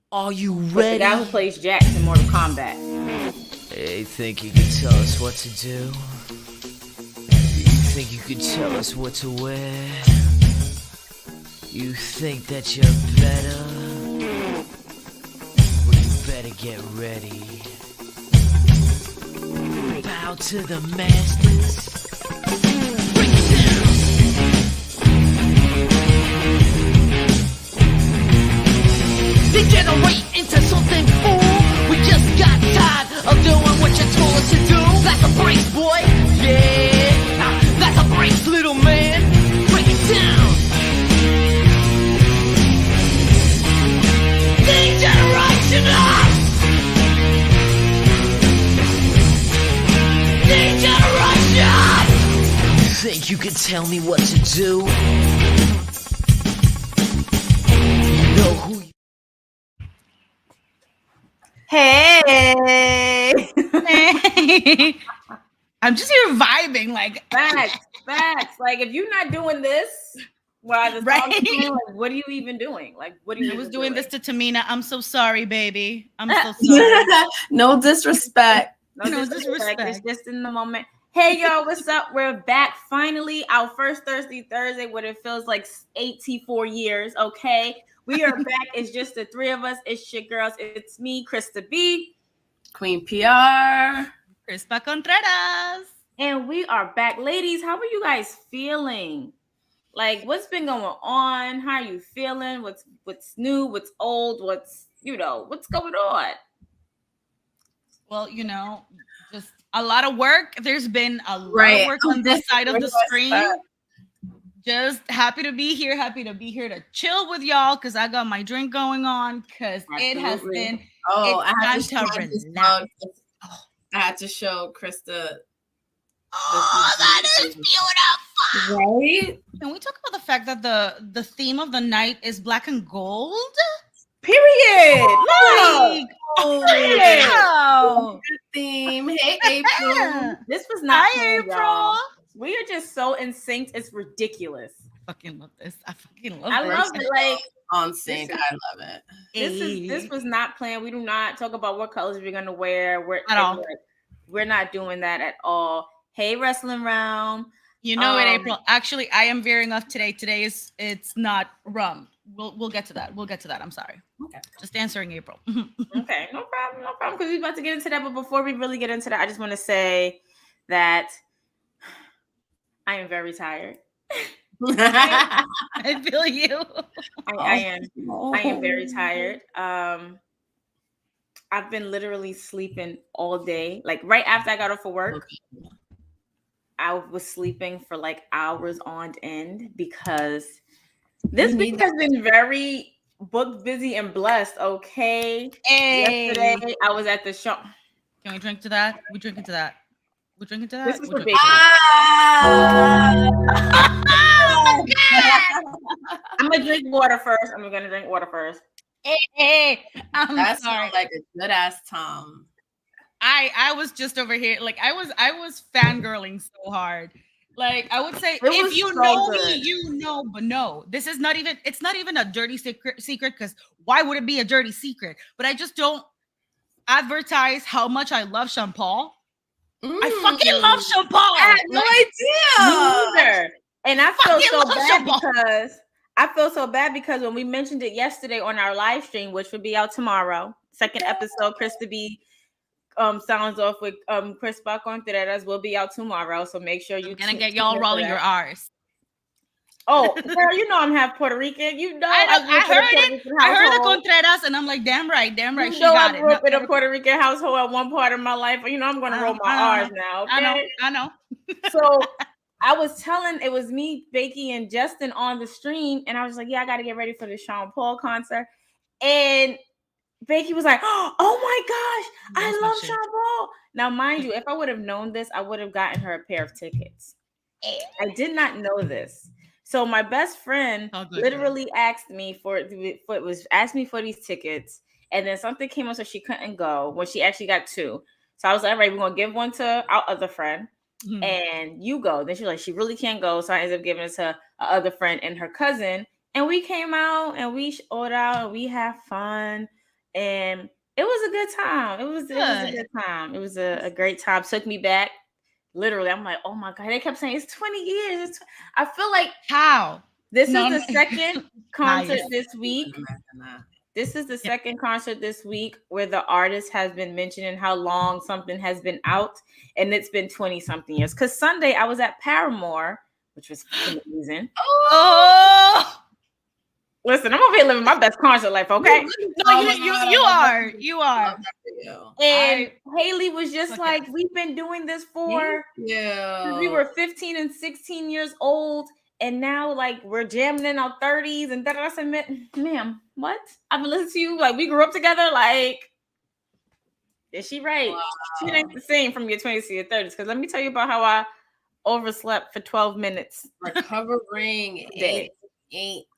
Are you With the ready? guy who plays Jax in Mortal Kombat. Hey, think you can tell us what to do? You think you can tell us what to wear? You think that you're better? Well, you better get ready. Bow to the masters. Break it down. Degenerate into something fool. We just got tired of doing what you told us to do. That's a brace, boy. Yeah, that's a brace, little man. Break it down. Degeneration up. Degeneration. You think you can tell me what to do? You know who you Hey! I'm just here vibing, like Facts. Like, if you're not doing this while the Right. song is playing, like, what are you even doing? Like, what are you I was even doing this to Tamina. I'm so sorry, baby. I'm so sorry. No disrespect. No disrespect. It's just in the moment. Hey, y'all, what's up? We're back finally. Our first Thursday, what it feels like 84 years. Okay. We are back. It's just the three of us. It's your girls. It's me, Krista B. Queen PR. Crispa Contreras. And we are back. Ladies, how are you guys feeling? Like, what's been going on? How are you feeling? What's new? What's old? What's going on? Well, just a lot of work. There's been a lot Right. of work on this side of the screen. Just happy to be here. Happy to be here to chill with y'all because I got my drink going on because it has been. Oh, it's time to relax. I had to show Krista. Oh, that is beautiful. Right? Can we talk about the fact that the theme of the night is black and gold? Period. Like, Wow. Good theme. Hey, April. This was not Hi, planned, April. y'all. We are just so in sync. It's ridiculous. I fucking love this. I fucking love I this. love it. Like, On sync. I love it. this was not planned. We do not talk about what colors we're gonna wear. We're not doing that at all. Hey, wrestling round. You know it, April. Actually, I am veering off today. It's not rum. We'll get to that. I'm sorry. Okay. Just answering April. Okay, no problem. Because we're about to get into that. But before we really get into that, I just want to say that I am very tired. I feel you. I am very tired. I've been literally sleeping all day. Like right after I got off of work, I was sleeping for like hours on end because this week has been very booked, busy, and blessed. Okay. Hey. Yesterday I was at the shop. Can we drink to that? We drinking to that. We're drinking to that. This is for bacon. I'm gonna drink water first. Hey, I'm That sorry. sounds like a good ass Tom. I was just over here, like I was fangirling so hard. Like I would say, if you know me, you know, but no, this is not even. It's not even a dirty secret because why would it be a dirty secret? But I just don't advertise how much I love Sean Paul. I fucking love Sean Paul. I had no idea. Me neither. And I feel so bad because when we mentioned it yesterday on our live stream, which will be out tomorrow, second episode, Krista B sounds off with Crispa Contreras will be out tomorrow. So make sure you're gonna get y'all rolling your R's. Oh, girl, you know I'm half Puerto Rican. You know I heard it. I heard the Contreras, and I'm like, damn right. She got I grew up in a Puerto Rican household at one part of my life. You know, I'm gonna roll my R's now. Okay? I know. So I was telling it was me, Becky, and Justin on the stream, and I was like, yeah, I got to get ready for the Sean Paul concert. And Becky was like, oh my gosh, I love Sean Paul. Now, mind you, if I would have known this, I would have gotten her a pair of tickets. I did not know this. So my best friend literally asked me for these tickets, and then something came up so she couldn't go. Well, she actually got two. So I was like, all right, we're gonna give one to our other friend. And you go. Then she's like, she really can't go. So I ended up giving it to her other friend and her cousin. And we came out and we showed out and we had fun. and it was a good time. It was a good time. It was a great time. Took me back. Literally, I'm like, oh my God. They kept saying it's 20 years. I feel like how this is the second concert this week. That. This is the second concert this week where the artist has been mentioning how long something has been out, and it's been 20 something years. Because Sunday I was at Paramore, which was amazing. Oh, listen, I'm over here living my best concert life, okay? No, you are. And Haley was just like, we've been doing this for we were 15 and 16 years old. And now, like, we're jamming in our 30s and that. I said, ma'am, what? I've been listening to you. Like, we grew up together. Like, is she right? Wow. She ain't the same from your 20s to your 30s. Because let me tell you about how I overslept for 12 minutes. Recovering ain't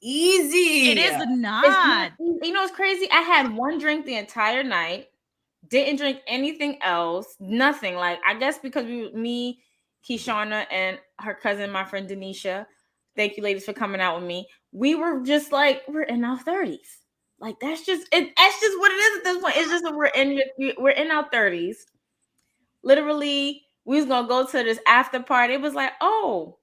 easy. It is not. You know, it's crazy. I had one drink the entire night. Didn't drink anything else. Nothing. Like, I guess because me, Keshana, and her cousin, my friend Denisha, thank you ladies for coming out with me. We were just like, we're in our 30s. Like, that's just what it is at this point. It's just that we're in our 30s. Literally, we was gonna go to this after party. It was like, oh,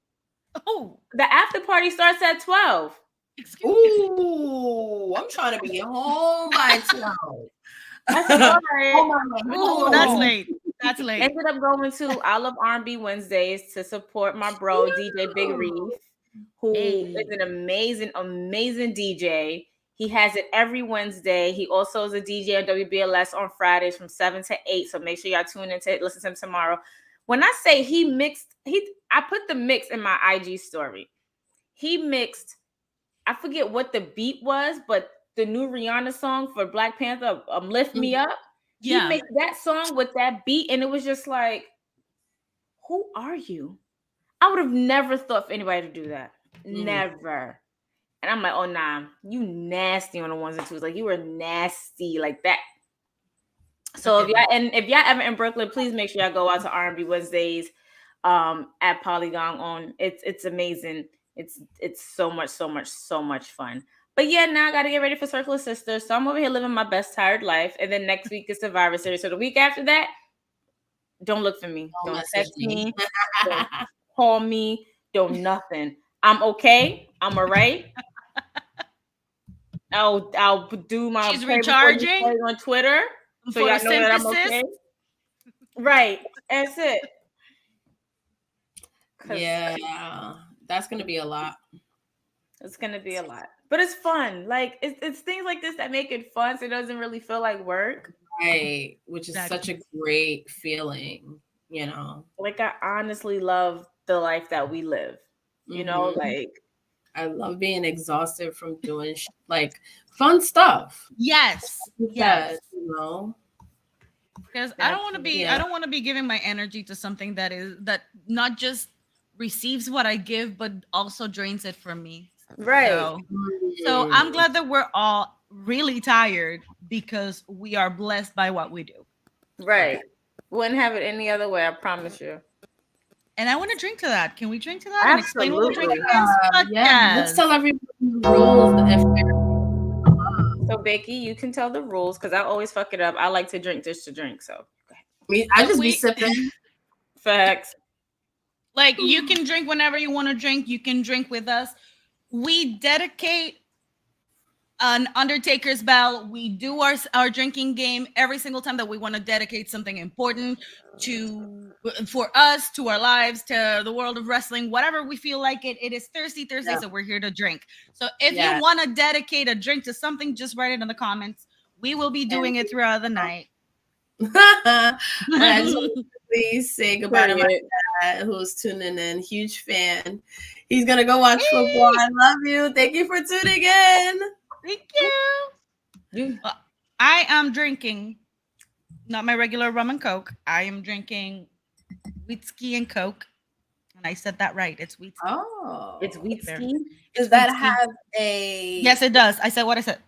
the after party starts at 12. Excuse me. Ooh, I'm trying to be home by 12. That's right. Oh, that's late. That's late. Ended up going to I Love R&B Wednesdays to support my bro DJ Big Reef, who is an amazing, amazing DJ. He has it every Wednesday. He also is a DJ on WBLS on Fridays from 7 to 8. So make sure y'all tune in to listen to him tomorrow. When I say I put the mix in my IG story. He mixed, I forget what the beat was, but the new Rihanna song for Black Panther, Lift Me Up. Yeah. He mixed that song with that beat, and it was just like, who are you? I would have never thought for anybody to do that. Never. And I'm like, oh, nah, you nasty on the ones and twos. Like, you were nasty like that. So if y'all ever in Brooklyn, please make sure y'all go out to R&B Wednesdays at Polygon. It's amazing. It's so much fun. But yeah, now I got to get ready for Circle of Sisters. So I'm over here living my best tired life. And then next week is Survivor Series. So the week after that, don't look for me. Don't text me. Don't call me. Don't nothing. I'm okay. I'm all right. I'll do my She's recharging on Twitter. So y'all know that I'm okay. Right. That's it. Yeah. That's going to be a lot. It's going to be a lot. But it's fun. Like, it's things like this that make it fun, so it doesn't really feel like work. Right. Which is such a great feeling, you know. Like, I honestly love the life that we live. You know, like. I love being exhausted from doing, like, fun stuff. Yes. Yes. You know. Because I don't want to be giving my energy to something that not just receives what I give, but also drains it from me. Right. So I'm glad that we're all really tired because we are blessed by what we do. Right. Wouldn't have it any other way, I promise you. And I want to drink to that. Can we drink to that? Absolutely. And explain what we're drinking against? Yeah. Let's tell everyone the rules. So Becky, you can tell the rules because I always fuck it up. I like to drink just to drink. So I just be sipping. Facts. Like, you can drink whenever you want to drink. You can drink with us. We dedicate an Undertaker's Bell. We do our drinking game every single time that we want to dedicate something important for us, to our lives, to the world of wrestling, whatever we feel like it. It is Thirsty Thursday, so we're here to drink. So if you want to dedicate a drink to something, just write it in the comments. We will be doing it throughout the night. Please say goodbye to my dad who's tuning in. Huge fan. He's gonna go watch football. I love you. Thank you for tuning in. Thank you. I am drinking not my regular rum and Coke. I am drinking whiskey and Coke. And I said that right. It's whiskey. Oh, it's whiskey. Does that have a? Yes, it does. I said what I said.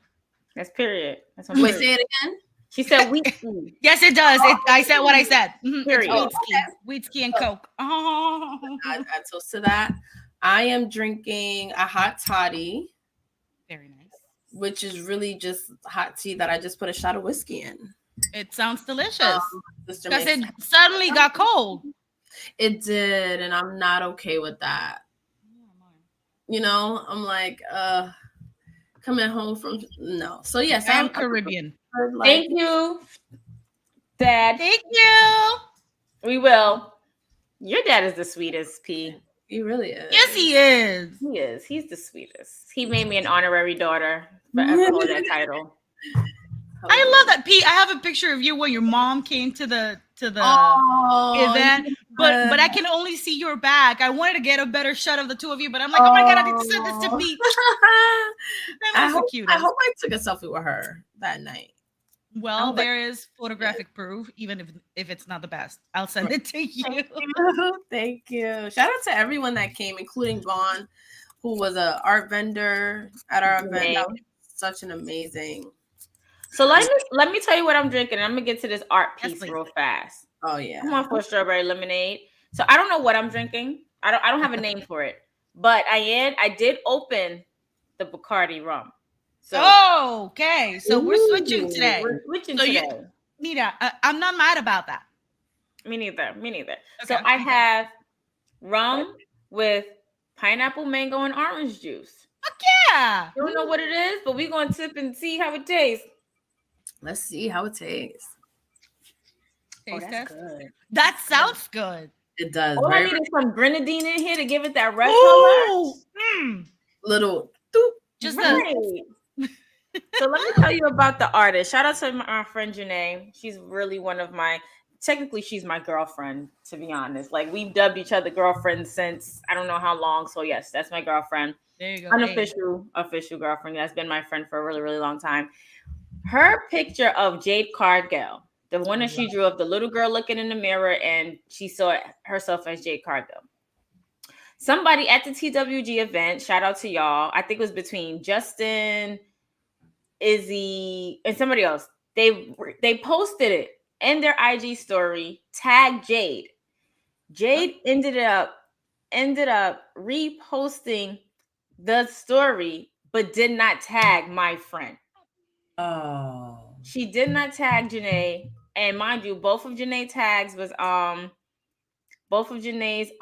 That's period. That's Wait, say it again. She said whiskey. Yes, it does. I said what I said. Period. It's whiskey and Coke. Oh. I toast to that. I am drinking a hot toddy. Very nice. which is really just hot tea that I just put a shot of whiskey in. It sounds delicious. Sister Because makes it suddenly got cold. It did, and I'm not okay with that. You know, I'm like, coming home from no. So yes, I'm Caribbean. Thank you, Dad. Thank you. We will. Your dad is the sweetest, P. He really is. Yes, he is. He is. He's the sweetest. He made me an honorary daughter. Forever hold that title. I love that, Pete. I have a picture of you when your mom came to the event, but I can only see your back. I wanted to get a better shot of the two of you, but I'm like, oh my god, I need to send this to Pete. I hope I took a selfie with her that night. Well, there is photographic proof, even if it's not the best. I'll send it to you. Thank you. Shout out to everyone that came, including Vaughn, who was an art vendor at our event. That was such an amazing. So let me tell you what I'm drinking. I'm gonna get to this art piece real fast. Oh yeah. I'm on for strawberry lemonade. So I don't know what I'm drinking. I don't have a name for it, but I did open the Bacardi rum. So okay. So we're switching today. Today. Nita, I'm not mad about that. Me neither. Okay. So I have rum with pineapple, mango, and orange juice. Fuck yeah. You don't know what it is, but we're gonna tip and see how it tastes. Let's see how it tastes. Taste test. Good. That sounds good. It does. All I need is some grenadine in here to give it that red color. Little just right. So let me tell you about the artist. Shout out to my friend Janae. She's really one of my, technically she's my girlfriend, to be honest. Like we've dubbed each other girlfriends since I don't know how long. So yes, that's my girlfriend. There you go. Official girlfriend. That's been my friend for a really, really long time. Her picture of Jade Cargill, the one that she drew of the little girl looking in the mirror and she saw herself as Jade Cargill. Somebody at the TWG event, shout out to y'all. I think it was between Justin, Izzy, and somebody else. They posted it in their IG story, tagged Jade. Jade ended up reposting the story, but did not tag my friend. Oh. She did not tag Janae. And mind you, both of Janae's tags was both of Janae's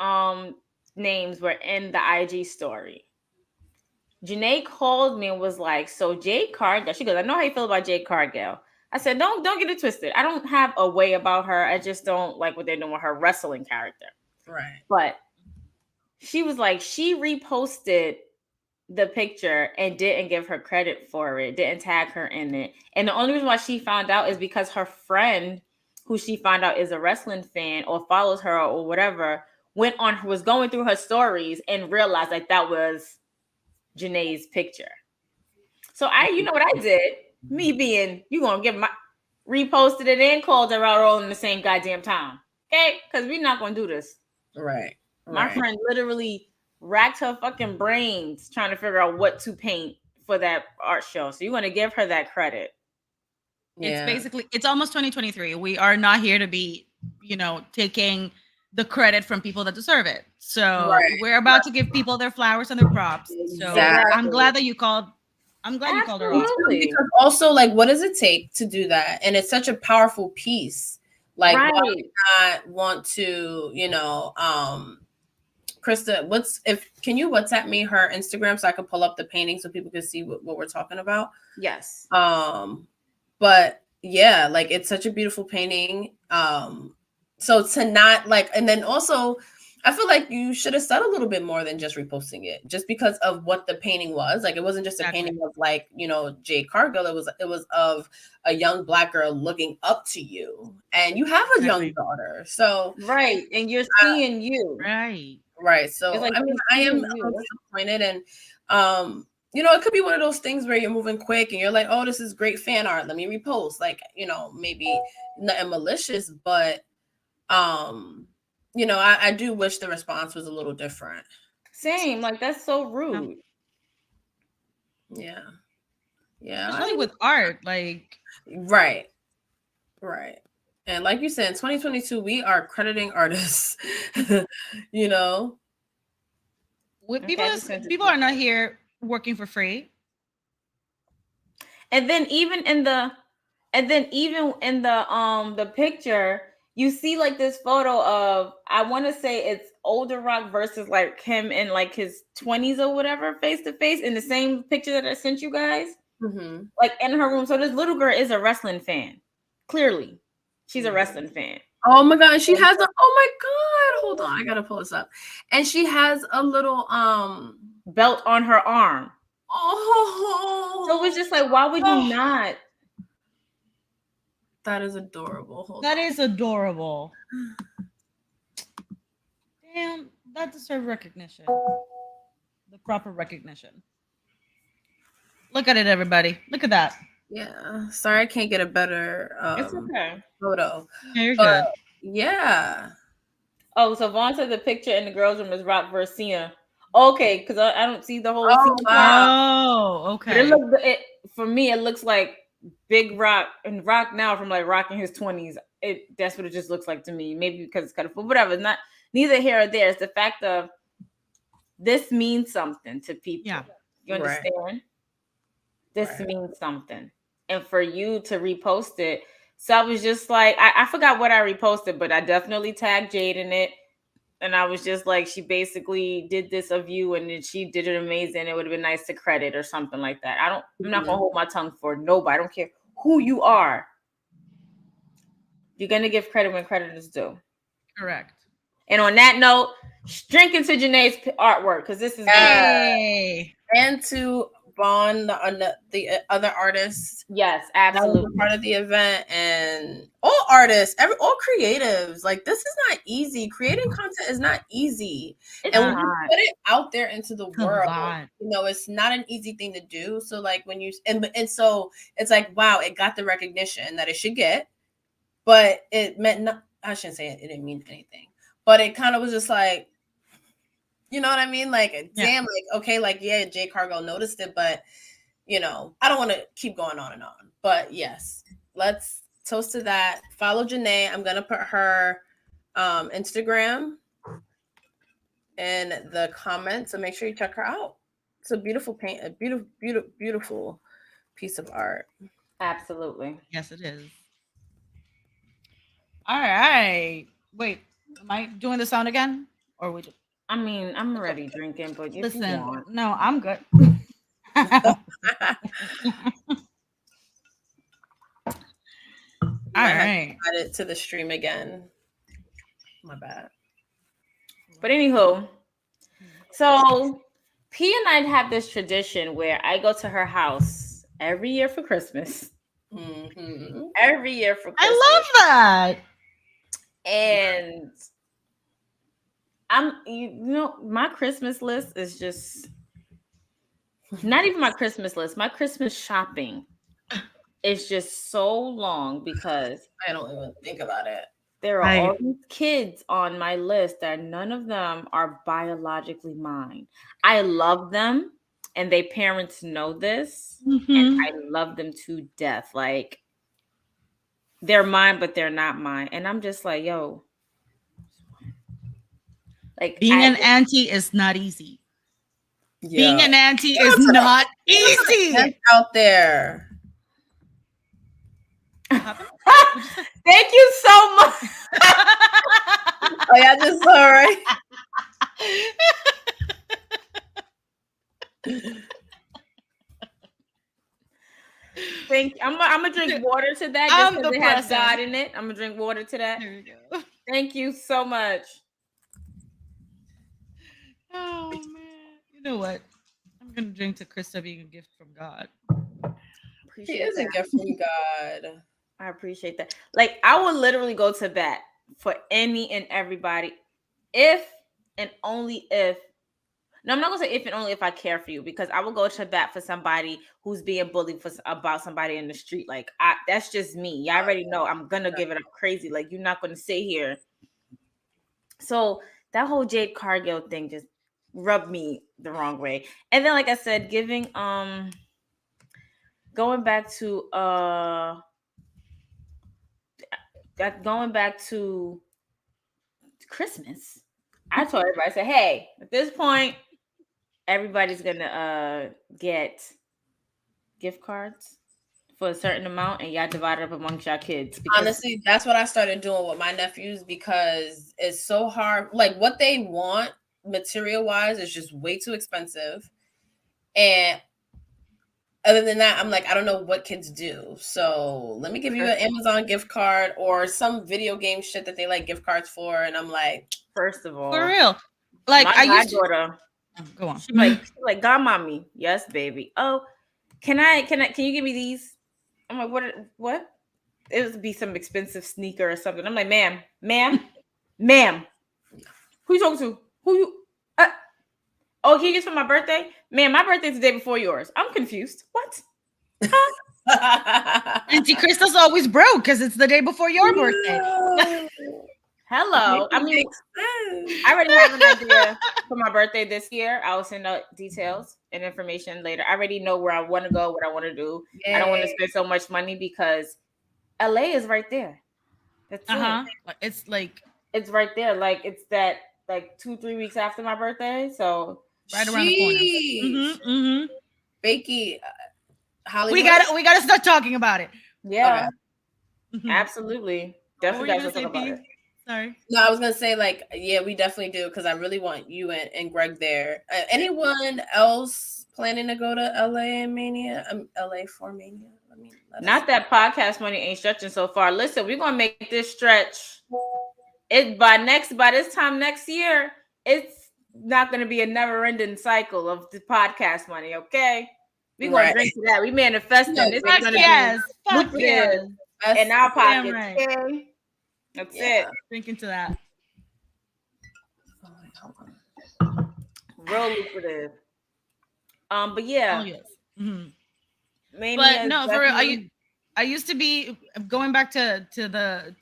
names were in the IG story. Janae called me and was like, so Jade Cargill, she goes, I know how you feel about Jade Cargill. I said, don't get it twisted. I don't have a way about her. I just don't like what they're doing with her wrestling character. Right. But she was like, she reposted the picture and didn't give her credit for it, didn't tag her in it. And the only reason why she found out is because her friend, who she found out is a wrestling fan or follows her or whatever, was going through her stories and realized like that was Janae's picture. So you know what I did? Me being, you gonna give my reposted it and called her out all in the same goddamn time. Okay? Because we're not gonna do this. Right. My friend literally racked her fucking brains trying to figure out what to paint for that art show. So you want to give her that credit. Yeah. It's almost 2023. We are not here to be, taking the credit from people that deserve it. So we're about to give people their flowers and their props. So I'm glad that you called. I'm glad you called her out. Because also, like, what does it take to do that? And it's such a powerful piece. Like, why would not want to, Krista, can you WhatsApp me her Instagram so I can pull up the painting so people can see what we're talking about? Yes. But yeah, like it's such a beautiful painting. So to not like, and then also I feel like you should have said a little bit more than just reposting it, just because of what the painting was. Like it wasn't just a painting of like, Jade Cargill. It was of a young Black girl looking up to you, and you have a young daughter. So and you're seeing you. Right. So like, I mean, I am disappointed, and it could be one of those things where you're moving quick and you're like, oh, this is great fan art. Let me repost. Like, maybe nothing malicious, but I do wish the response was a little different. Same, like that's so rude. Yeah. Especially with art, like right. And like you said, in 2022, we are crediting artists. People are not here working for free. And then even in the the picture, you see like this photo of, I want to say it's older Rock versus like him in like his 20s or whatever, face to face, in the same picture that I sent you guys. Mm-hmm. Like in her room. So this little girl is a wrestling fan. Clearly, she's a wrestling fan. Oh my god, she has a, oh my god, hold on, I gotta pull this up. And she has a little belt on her arm. Oh, so it was just like, why would you not? That is adorable. That is adorable. Damn, that deserves recognition. The proper recognition. Look at it, everybody. Look at that. Yeah. Sorry, I can't get a better it's okay. photo. Yeah, you're good. Yeah. Oh, so Vaughn said the picture in the girls' room is Rock versus Cena. Okay, because I don't see the whole scene. Oh, okay. But for me, it looks like Big Rock and Rock now from like Rock in his 20s. That's what it just looks like to me. Maybe because it's kind of, but whatever. Not neither here or there. It's the fact of this means something to people. Yeah. You understand? Right. This means something. And for you to repost it. So I was just like, I forgot what I reposted, but I definitely tagged Jade in it. And I was just like, she basically did this of you, and then she did it amazing. It would have been nice to credit or something like that. I'm not gonna hold my tongue for nobody. I don't care who you are. You're gonna give credit when credit is due. Correct. And on that note, drink into Janae's artwork, because this is and to Vaughn, the other artists. Yes, absolutely. That was part of the event, and all artists, all creatives. Like, this is not easy. Creating content is not easy. It's and when you put it out there into the world, you know, it's not an easy thing to do. So like when you and so it's like, wow, it got the recognition that it should get, but it meant not. I shouldn't say it. It didn't mean anything, but it kind of was just like, you know what I mean? Like, damn, like, okay, like, yeah, Jay Cargill noticed it, but, you know, I don't want to keep going on and on. But yes, let's toast to that. Follow Janae. I'm going to put her Instagram in the comments, so make sure you check her out. It's a beautiful paint, a beautiful, beautiful, beautiful piece of art. Absolutely. Yes, it is. All right. Wait, am I doing the sound again? Or we just... I mean, I'm already drinking, but if you want. No, I'm good. All right. Add it to the stream again. My bad. But anywho, so P and I have this tradition where I go to her house every year for Christmas. Mm-hmm. Every year for Christmas. I love that. And you know, my Christmas list is just not even my Christmas list. My Christmas shopping is just so long because I don't even think about it. There are all these kids on my list that none of them are biologically mine. I love them, and their parents know this, and I love them to death. Like, they're mine, but they're not mine. And I'm just like, yo. Like, being an auntie is not easy. Yeah. Being an auntie is not easy. Out there. Thank you so much. Oh, yeah, I just saw, right? Thank you. I'm gonna drink water to that just because it has God in it. I'm gonna drink water to that. There you go. Thank you so much. Oh man. You know what? I'm gonna drink to Krista being a gift from God. She is a gift from God. I appreciate that. Like, I would literally go to bat for any and everybody if and only if. No, I'm not gonna say if and only if I care for you, because I will go to bat for somebody who's being bullied about somebody in the street. Like, that's just me. Y'all already know I'm gonna give it up crazy. Like, you're not gonna sit here. So that whole Jade Cargill thing just rubbed me the wrong way. And then, like I said, going back to Christmas, I told everybody, I said, hey, at this point, everybody's gonna get gift cards. for a certain amount, and y'all divide it up amongst y'all kids. Honestly, that's what I started doing with my nephews because it's so hard. Like what they want material wise is just way too expensive. And other than that, I'm like, I don't know what kids do. So let me give you an Amazon gift card or some video game shit that they like gift cards for. And I'm like, first of all, for real. Like my goddaughter, go on. She's like, God, mommy, yes, baby. Oh, can you give me these? I'm like, what? It would be some expensive sneaker or something. I'm like, ma'am. Who you talking to? Who you? Oh, can you get for my birthday? Man, my birthday's the day before yours. I'm confused. What? Auntie Krista's always broke because it's the day before your birthday. Hello. I mean, I already have an idea for my birthday this year. I'll send out details and information later. I already know where I want to go, what I want to do. Yay. I don't want to spend so much money because LA is right there. That's It's like it's right there. Like it's that like 2-3 weeks after my birthday. So right around the corner. Bakey, Hollywood. We gotta start talking about it. Yeah, absolutely. Definitely guys talk about it. Sorry. No, I was gonna say like, yeah, we definitely do because I really want you and Greg there. Anyone else planning to go to LA and Mania? LA for Mania. I mean, not that podcast money ain't stretching so far. Listen, we're gonna make this stretch. By this time next year, it's not gonna be a never-ending cycle of the podcast money. Okay, we're gonna drink to that. We manifesting this. Fuck yes, fuck yes. In our pockets. Right. Okay? That's it. Drinking to that. Real lucrative. But yeah. Oh, yes. But no, for real, I used to be going back to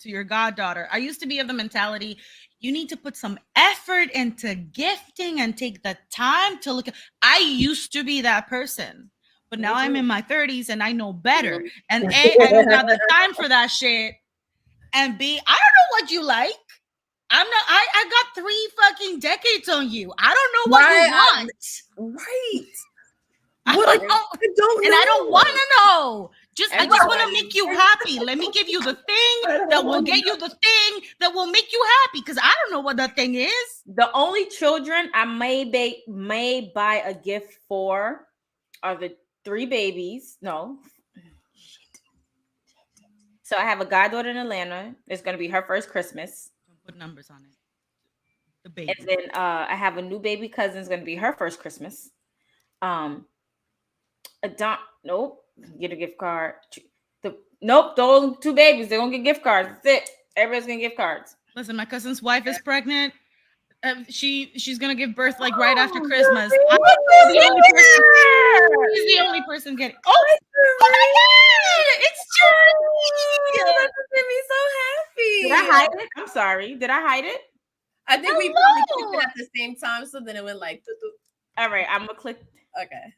your goddaughter. I used to be of the mentality you need to put some effort into gifting and take the time to look at. I used to be that person, but now I'm in my 30s and I know better. And A, I don't have the time for that shit. And B, I don't know what you like. I got 3 fucking decades on you. I don't know what you want. Right. I don't know. And I don't want to know. I just want to make you happy. Let me give you the thing that will get you the thing that will make you happy. Because I don't know what that thing is. The only children I may buy a gift for are the 3 babies. No. So I have a goddaughter in Atlanta. It's going to be her first Christmas. Don't put numbers on it. The baby. And then I have a new baby cousin. It's going to be her first Christmas. Nope. Get a gift card. Nope. Those 2 babies. They're going to get gift cards. That's it. Everybody's going to get gift cards. Listen, my cousin's wife is pregnant. She's going to give birth like right after Christmas. She's the only person getting. Oh my God! It's true. That made me so happy. Did I hide it? I'm sorry. Did I hide it? I think we probably clicked it at the same time, so then it went like. All right, I'm gonna click. Okay.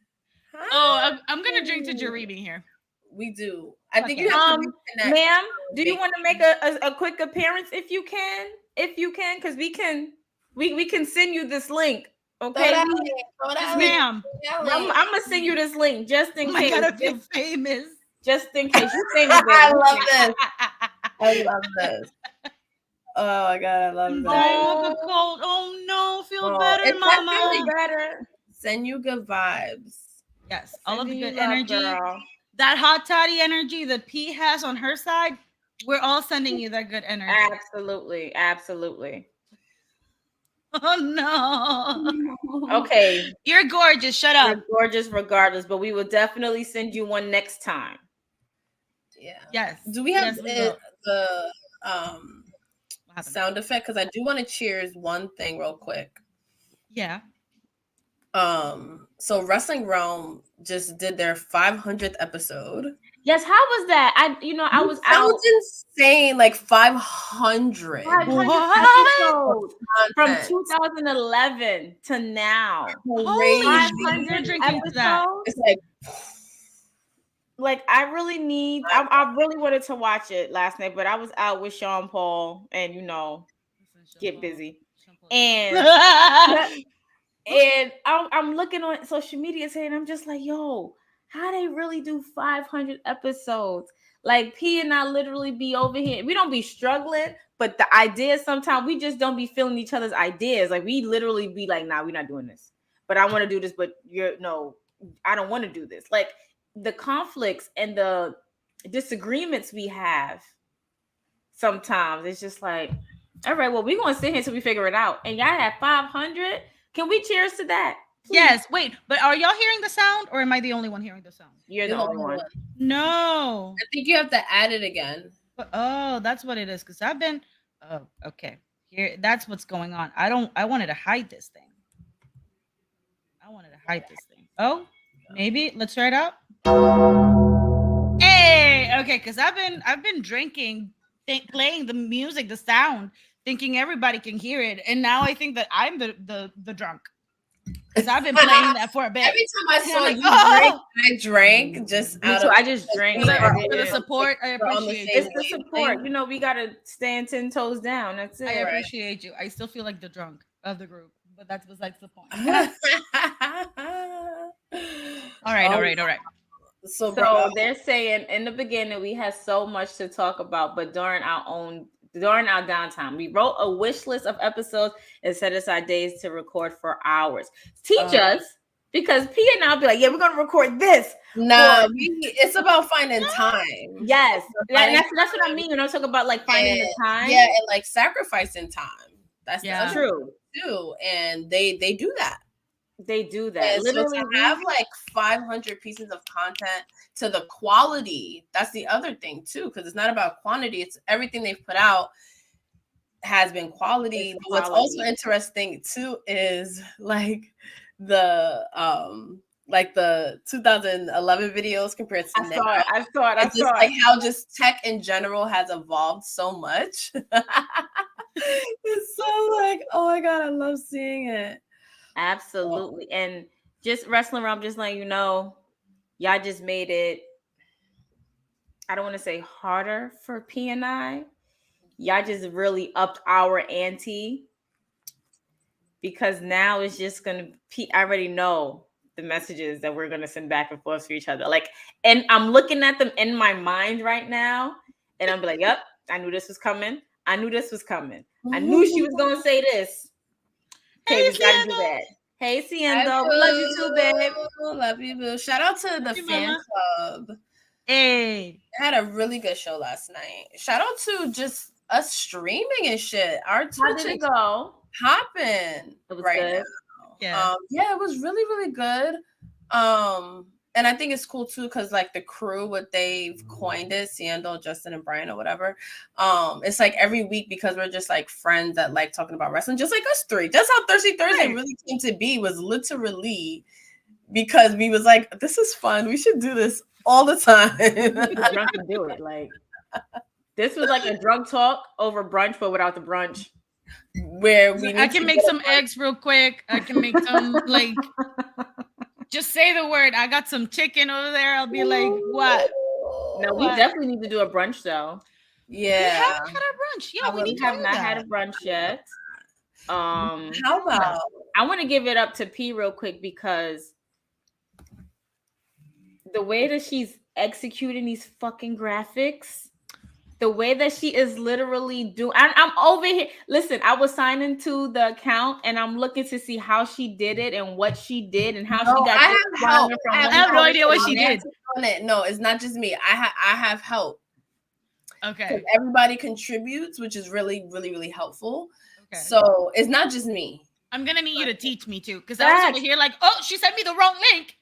Hi. Oh, I'm gonna drink to Jarebe here. We do. I think you have to ma'am. Do you want to make a quick appearance if you can? Because we can send you this link. Okay, ma'am. I'm gonna send you this link just in case. I gotta feel famous. Just in case you famous. I love this. I love this. Oh my God, I love this. Oh, cold. Oh no, feel better, mama. Feeling better. Send you good vibes. Yes, all of the good energy. Girl. That hot toddy energy that P has on her side, we're all sending you that good energy. Absolutely. Oh no. Okay. You're gorgeous. Shut up. You're gorgeous regardless, but we will definitely send you one next time. Yeah. Yes. Do we have the sound effect? Because I do want to cheers one thing real quick. Yeah. So Wrestling Realm just did their 500th episode. Yes, how was that? I was out. Insane, like 500 episodes from 2011 to now. 500 episodes. It's like I really need. I really wanted to watch it last night, but I was out with Sean Paul, and get busy. And and I'm looking on social media today, and I'm just like, yo, how they really do 500 episodes. Like P and I literally be over here. We don't be struggling, but the ideas sometimes we just don't be feeling each other's ideas. Like we literally be like, nah, we're not doing this. But I want to do this, but I don't want to do this. Like the conflicts and the disagreements we have sometimes it's just like, all right, well, we're gonna sit here until we figure it out. And y'all have 500. Can we cheers to that? Please. Yes, wait, but are y'all hearing the sound or am I the only one hearing the sound? You're the only one. No. I think you have to add it again. Oh, that's what it is. Because I've been okay. Here, that's what's going on. I wanted to hide this thing. Oh, maybe let's try it out. Hey, okay, because I've been drinking, playing the music, the sound, thinking everybody can hear it, and now I think that I'm the drunk. Because I've been playing that for a bit. Every time I saw you drink, I drank just out of. I just drank for the support. I appreciate it. It's the support. You know, we gotta stand 10 toes down. That's it. I appreciate you. I still feel like the drunk of the group, but that's besides the point. All right. So they're saying in the beginning we had so much to talk about, but during our downtime, we wrote a wish list of episodes and set aside days to record for hours. Teach us, because P and I'll be like, yeah, we're gonna record this. No, it's about finding time. Yes, that's what I mean when I talk about like finding the time. Yeah, and like sacrificing time. That's true too, and they do that. They do that. And literally, so to have like 500 pieces of content to the quality. That's the other thing too, because it's not about quantity. It's everything they've put out has been quality. What's also interesting too is like the 2011 videos compared to now. I saw it. Like how just tech in general has evolved so much. It's so like, oh my god, I love seeing it. Absolutely. And just wrestling around, just letting you know, y'all just made it, I don't want to say harder for P and I. Y'all just really upped our ante, because now it's just going to, I already know the messages that we're going to send back and forth for each other. Like, and I'm looking at them in my mind right now, and I'm like, yep, I knew this was coming. I knew she was going to say this. Okay, we gotta do that. Hey, Ciendo, we love you too, babe. Love you, boo. Shout out to the fan club. Hey, I had a really good show last night. Shout out to just us streaming and shit. Our Twitch How did it go? Hopping right good. Now. Yeah, it was really, really good. And I think it's cool too, because like the crew, what they've coined it, Ciendo, Justin, and Brian, or whatever. It's like every week, because we're just like friends that like talking about wrestling, just like us three. That's how Thirsty Thursday really came to be, was literally because we was like, this is fun. We should do this all the time. Drunk and do it. Like, this was like a drunk talk over brunch, but without the brunch. Where I can make some eggs real quick. I can make some like. Just say the word. I got some chicken over there. I'll be like, what? No, we definitely need to do a brunch though. Yeah. We haven't had a brunch. Yeah, we have not had a brunch yet. How about? I want to give it up to P real quick, because the way that she's executing these fucking graphics, the way that she is literally doing, I'm over here. Listen, I was signing to the account and I'm looking to see how she did it and what she did and how she got. I have no idea what she did. No, it's not just me. I have help. Okay. Everybody contributes, which is really, really, really helpful. Okay. So it's not just me. I'm gonna need you to teach me too, because I was over here like, oh, she sent me the wrong link.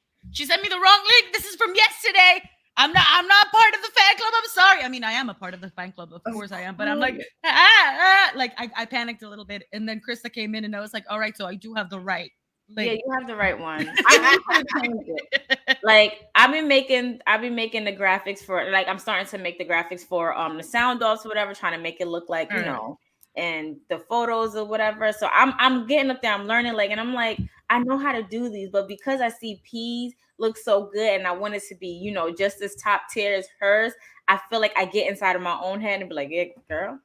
This is from yesterday. I'm not part of the fan club. I'm sorry. I mean, I am a part of the fan club. Of course I am. But I'm like, like I panicked a little bit. And then Krista came in and I was like, all right, so I do have the right link. Yeah, you have the right one. Like I've been making the graphics for, like, I'm starting to make the graphics for the sound offs or whatever, trying to make it look like, you know, and the photos or whatever. So I'm getting up there, I'm learning, like, and I'm like, I know how to do these, but because I see P's look so good and I want it to be, you know, just as top tier as hers, I feel like I get inside of my own head and be like, yeah, girl.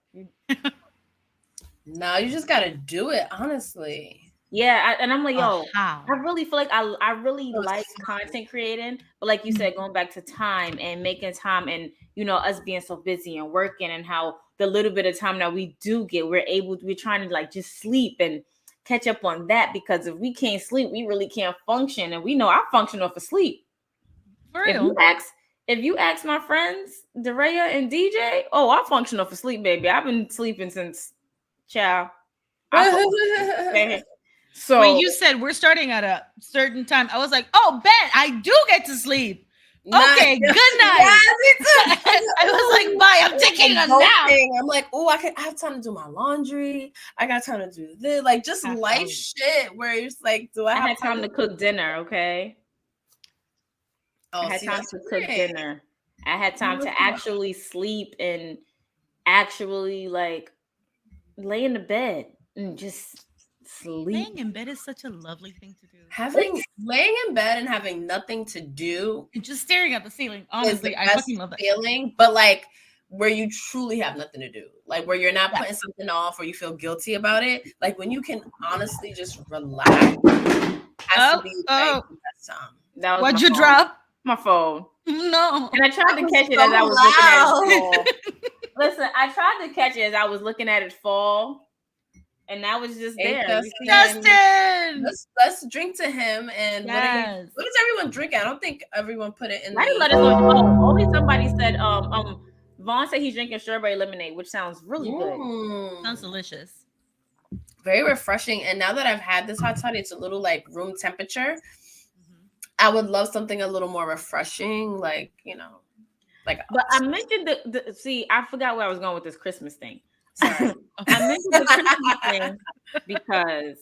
No, you just gotta do it, honestly. Yeah, and I'm like, yo, How? I really feel like I really like content creating, but like you said, going back to time and making time, and us being so busy and working, and how the little bit of time that we do get, we're trying to like just sleep and catch up on that, because if we can't sleep, we really can't function, and we know I function off of sleep. For real. If you ask my friends, Dareya and DJ, oh, I function off of sleep, baby. I've been sleeping since child. So when you said we're starting at a certain time, I was like, oh, bet I do get to sleep. Okay, good night. Yeah, me too. I was like, bye. I'm taking a nap. I'm like, oh, I have time to do my laundry. I got time to do this, like just life shit. Where it's like, do I have time to cook dinner? Okay. Oh, I had time to cook dinner. I had time to actually sleep and actually like lay in the bed and just sleep. Laying in bed is such a lovely thing to do. Laying in bed and having nothing to do and just staring at the ceiling. Honestly, I fucking love that feeling. But like where you truly have nothing to do, like where you're not putting something off or you feel guilty about it. Like when you can honestly just relax. Has to be like the best time. What'd you drop? My phone. No. And I tried to catch it as I was looking at it fall. Listen, I tried to catch it as I was looking at it fall. And that was just there. Justin! Let's drink to him. And what does everyone drink? I don't think everyone put it in let us know. Oh, only somebody said Vaughn said he's drinking strawberry lemonade, which sounds really good. Sounds delicious. Very refreshing. And now that I've had this hot toddy, it's a little like room temperature. I would love something a little more refreshing, like, like. But I mentioned see, I forgot where I was going with this Christmas thing. Sorry. I mentioned the Christmas thing because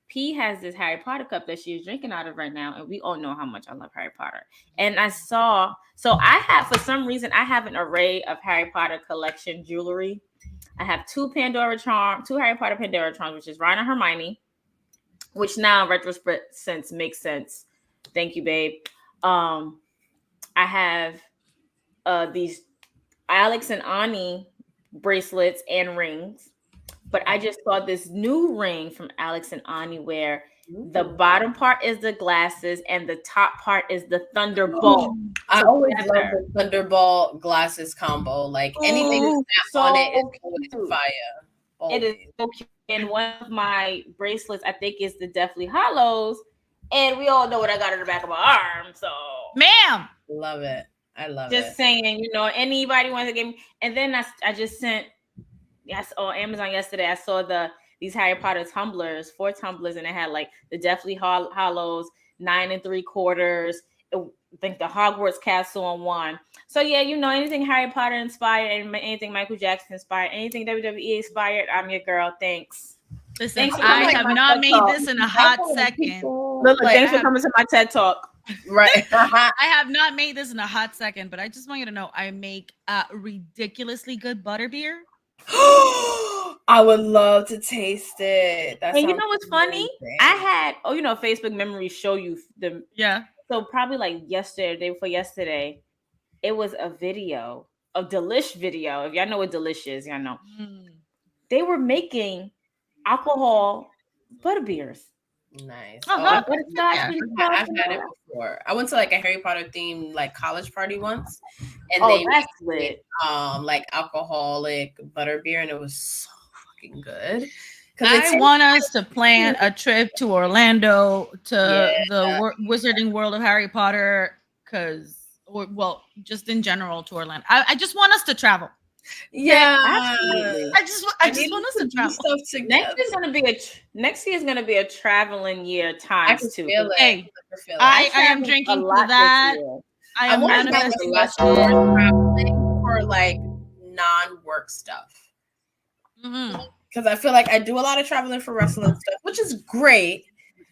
P has this Harry Potter cup that she's drinking out of right now, and we all know how much I love Harry Potter. And I saw, for some reason, I have an array of Harry Potter collection jewelry. I have two Harry Potter Pandora charms, which is Ron and Hermione, which now in retrospect makes sense. Thank you, babe. I have these Alex and Ani bracelets and rings, but I just saw this new ring from Alex and Ani where the bottom part is the glasses and the top part is the Thunderbolt. I always love the Thunderbolt glasses combo. Like anything that's on it is always fire. Always. It is so cute. And one of my bracelets, I think, is the Deathly Hallows. And we all know what I got on the back of my arm. So, ma'am, love it. I love it. Just saying, anybody wants to give me. And then I just sent, on Amazon yesterday, I saw these Harry Potter tumblers, 4 tumblers, and it had like the Deathly Hallows, 9 3/4. I think the Hogwarts Castle on one. So yeah, anything Harry Potter inspired, and anything Michael Jackson inspired, anything WWE inspired, I'm your girl. Thanks. Listen, I have not made this in a hot second. Look, thanks for coming to my TED Talk. Right. I have not made this in a hot second, but I just want you to know I make ridiculously good butterbeer. I would love to taste it. And you know what's funny? I had, Facebook memories show you the. Yeah. So probably like yesterday, the day before yesterday, it was a video, a Delish video. If y'all know what Delish is, y'all know. They were making alcohol butterbeers. Nice. Uh-huh. I've had it before. I went to like a Harry Potter themed like college party once, and that's lit. Like alcoholic butterbeer, and it was so fucking good. I want us to plan a trip to Orlando to the Wizarding World of Harry Potter, just in general to Orlando. I just want us to travel. Yeah, absolutely. I just want us to travel. Next year is gonna be a traveling year times 2. Hey, I am drinking for that. I am manifesting traveling for like non-work stuff. Because I feel like I do a lot of traveling for wrestling stuff, which is great.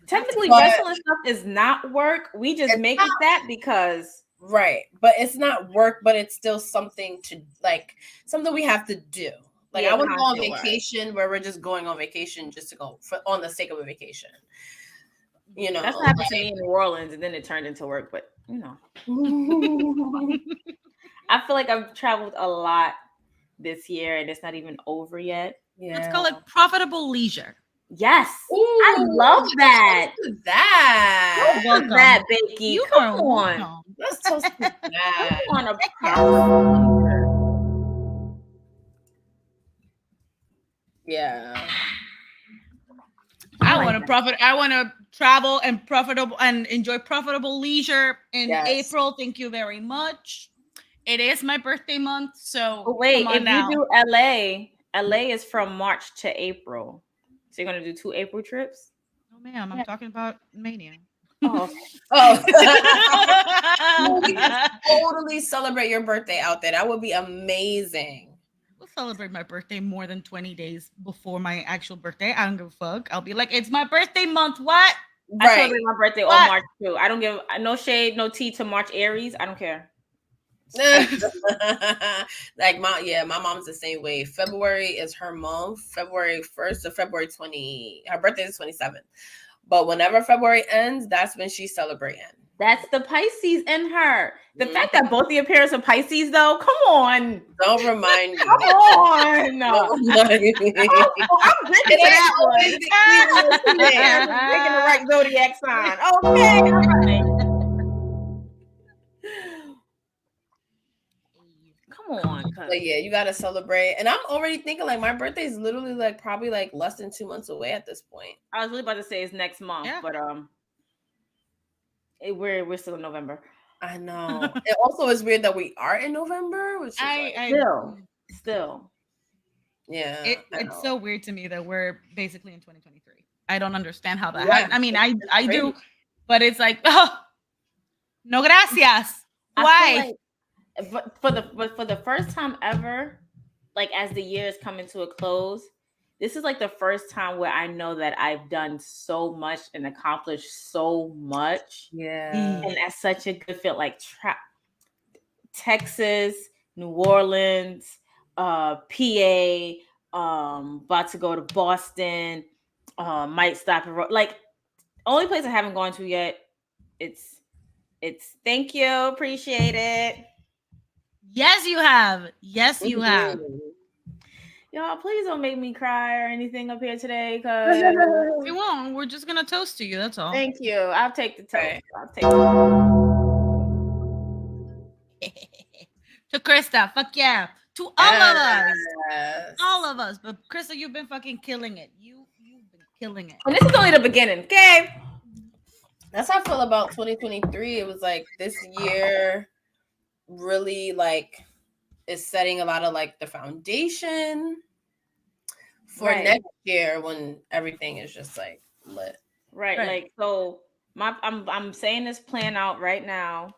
Technically, wrestling stuff is not work. We just make it that because. Right, but it's not work, but it's still something to something we have to do. Like I want to go on vacation where we're just going on vacation just to go on the sake of a vacation. That's what happened to me in New Orleans, and then it turned into work. But I feel like I've traveled a lot this year, and it's not even over yet. Yeah. Let's call it profitable leisure. Yes. Ooh, I love that. That. Welcome. That, Becky. You Come are on. welcome. Let's toast to that. Come on, a Yeah. I like want to that. profit. I want to travel and profitable and enjoy profitable leisure in Yes. April. Thank you very much. It is my birthday month, so But wait, come on if now. you do LA is from March to April. So you're gonna do 2 April trips? Oh, ma'am, I'm talking about Mania. Oh, okay. Oh, we can totally celebrate your birthday out there. That would be amazing. We'll celebrate my birthday more than 20 days before my actual birthday. I don't give a fuck. I'll be like, it's my birthday month. What? I celebrate my birthday What? on March too. I don't give no shade, no tea to March Aries. I don't care. Like my mom's the same way. February is her month. February 1st to February 20. Her birthday is 27th. But whenever February ends, that's when she's celebrating. That's the Pisces in her. The fact that both of your parents are Pisces, though, come on. Don't remind me. Come on. Don't remind me. Oh, I'm good to that one. Taking the right zodiac sign. Okay. All right. Come on. But yeah, you gotta celebrate. And I'm already thinking like my birthday is literally like probably like less than 2 months away at this point. I was really about to say it's next month, but we're still in November. I know. It also is weird that we are in November, which is still. Yeah. It's so weird to me that we're basically in 2023. I don't understand how that happened. I mean, I do, but it's like, oh, no gracias. Why? For the first time ever, like as the year is coming to a close, this is like the first time where I know that I've done so much and accomplished so much. Yeah. And that's such a good feel. Like Texas, New Orleans, PA, about to go to Boston, might stop and like only place I haven't gone to yet. It's thank you, appreciate it. Yes, you have. Yes, you have. Y'all, please don't make me cry or anything up here today, because we won't. We're just gonna toast to you. That's all. Thank you. I'll take the toast. Right. I'll take it. To Krista, fuck yeah. To all of us. All of us. But Krista, you've been fucking killing it. You've been killing it. And this is only the beginning, okay? That's how I feel about 2023. It was like this year really like is setting a lot of like the foundation for next year when everything is just like lit. Right. Like so I'm saying this plan out right now.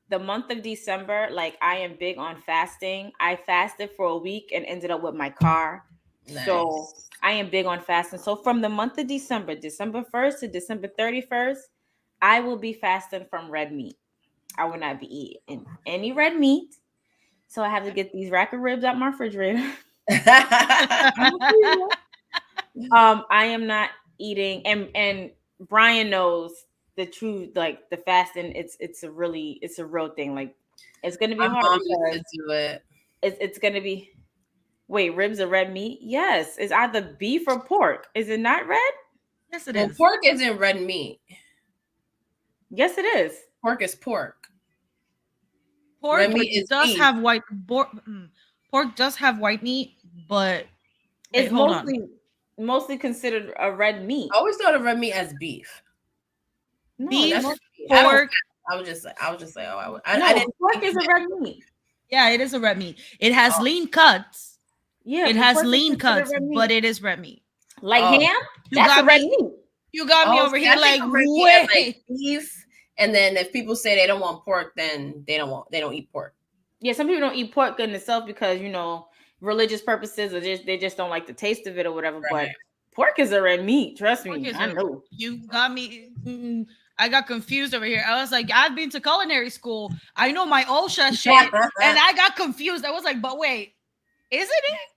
The month of December, like I am big on fasting. I fasted for a week and ended up with my car. Nice. So I am big on fasting. So from the month of December 1st to December 31st, I will be fasting from red meat. I will not be eating any red meat. So I have to get these rack of ribs out my refrigerator. I am not eating, and Brian knows the truth, like the fasting, it's a real thing. Like it's gonna be hard to do it. It's gonna be ribs are red meat? Yes. It's either beef or pork. Is it not red? Yes, it is. Pork isn't red meat. Yes, it is. Pork is pork. Pork does beef. Have white pork does have white meat, but it's mostly considered a red meat. I always thought of red meat as beef. No, beef, pork. I was just like, I didn't. Pork is a red meat. Yeah, it is a red meat. It has lean cuts. Yeah, it has lean cuts, but it is red meat. Like ham? That's a red meat. You got me over here like, wait. Like beef. And then if people say they don't want pork, then they don't eat pork. Yeah, some people don't eat pork in itself because, religious purposes or they just don't like the taste of it or whatever. Right. But pork is a red meat. Trust me. I know. You got me. I got confused over here. I was like, I've been to culinary school. I know my OSHA shit. And I got confused. I was like, but wait, isn't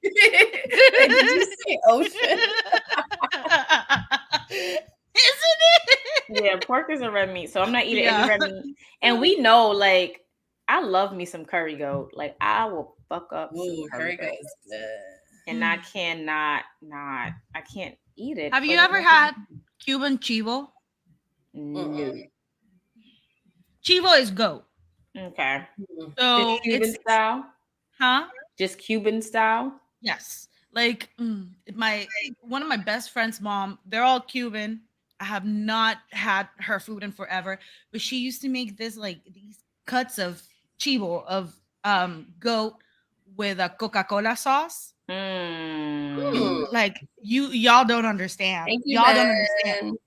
it? Did you say OSHA? Isn't it? Yeah, pork is a red meat. So I'm not eating any red meat. And we know, like, I love me some curry goat. Like, I will fuck up some curry goat. And I cannot I can't eat it. Have you ever had Cuban chivo? No. Chivo is goat. Okay. So Just Cuban style? Huh? Just Cuban style? Yes. Like one of my best friend's mom, they're all Cuban. I have not had her food in forever, but she used to make this like these cuts of chivo of goat with a Coca-Cola sauce. Like y'all don't understand. Thank you, Y'all don't man. understand.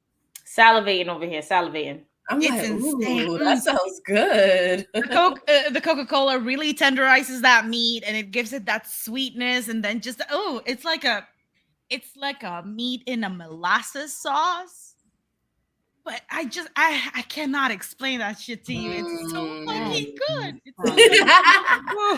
Salivating over here, salivating. I'm It's like, insane. ooh, that sounds good. The Coca-Cola really tenderizes that meat and it gives it that sweetness, and then just it's like a meat in a molasses sauce. But I cannot explain that shit to you. It's so fucking good.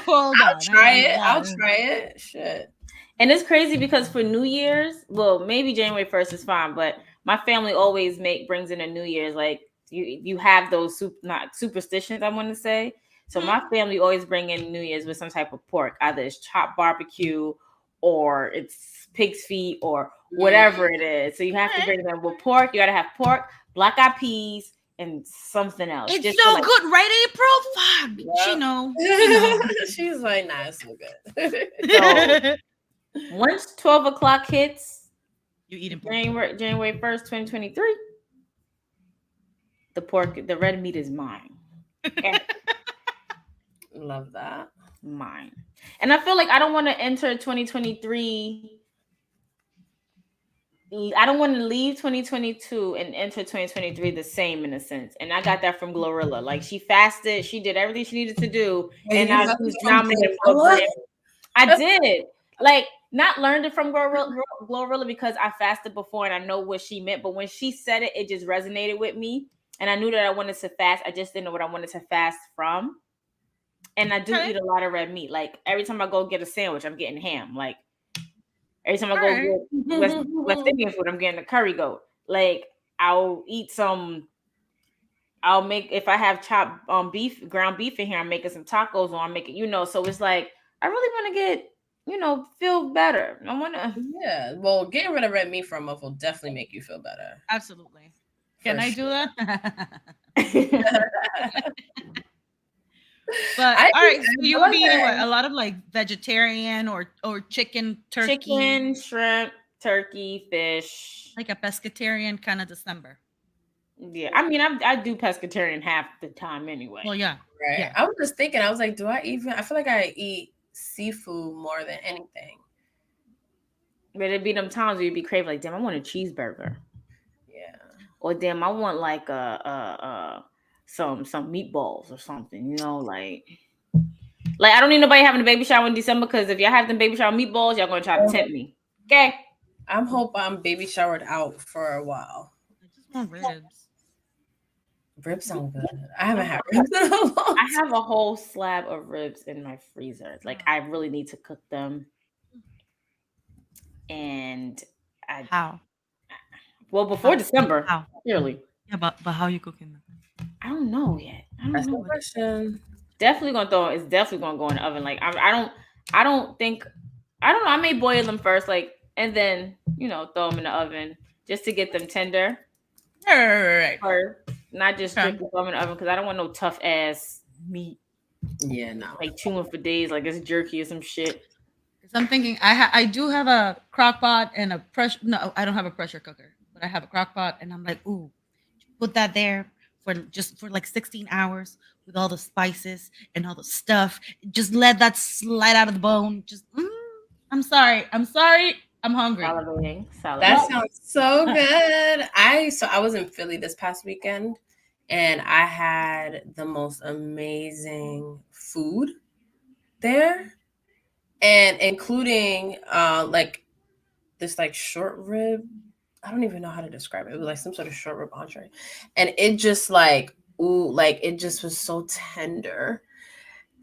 I'll try it. I'll try it. Shit. And it's crazy because for New Year's, well, maybe January 1st is fine, but my family always brings in a New Year's, like you have those not superstitions, I want to say. So my family always bring in New Year's with some type of pork, either it's chopped barbecue or it's pig's feet or whatever it is. So you have to bring them with pork. You got to have pork, black eyed peas, and something else. It's just so good, right, April? Fuck. Yep. She know. She's like, nah, it's so good. So once 12 o'clock hits, you eat January 1st, 2023, the red meat is mine. Love that. Mine. And I feel like I don't want to enter 2023. I don't want to leave 2022 and enter 2023 the same in a sense. And I got that from Glorilla. Like she fasted, she did everything she needed to do, and now she's nominated for a Grammy. I did. Like not learned it from Glorilla because I fasted before and I know what she meant. But when she said it, it just resonated with me. And I knew that I wanted to fast. I just didn't know what I wanted to fast from. And I do eat a lot of red meat. Like every time I go get a sandwich, I'm getting ham. Like every time I go get West Indian food, I'm getting a curry goat. Like I'll eat some. I'll make if I have chopped ground beef in here. I'm making some tacos, or I'm making So it's like I really want to get feel better. I want to. Yeah, well, getting rid of red meat for a month will definitely make you feel better. Absolutely. Can I do that? But all right, so you would be a lot of like vegetarian or chicken, turkey, chicken, shrimp, turkey, fish, like a pescatarian kind of December. Yeah, I mean, I do pescatarian half the time anyway. Well, yeah, right. Yeah. I was just thinking, I was like, I feel like I eat seafood more than anything. But it'd be them times where you'd be craving like, damn, I want a cheeseburger. Yeah. Or damn, I want like some meatballs or something, like I don't need nobody having a baby shower in December, because if y'all have them baby shower meatballs, y'all gonna try to tempt me. Okay. I hope I'm baby showered out for a while. I just want ribs. Ribs sound good. I haven't had ribs in a long time. I have a whole slab of ribs in my freezer. Like I really need to cook them. And How? Well, before December. How? Clearly. Yeah, but how you cooking them? I don't know yet. That's the question. Definitely gonna it's definitely gonna go in the oven. Like I don't know. I may boil them first, like, and then throw them in the oven just to get them tender. Right. Or not just strictly throw them in the oven, because I don't want no tough ass meat. Yeah, no. Like chewing for days, like it's jerky or some shit. So I'm thinking I do have a crock pot and a pressure. No, I don't have a pressure cooker, but I have a crock pot, and I'm like, ooh, put that there for like 16 hours with all the spices and all the stuff. Just let that slide out of the bone. Just I'm sorry. I'm hungry. Salivating. That sounds so good. I was in Philly this past weekend, and I had the most amazing food there, and including like this like short rib. I don't even know how to describe it. It was like some sort of short rib entree, and it just like it just was so tender.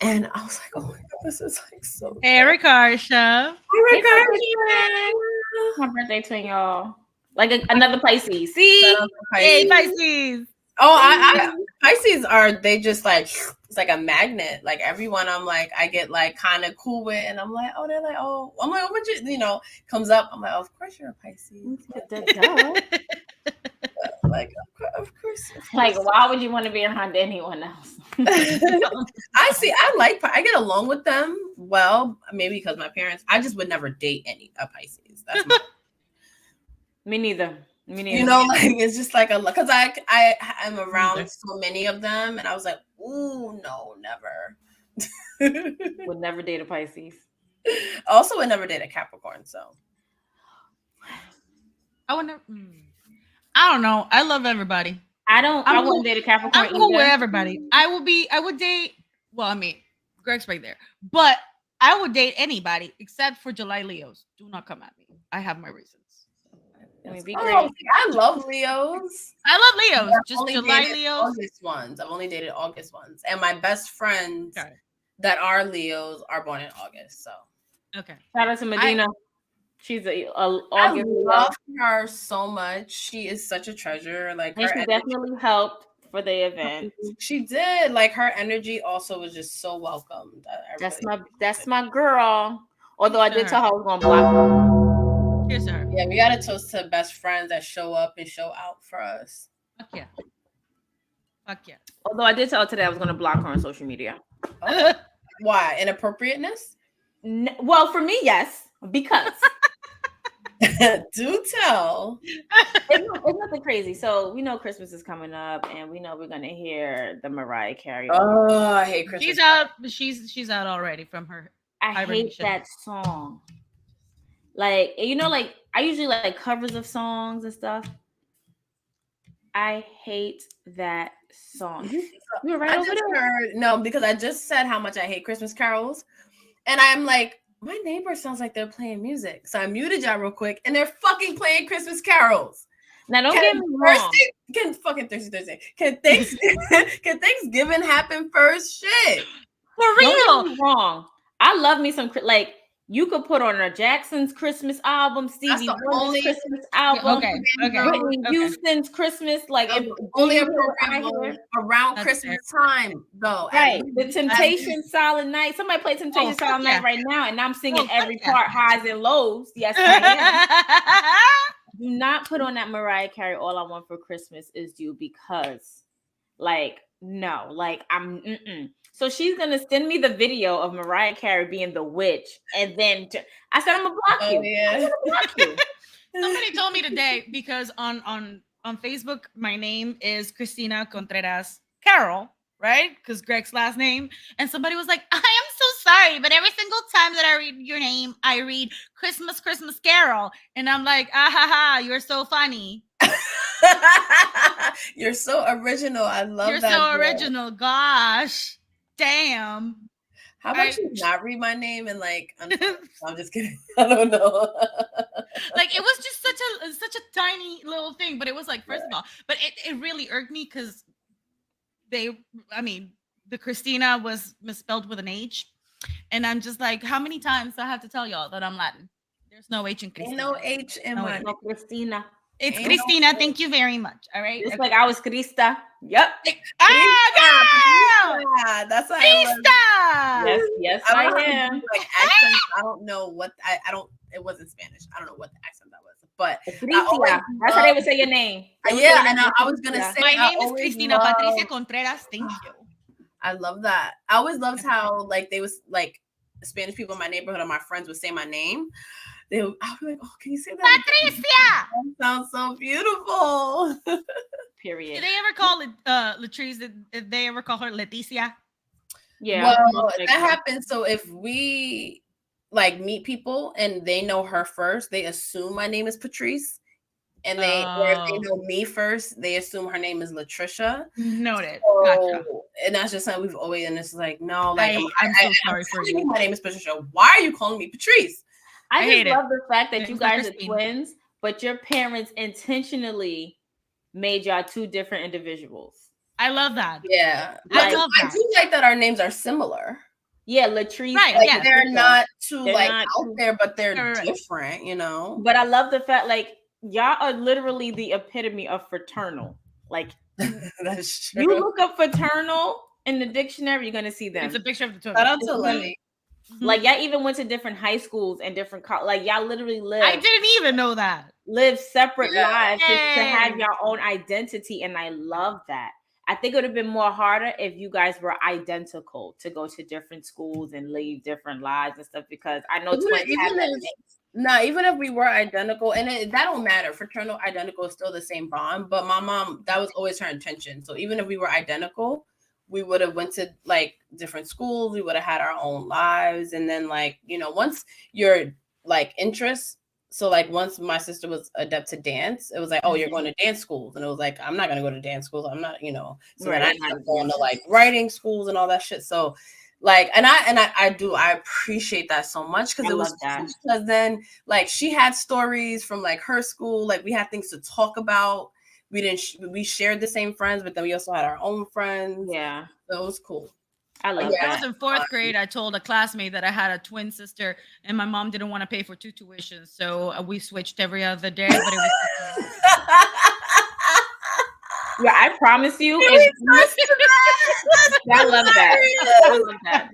And I was like, oh my God, this is like so good. Hey, Ricarsha. Hey, my birthday twin, y'all. Like another Pisces. See? Hey, Pisces. I Pisces they just like, it's like a magnet. Like everyone I'm like, I get like kind of cool with, and I'm like, oh, they're like, oh, I'm like, oh, what comes up. I'm like, oh, of course you're a Pisces. Like, of course. Like, why would you want to be around anyone else? I get along with them well, maybe because my parents. I just would never date a Pisces. That's Me neither. Like it's just like because I am around so many of them, and I was like, ooh, no, never. Would never date a Pisces. Also, would never date a Capricorn. So I wonder. I don't know. I love everybody. I wouldn't date a Capricorn. I'm cool with everybody. I would date. Well, I mean, Greg's right there, but I would date anybody except for July Leos. Do not come at me. I have my reasons. I love Leos. I love Leos. Just July Leos. August ones. I've only dated August ones, and my best friends that are Leos are born in August. So okay. Shout out to Medina. She's August. I love her so much. She is such a treasure. Like, and she definitely helped for the event. She did. Like, her energy also was just so welcomed. That's my girl. Although I did tell her I was gonna block her. Here's her. Yeah, we gotta toast to best friends that show up and show out for us. Fuck yeah. Fuck yeah. Although I did tell her today I was gonna block her on social media. Why? Inappropriateness? Well, for me, yes, because. Do tell. It's nothing crazy. So we know Christmas is coming up, and we know we're gonna hear the Mariah Carey. Oh, I hate Christmas. She's out. She's out already from her. I hate that song. Like, like I usually like covers of songs and stuff. I hate that song. You were right over there. No, because I just said how much I hate Christmas carols, and I'm like, my neighbor sounds like they're playing music. So I muted y'all real quick, and they're fucking playing Christmas carols. Now don't get me wrong. Can fucking Thursday. Can Thanksgiving happen first? Shit. For real. Don't get me wrong. I love me some, like, you could put on a Jackson's Christmas album, Stevie Wonder's Christmas album, Whitney Houston's Christmas, like only appropriate around Christmas time, though. Right, the Temptation Silent Night. Somebody play Temptation Silent Night right now, and I'm singing every part, highs and lows. Yes, I am. Do not put on that Mariah Carey. All I Want for Christmas Is You, because, like, no, like So she's gonna send me the video of Mariah Carey being the witch, and then I said, "I'm gonna block you." Yeah. I'm gonna block you. Somebody told me today, because on Facebook my name is Cristina Contreras Carol, right? Because Greg's last name, and somebody was like, "I am so sorry, but every single time that I read your name, I read Christmas Carol," and I'm like, "Ah ha ha, you're so funny." You're so original. I love that. You're so original. Gosh, damn. How about you not read my name and like? I'm just kidding. I don't know. Like, it was just such a tiny little thing, but it was like, first of all, but it really irked me because the Cristina was misspelled with an H, and I'm just like, how many times do I have to tell y'all that I'm Latin? There's no H in Cristina. Ain't no H in my name. Christina. It's Cristina. Thank you very much. All right. It's like I was Krista. Yep. Yeah, that's what Krista. Yes, I am. Like accents, I don't know what I don't. It wasn't Spanish. I don't know what the accent that was, but that's how they would say your name. Yeah, and I was gonna say my name is Cristina Patricia Contreras. Thank you. I love that. I always loved how like they was like Spanish people in my neighborhood or my friends would say my name. I was like, oh, can you say that? Patricia! That sounds so beautiful. Period. Did they ever call it Latrice? Did they ever call her Leticia? Yeah. Well, that happens. So if we like meet people and they know her first, they assume my name is Patrice. And or if they know me first, they assume her name is Latricia. Noted. So, gotcha. And that's just something we've always, and it's like, no, like I'm so sorry for you. My name is Patricia. Why are you calling me Patrice? I just love the fact that you guys are twins, but your parents intentionally made y'all two different individuals. I love that. Yeah. I love that. I do like that our names are similar. Yeah, Latrice. Right. Like, yeah. They're not too out there, but they're different, But I love the fact, like, y'all are literally the epitome of fraternal. Like, That's true. you look up fraternal in the dictionary, you're gonna see them. It's a picture of the twins. Shout out to Lenny. Like, y'all even went to different high schools and different like y'all literally I didn't even know that. Live separate lives to have your own identity, and I love that. I think it would have been more harder if you guys were identical to go to different schools and live different lives and stuff, because I know twins have that thing. Even if we were identical, and that don't matter. Fraternal identical is still the same bond. But my mom, that was always her intention. So even if we were identical, we would have went to like different schools. We would have had our own lives. And then like, once your like interests. So like once my sister was adept to dance, it was like, oh, you're going to dance schools. And it was like, I'm not going to go to dance schools. I'm not, So then I started going to like writing schools and all that shit. So like, and I appreciate that so much, because it was because then like she had stories from like her school, like we had things to talk about. We shared the same friends, but then we also had our own friends. Yeah, so it was cool. I love that. I was in 4th grade. I told a classmate that I had a twin sister, and my mom didn't want to pay for 2 tuitions, so we switched every other day. But it was yeah, I promise you. I love that. I love that.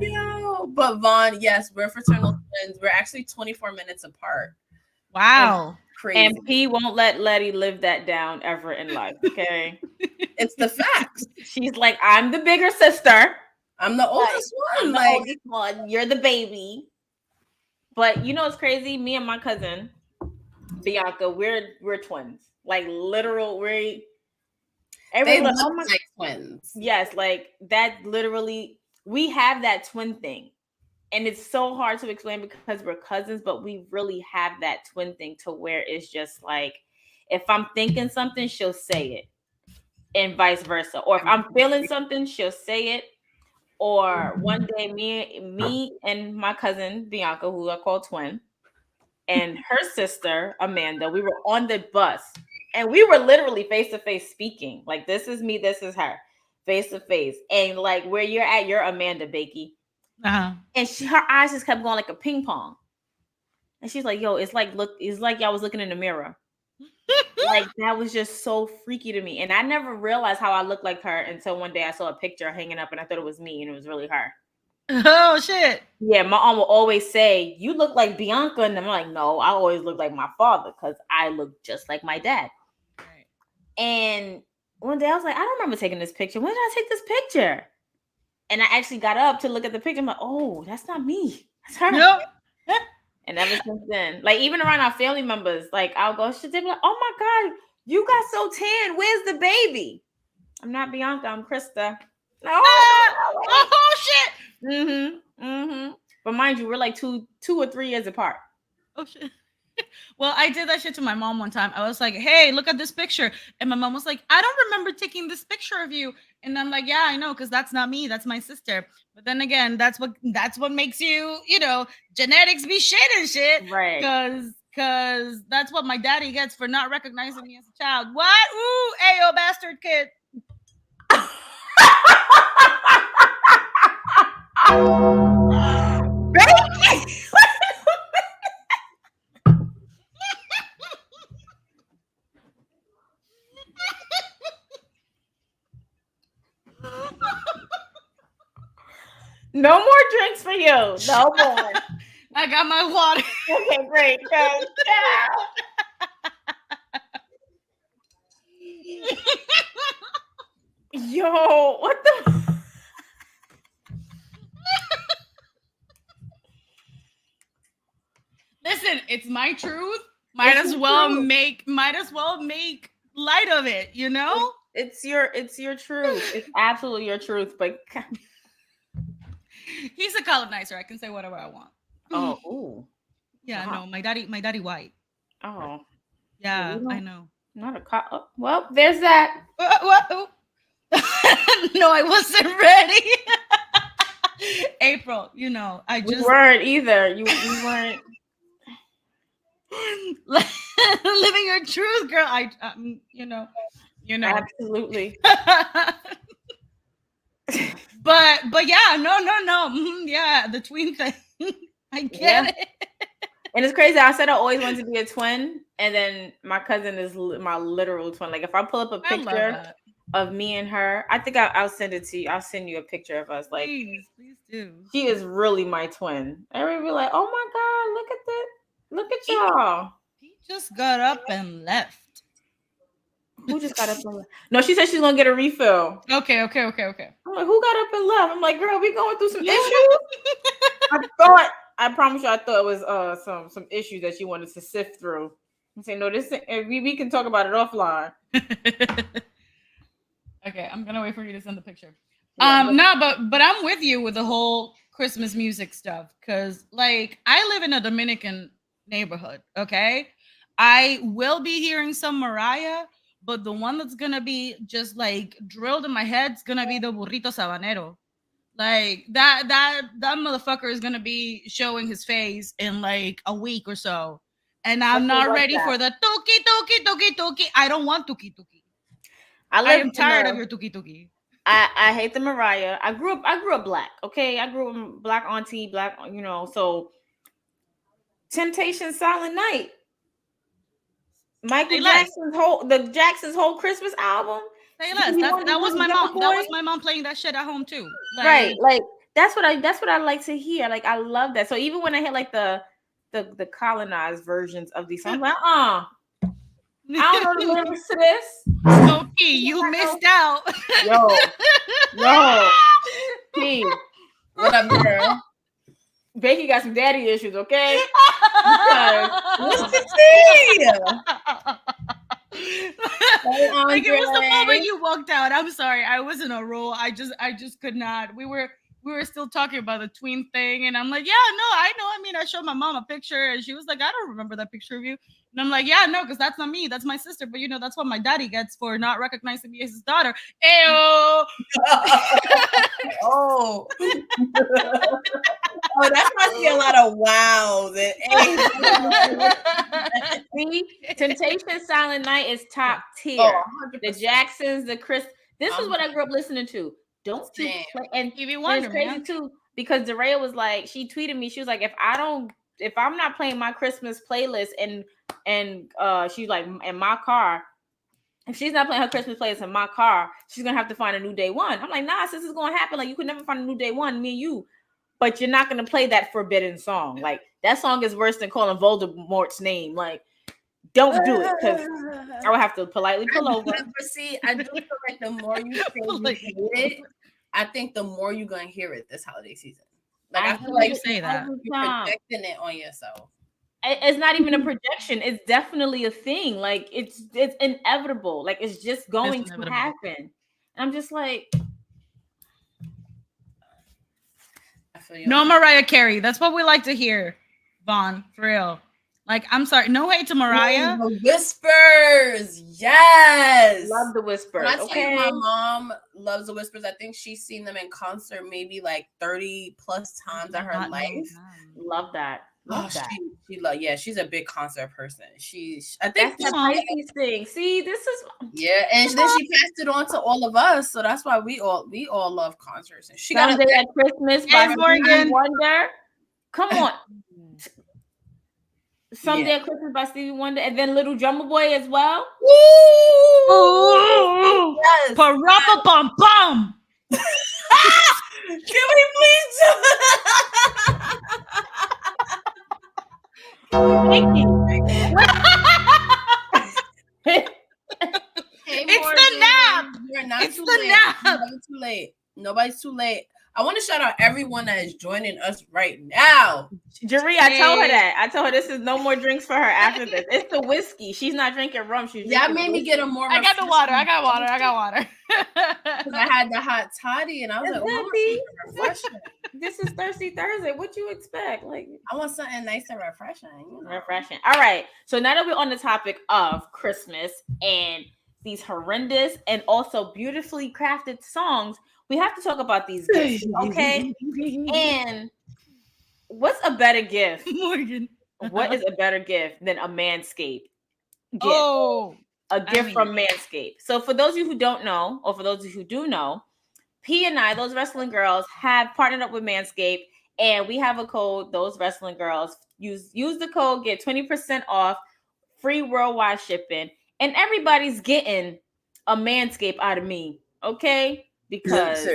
Yo, but Vaughn, yes, we're fraternal twins. We're actually 24 minutes apart. Wow. Crazy. And P won't let Letty live that down ever in life. Okay. It's the facts. She's like, I'm the bigger sister. I'm the oldest one. I'm the oldest one. You're the baby. But it's crazy. Me and my cousin Bianca, we're twins. Like literal, they look like twins. Yes, like that. Literally, we have that twin thing. And it's so hard to explain because we're cousins, but we really have that twin thing to where it's just like, if I'm thinking something, she'll say it, and vice versa. Or if I'm feeling something, she'll say it. Or one day, me and my cousin Bianca, who I call twin, and her sister Amanda, we were on the bus, and we were literally face to face speaking. Like, this is me, this is her, face to face, and like where you're at, you're Amanda Bakey. Uh-huh. And her eyes just kept going like a ping pong. And she's like, yo, it's like y'all was looking in the mirror. Like, that was just so freaky to me. And I never realized how I looked like her until one day I saw a picture hanging up and I thought it was me, and it was really her. Oh, shit. Yeah, my mom will always say, you look like Bianca. And I'm like, no, I always look like my father because I look just like my dad. Right. And one day I was like, I don't remember taking this picture. When did I take this picture? And I actually got up to look at the picture. I'm like, oh, that's not me. That's her. Yep. And ever since then, like even around our family members, like I'll go, she'll be like, oh my God, you got so tan. Where's the baby? I'm not Bianca. I'm Krista. Like, oh shit. Mm-hmm. But mind you, we're like two or 3 years apart. Oh shit. Well, I did that shit to my mom one time. I was like, hey, look at this picture. And my mom was like, I don't remember taking this picture of you. And I'm like, yeah, I know, because that's not me. That's my sister. But then again, that's what makes you, genetics be shit and shit. Right. Because that's what my daddy gets for not recognizing me as a child. What? Ooh, ayo, bastard kid. No more drinks for you. No more. I got my water. Okay, great. Yo, what the? Listen, it's my truth. Might as well make light of it, It's your truth. It's absolutely your truth. But he's a colonizer. I can say whatever I want. Oh, ooh. Yeah, wow. No, my daddy white. Oh. Yeah, I know. Not a well, there's that. What? No, I wasn't ready. April, I just... We weren't either. You weren't. Living your truth, girl. Absolutely. But yeah, no. Mm-hmm, yeah, the tween thing. I get it. And it's crazy. I said I always wanted to be a twin, and then my cousin is my literal twin. Like if I pull up a picture of me and her, I think I'll send it to you. I'll send you a picture of us. Like, please do. She is really my twin. Everybody be like, "Oh my god, look at that! Look at y'all." He just got up and left. Who just got up and left? No, she said she's gonna get a refill. Okay. I'm like, who got up and left? I'm like, girl, we going through some issues. I promise you, I thought it was some issues that she wanted to sift through. I'm saying, no, this we can talk about it offline. Okay, I'm gonna wait for you to send the picture. No, but I'm with you with the whole Christmas music stuff, because like I live in a Dominican neighborhood. Okay, I will be hearing some Mariah, but the one that's gonna be just like drilled in my head is gonna be the burrito sabanero. Like that motherfucker is gonna be showing his face in like a week or so, and I'm not ready for the tuki. I don't want tuki. I am tired of your tuki. I hate the Mariah. I grew up black. Okay, I grew up black auntie, black. So Temptation, Silent Night, Michael Jackson's whole Christmas album. Say less. That was my mom. That was my mom playing that shit at home too. Like, right, like that's what I like to hear. Like I love that. So even when I hear like the colonized versions of these songs, I'm like, I don't know the lyrics to this. Okay, you missed out. Yo, P, what up, girl? Becky got some daddy issues, okay? What's the tea? Like it was the moment you walked out. I'm sorry, I was in a roll. I just could not. We were still talking about the tween thing, and I'm like, yeah, no, I know. I mean, I showed my mom a picture, and she was like, I don't remember that picture of you. And I'm like, yeah, no, because that's not me. That's my sister. But that's what my daddy gets for not recognizing me as his daughter. Ew. Oh, that must be a lot of wow. See, Temptation, Silent Night is top tier. Oh, the Jacksons, the Chris. This is what I grew up listening to. Don't you play, and Stevie Wonder, it's crazy too, because Daria was like, she tweeted me, she was like, if I'm not playing my Christmas playlist and she's like, in my car, if she's not playing her Christmas playlist in my car, she's gonna have to find a new day one. I'm like, nah, this is gonna happen. Like, you could never find a new day one, me and you, but you're not gonna play that forbidden song. Like, that song is worse than calling Voldemort's name. Like, don't do it, because I would have to politely pull over. But see, I do feel like the more you say you hate it, I think the more you're gonna hear it this holiday season. Like, I feel like you say that you're projecting it on yourself. It's not even a projection. It's definitely a thing. Like, it's inevitable. Like, it's just going to happen. And I'm just like, I feel you. No Mariah Carey. That's what we like to hear, Vaughn, for real. Like, I'm sorry, no hate to Mariah. The whispers, yes, love the whispers. When I tell you my mom loves the whispers, I think she's seen them in concert maybe like 30 plus times in her life. Love that. Love that. She's a big concert person. I think that's the Pisces thing. See, this is and then she passed it on to all of us, so that's why we all love concerts. And she got Someday at Christmas by Stevie Wonder. Come on. Someday at Christmas by Stevie Wonder, and then Little Drummer Boy as well. Ooh, yes. Pa-ra-pa-pum-pum. Can we please Thank you. It's the nap. You're not too late. Too late. Nobody's too late. I want to shout out everyone that is joining us right now. Jerry, I told her that. I told her this is no more drinks for her after this. It's the whiskey. She's not drinking rum. She's that made me get a more. I got the water. I got water. Because I had the hot toddy, and I was refreshing. This is Thirsty Thursday. What you expect? Like, I want something nice and refreshing. Refreshing. All right. So now that we're on the topic of Christmas and these horrendous and also beautifully crafted songs, we have to talk about these gifts, okay? And what's a better gift, Morgan? What is a better gift than a Manscaped gift? Oh, a gift from Manscaped. So for those of you who don't know, or for those of you who do know, P and I, those wrestling girls, have partnered up with Manscaped, And we have a code, those wrestling girls. Use the code, get 20% off, free worldwide shipping. And everybody's getting a Manscaped out of me, okay? Because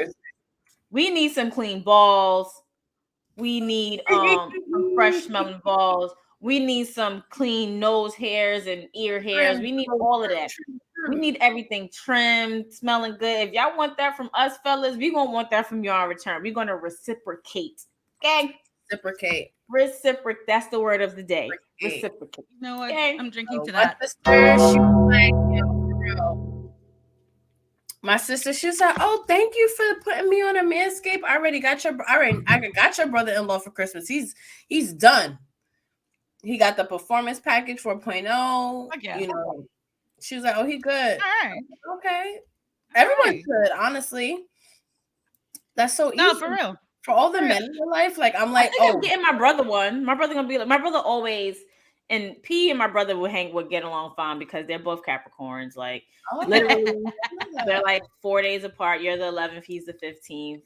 we need some clean balls. We need some fresh smelling balls. We need some clean nose hairs and ear hairs. We need all of that. We need everything trimmed, smelling good. If y'all want that from us, fellas, we gonna want that from y'all in return. We're gonna reciprocate. Okay? Reciprocate. That's the word of the day. Reciprocate. You know what? Okay? I'm drinking to that. My sister, she was like, "Oh, thank you for putting me on a Manscaped. I got your brother-in-law for Christmas. He's done. He got the performance package 4.0. Yeah. You know." She was like, "Oh, he good." All right. Okay. Everyone's good, honestly. That's so easy. No, for real. For all the men in your life, like I'm like, I'm getting my brother one. My brother gonna be like, my brother always, and P and my brother would get along fine because they're both Capricorns. Like literally, they're like 4 days apart. You're the 11th, he's the 15th.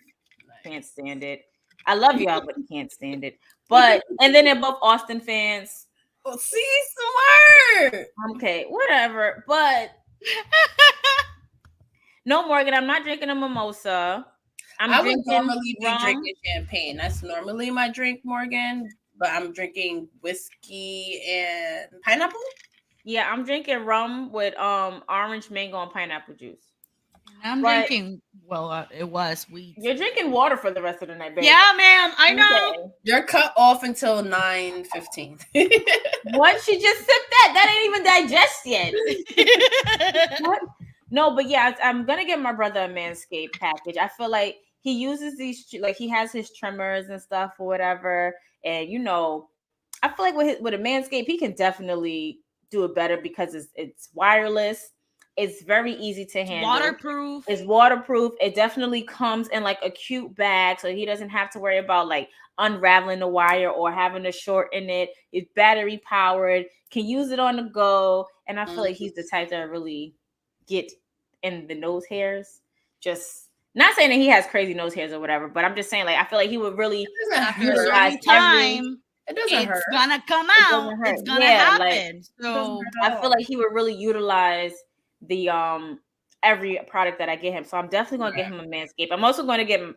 Can't stand it. I love y'all, but can't stand it. But and then they're both Austin fans. Well, see, smart. Okay, whatever. But no, Morgan, I'm not drinking a mimosa. I would normally be drinking champagne. That's normally my drink, Morgan. But I'm drinking whiskey and pineapple. Yeah, I'm drinking rum with orange, mango, and pineapple juice. I'm drinking. Well, it was wheat. You're drinking water for the rest of the night, baby. Yeah, ma'am. I know. Okay. You're cut off until 9:15. What? She just sipped that. That ain't even digest yet. What? No, but yeah, I'm gonna get my brother a Manscaped package. I feel like he uses these, like he has his trimmers and stuff or whatever. And you know, I feel like with a Manscaped, he can definitely do it better because it's wireless. It's very easy to handle. Waterproof. It's waterproof. It definitely comes in like a cute bag, so he doesn't have to worry about like unraveling the wire or having to shorten it. It's battery powered. Can use it on the go, and I feel like he's the type that really get in the nose hairs. Just not saying that he has crazy nose hairs or whatever, but I'm just saying like I feel like he would really utilize time. It doesn't hurt. It's gonna come out. It's gonna happen. So I feel like he would really utilize the every product that I get him. So I'm definitely gonna get him a Manscaped. I'm also going to get him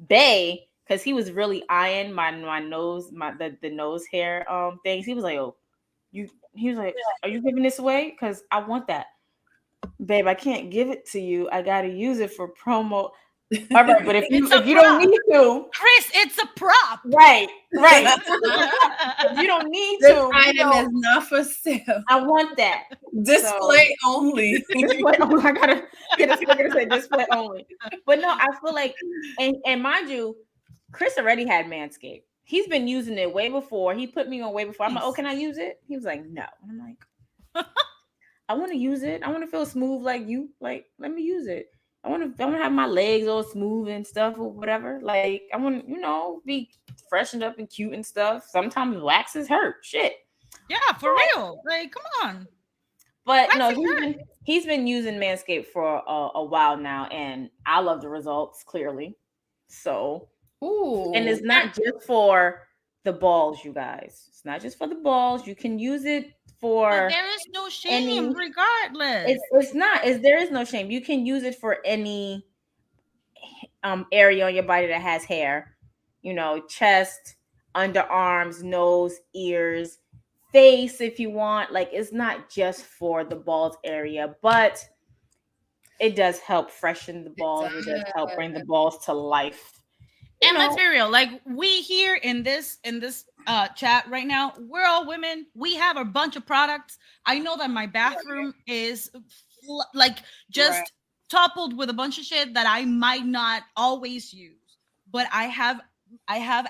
Bay because he was really eyeing my nose, the nose hair things. He was like, "Oh, he was like, are you giving this away? Because I want that." Babe, I can't give it to you. I gotta use it for promo. All right, but if you don't need to, Chris, it's a prop. Right. If you don't need this to, item is not for sale. I want that. Display only. Display only. I gotta get a sticker to say display only. But no, I feel like, and mind you, Chris already had Manscaped. He's been using it way before. He put me on way before. I'm like, "Oh, can I use it?" He was like, "No." I'm like, I want to use it. I want to feel smooth like you. Like, let me use it. I want to have my legs all smooth and stuff or whatever. Like, I want to, be freshened up and cute and stuff. Sometimes waxes hurt. Shit. Yeah, for real. Like, come on. But no, he's been using Manscaped for a while now, and I love the results, clearly. So, and it's not just for the balls, you guys. It's not just for the balls. You can use it for. But there is no shame, regardless. It's not. There is no shame. You can use it for any area on your body that has hair. You know, chest, underarms, nose, ears, face, if you want. Like, it's not just for the balls area, but it does help freshen the balls. It does help bring the balls to life. And let's be real, like we here in this chat right now, we're all women. We have a bunch of products. I know that my bathroom is like just toppled with a bunch of shit that I might not always use, but I have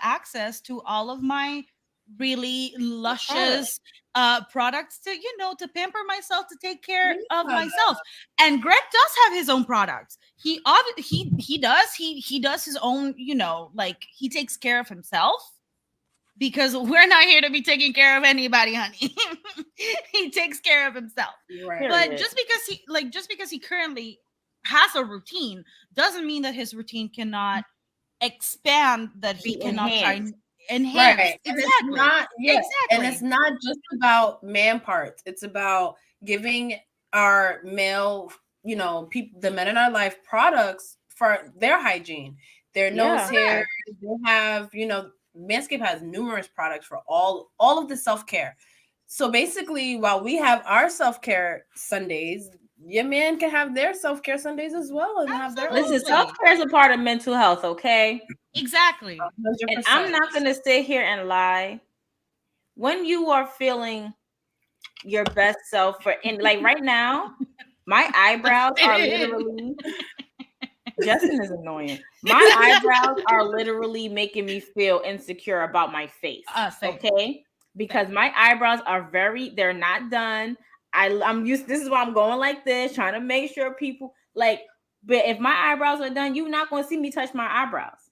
access to all of my really luscious products to pamper myself, to take care of myself. And Greg does have his own products. He does his own, like he takes care of himself, because we're not here to be taking care of anybody, honey. He takes care of himself. Right. But just because he currently has a routine doesn't mean that his routine cannot expand that he Be cannot try enhanced. enhance. Right. And Exactly. it's not, yeah. Exactly. And it's not just about man parts. It's about giving our male, people, the men in our life, products for their hygiene, their nose hair. They have, Manscaped has numerous products for all of the self-care. So basically, while we have our self-care Sundays, your man can have their self-care Sundays as well and have their own. Listen, self-care is a part of mental health, okay? Exactly. 100%. And I'm not gonna sit here and lie. When you are feeling your best self like right now, my eyebrows are literally Justin is annoying. My eyebrows are literally making me feel insecure about my face. Okay? Because my eyebrows are they're not done. I'm used, this is why I'm going like this, trying to make sure people like, but if my eyebrows are done, you're not going to see me touch my eyebrows.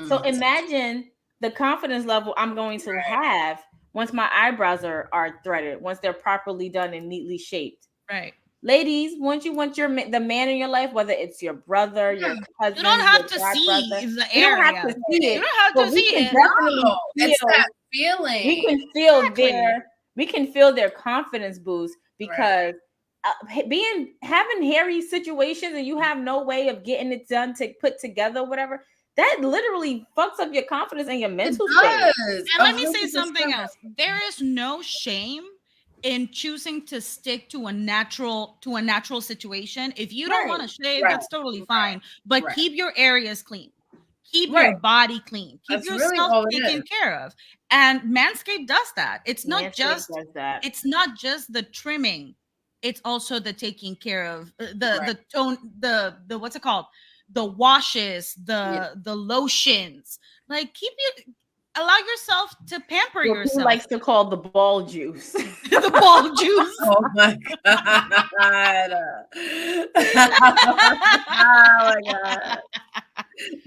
So imagine the confidence level I'm going to have once my eyebrows are threaded, once they're properly done and neatly shaped. Right. Ladies, once you want the man in your life, whether it's your brother, your cousin, you don't have to see the area. You don't have to see it. You don't have to see it. No, it's that feeling. We can feel their confidence boost because having hairy situations and you have no way of getting it done to put together, whatever. That literally fucks up your confidence and your mental state. And let me say something else. There is no shame in choosing to stick to a natural situation. If you don't want to shave, that's totally fine. But keep your areas clean. Keep your body clean. Keep yourself taken care of. And Manscaped does that. It's not just the trimming. It's also the taking care of the tone, the what's it called? The washes, the lotions. Like allow yourself to pamper yourself. He likes to call the ball juice. The ball juice. Oh my god. Oh my god.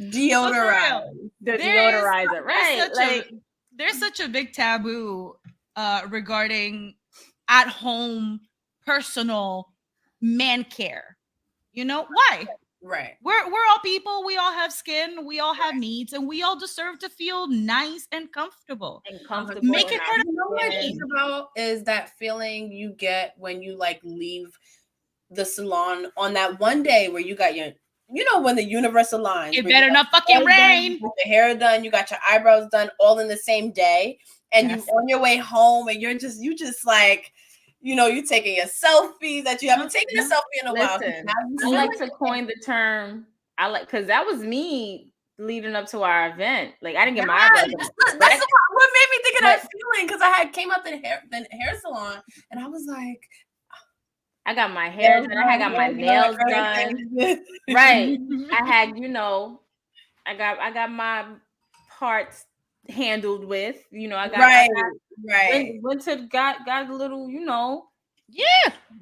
Deodorize. The deodorizer, right? There's such a big taboo regarding at home personal man care. You know why? Right. We're all people. We all have skin. We all have needs, and we all deserve to feel nice and comfortable. Make it part of what I think about is that feeling you get when you like leave the salon on that one day where you got your, when the universe aligns. It better not fucking rain. You got your hair done, you got your eyebrows done, all in the same day, and you on your way home, and you just like. You're taking a selfie that you haven't taken a selfie in a while. I like to coin the term. Because that was me leading up to our event. Like I didn't get my eyebrows. That's what made me think of that feeling because I came out the hair salon and I was like, I got my hair done. I got my nails done. Right. I had, I got my parts handled with, I got went to got a little,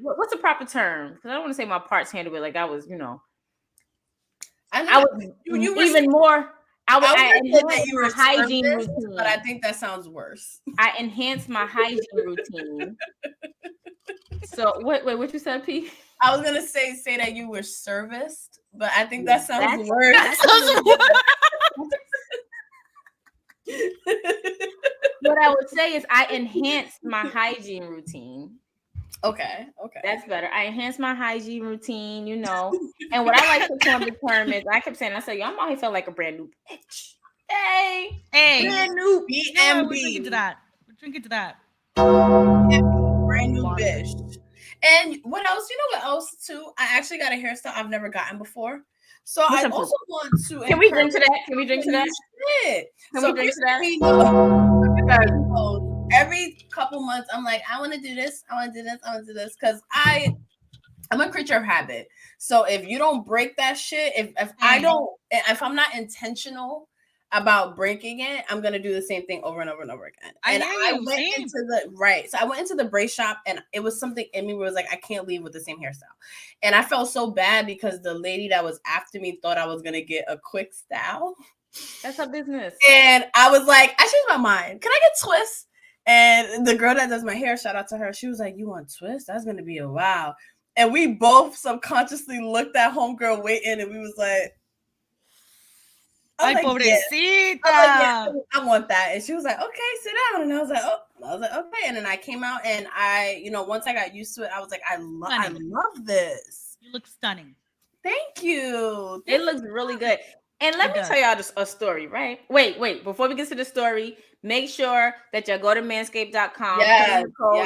what's the proper term? Because I don't want to say my parts handled with like I was, I was even more. I enhanced my hygiene routine, but I think that sounds worse. I enhanced my hygiene routine. So what you said, P? I was gonna say that you were serviced, but I think that sounds worse. What I would say is I enhanced my hygiene routine. Okay. That's better. I enhanced my hygiene routine, And what I like to coin the term is I kept saying, I said, I'm out here feeling like a brand new bitch. Hey, brand new BMB. We're drinking to that. Brand new bitch. And what else? What else too? I actually got a hairstyle I've never gotten before. So I also want to. Can we drink to that? Can we drink to that? Shit. Can we drink to that? Every couple months, I'm like, I want to do this. I want to do this. I want to do this because I'm a creature of habit. So if you don't break that shit, if I'm not intentional about breaking it, I'm gonna do the same thing over and over and over again. I went into the brace shop and it was something in me where it was like, I can't leave with the same hairstyle. And I felt so bad because the lady that was after me thought I was gonna get a quick style. That's her business. And I was like, I changed my mind. Can I get twists? And the girl that does my hair, shout out to her, she was like, you want twists? That's gonna be a wow. And we both subconsciously looked at homegirl waiting and we was like, I was like, pobrecita. I want that. And she was like, okay, sit down. And I was like, okay. And then I came out and once I got used to it, I was like, I love this. You look stunning. Thank you. It looks really good. And let me tell y'all a story, right? Wait. Before we get to the story, make sure that y'all go to manscaped.com.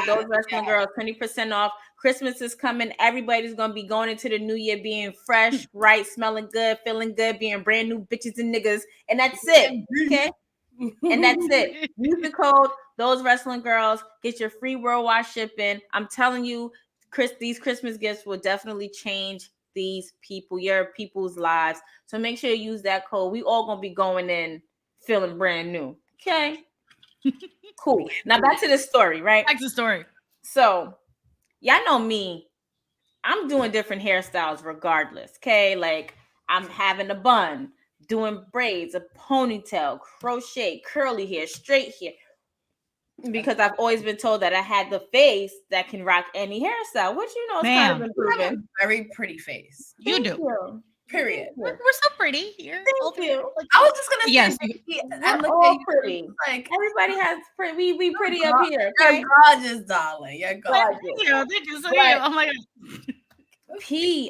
Those wrestling girls, 20% off. Christmas is coming. Everybody's going to be going into the new year being fresh, right, smelling good, feeling good, being brand new bitches and niggas. And that's it, okay? And that's it. Use the code, those wrestling girls. Get your free worldwide shipping. I'm telling you, these Christmas gifts will definitely change these people, your people's lives. So make sure you use that code. We all gonna be going in feeling brand new. Okay. Cool. Now back to the story, right? Back to the story. So y'all know me. I'm doing different hairstyles regardless. Okay. Like I'm having a bun, doing braids, a ponytail, crochet, curly hair, straight hair. Because I've always been told that I had the face that can rock any hairstyle, which is kind of improving. You have a very pretty face. You do. Period. We're so pretty here. Thank you. I was just gonna say, yes, I'm all pretty. Like everybody has pretty. We pretty up here. Okay? You're gorgeous, darling. You're gorgeous. Thank you. So you. Oh my god.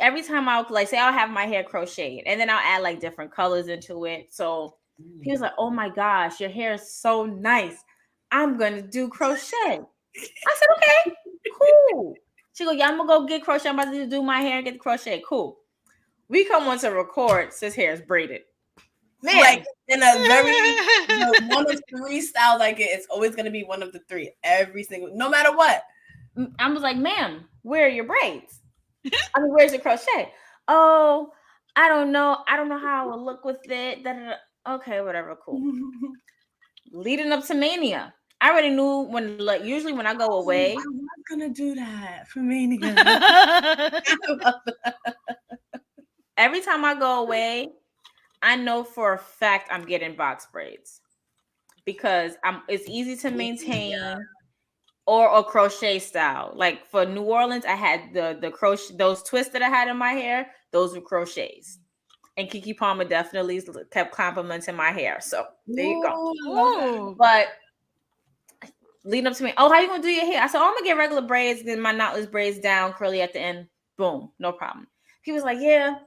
Every time I'll say I'll have my hair crocheted and then I'll add like different colors into it. So he was like, "Oh my gosh, your hair is so nice. I'm gonna do crochet." I said, "Okay, cool." She go, "Yeah, I'm gonna go get crochet. I'm about to do my hair and get the crochet." Cool. We come on to record. Sis hair is braided. Man, like in a very one of three styles I get, it's always gonna be one of the three. Every single, no matter what. I was like, "Ma'am, where are your braids? I mean, where's your crochet?" "Oh, I don't know. I don't know how I will look with it." Okay, whatever, cool. Leading up to Mania, I already knew usually when I go away. I was gonna do that for Mania. Every time I go away, I know for a fact I'm getting box braids because it's easy to maintain, or a crochet style. Like for New Orleans, I had the crochet, those twists that I had in my hair, those were crochets. And Keke Palmer definitely kept complimenting my hair. So there you go. Ooh. But leading up to me, "Oh, how you gonna do your hair?" I said, "Oh, I'm gonna get regular braids, then my knotless braids down, curly at the end. Boom, no problem." He was like, "Yeah,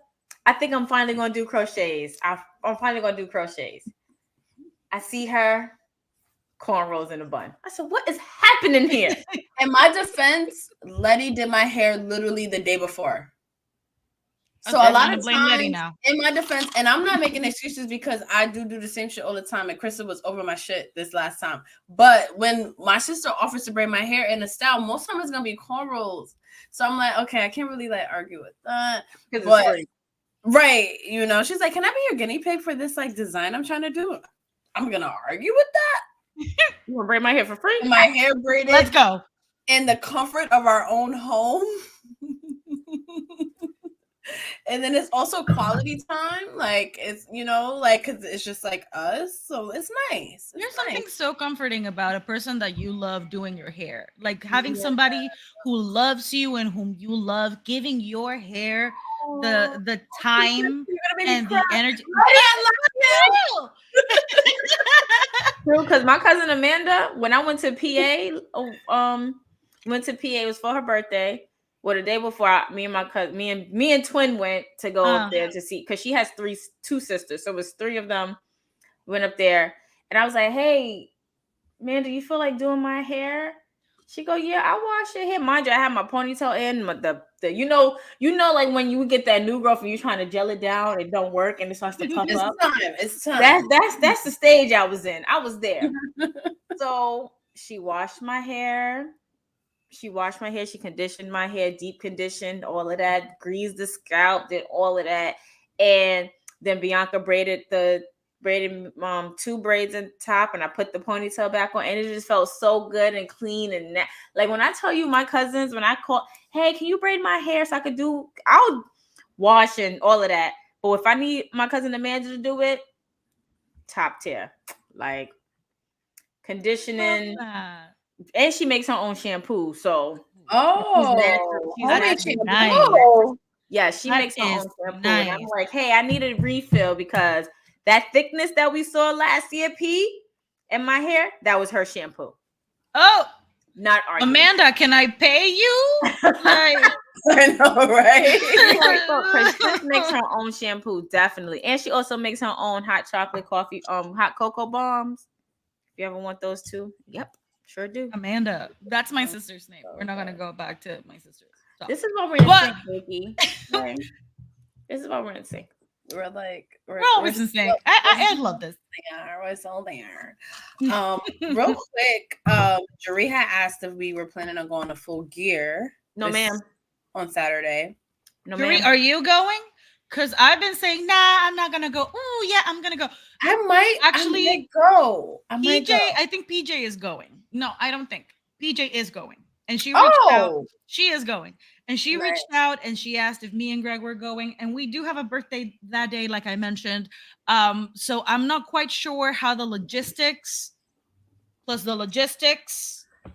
I think I'm finally gonna do crochets. I'm finally gonna do crochets." I see her, cornrows in a bun. I said, "What is happening here?" In my defense, Letty did my hair literally the day before. So a lot of times, in my defense, and I'm not making excuses because I do the same shit all the time. And Krista was over my shit this last time. But when my sister offers to braid my hair in a style, most of them it's gonna be cornrows. So I'm like, okay, I can't really argue with that. But, right, she's like, "Can I be your guinea pig for this design I'm trying to do?" I'm gonna argue with that. You wanna braid my hair for free? My hair braided. Let's go. In the comfort of our own home. And then it's also quality time. It's, because it's just us. So it's nice. There's something so comforting about a person that you love doing your hair. Like having somebody who loves you and whom you love, giving your hair the time and the energy. I love you. Because my cousin Amanda, when I went to PA, it was for her birthday. Well, the day before, me and Twin went to go up there to see, because she has two sisters, so it was three of them. Went up there, and I was like, "Hey, man, do you feel like doing my hair?" She go, "Yeah, I wash your hair." Mind you, I have my ponytail in, like when you get that new growth and you're trying to gel it down, it don't work, and it starts to puff up. It's time. That's the stage I was in. I was there. So she washed my hair. She conditioned my hair, deep conditioned, all of that, greased the scalp, did all of that. And then Bianca braided two braids in top, and I put the ponytail back on, and it just felt so good and clean. And like when I tell you, my cousins, when I call, "Hey, can you braid my hair so I could I'll wash and all of that. But if I need my cousin Amanda to do it, top tier. Like conditioning. And she makes her own shampoo, so that's nice. Yeah, she makes her own shampoo. Nice. And I'm like, "Hey, I need a refill because That thickness that we saw last year, P, in my hair, that was her shampoo. Oh, not arguing. Amanda, can I pay you? Like, I know, right? Because Chris makes her own shampoo, definitely, and she also makes her own hot chocolate coffee, hot cocoa bombs. If you ever want those too, yep, sure do. Amanda, that's my sister's name. We're not gonna go back to my sister's. This is what we're in sync, Vicky. Right? This is what we're in sync. We're like we're always in sync. I love this. We're so there. Real quick, Jeree had asked if we were planning on going to Full Gear. No, ma'am. On Saturday. No, Jeree, are you going? Because I've been saying, nah, I'm not gonna go. Oh, yeah, I'm gonna go. I might actually go. I think PJ is going. No, I don't think PJ is going. And she reached out. She is going. And she reached out and she asked if me and Greg were going. And we do have a birthday that day, like I mentioned. So I'm not quite sure how the logistics.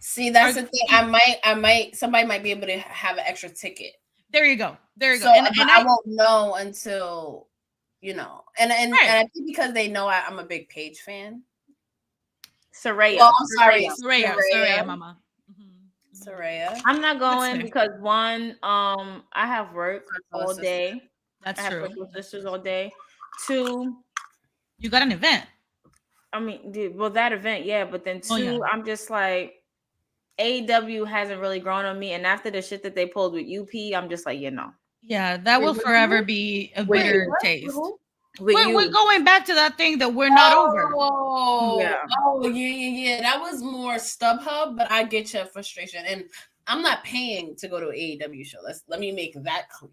See, that's the thing. I might. Somebody might be able to have an extra ticket. There you go. So, and I won't know until, and I think because they know I'm a big Paige fan. Soraya. Well, I'm sorry, Soraya, Mama. Soraya. I'm not going because one, I have work all day. That's true. I have with sisters all day. Two, you got an event. I mean, that event, yeah. But then two, I'm just like, AEW hasn't really grown on me, and after the shit that they pulled with UP, I'm just like, Yeah, that will forever be a bitter taste. We're going back to that thing that we're not over. Yeah. That was more StubHub, but I get your frustration, and I'm not paying to go to an AEW show. Let me make that clear.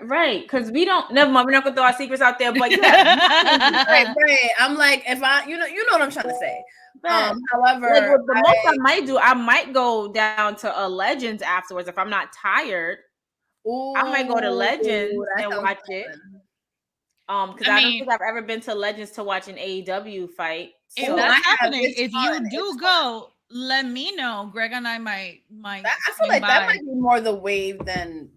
Right, because we don't. Never mind. We're not gonna throw our secrets out there, but right. I'm like, if I, you know what I'm trying to say. However, the most I might do, I might go down to a Legends afterwards if I'm not tired. I might go to Legends and watch it. Because I don't think I've ever been to Legends to watch an AEW fight. If that's happening, if you do go, let me know. Greg and I might. I feel like that might be more the wave than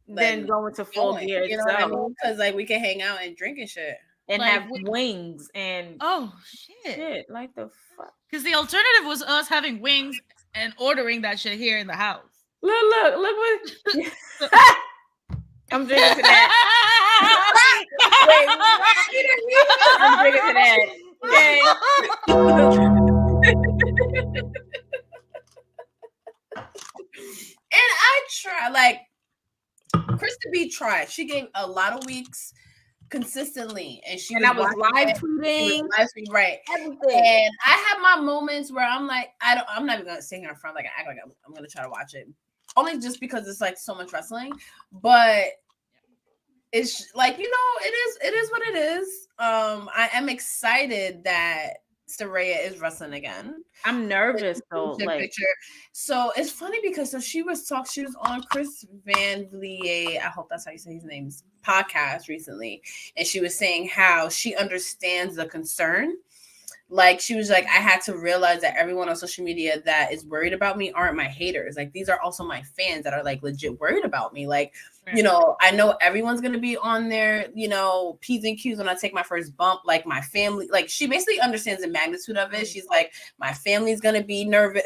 going to Full Gear. You know what I mean? Because we can hang out and drink and shit. And have wings and shit, like the fuck. Because the alternative was us having wings and ordering that shit here in the house. Look what I'm drinking to that. I'm drinking to that. Okay. And I try, Krista B tried. She gave a lot of weeks consistently, and I was live tweeting, right? Everything. And I have my moments where I'm like, I'm not even gonna sit here in front, act like I'm gonna try to watch it, only just because it's so much wrestling. But it's it is what it is. I am excited that Soraya is wrestling again. I'm nervous though. So it's funny because she was on Chris Van Vliet, I hope that's how you say his name's podcast recently, and she was saying how she understands the concern. She was like, I had to realize that everyone on social media that is worried about me aren't my haters. These are also my fans that are legit worried about me. I know everyone's going to be on their, P's and Q's when I take my first bump. My family, she basically understands the magnitude of it. She's like, my family's going to be nervous.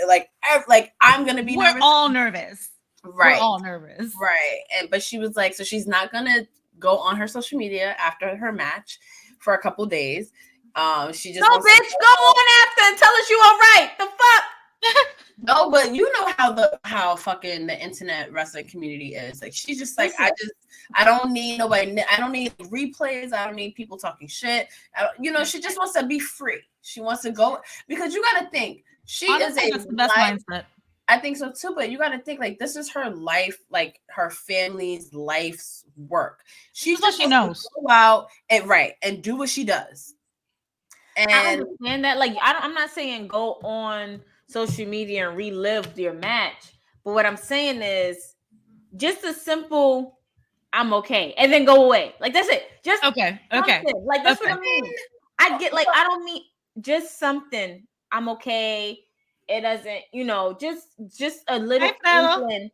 I'm going to be nervous. We're all nervous. Right. We're all nervous. Right. But she was like, so she's not going to go on her social media after her match for a couple days. She just bitch, go on after and tell us you all right. The fuck? No, but you know how fucking the internet wrestling community is. She's just I don't need nobody. I don't need replays. I don't need people talking shit. She just wants to be free. She wants to go because you got to think Honestly, that's the best mindset. I think so too, but you got to think this is her life, her family's life's work. She knows go out and do what she does. And I understand that. I'm not saying go on social media and relive your match, but what I'm saying is just a simple I'm okay and then go away. That's it. Just okay. That's what I mean. I get I don't mean just something. I'm okay. It doesn't, just a little inkling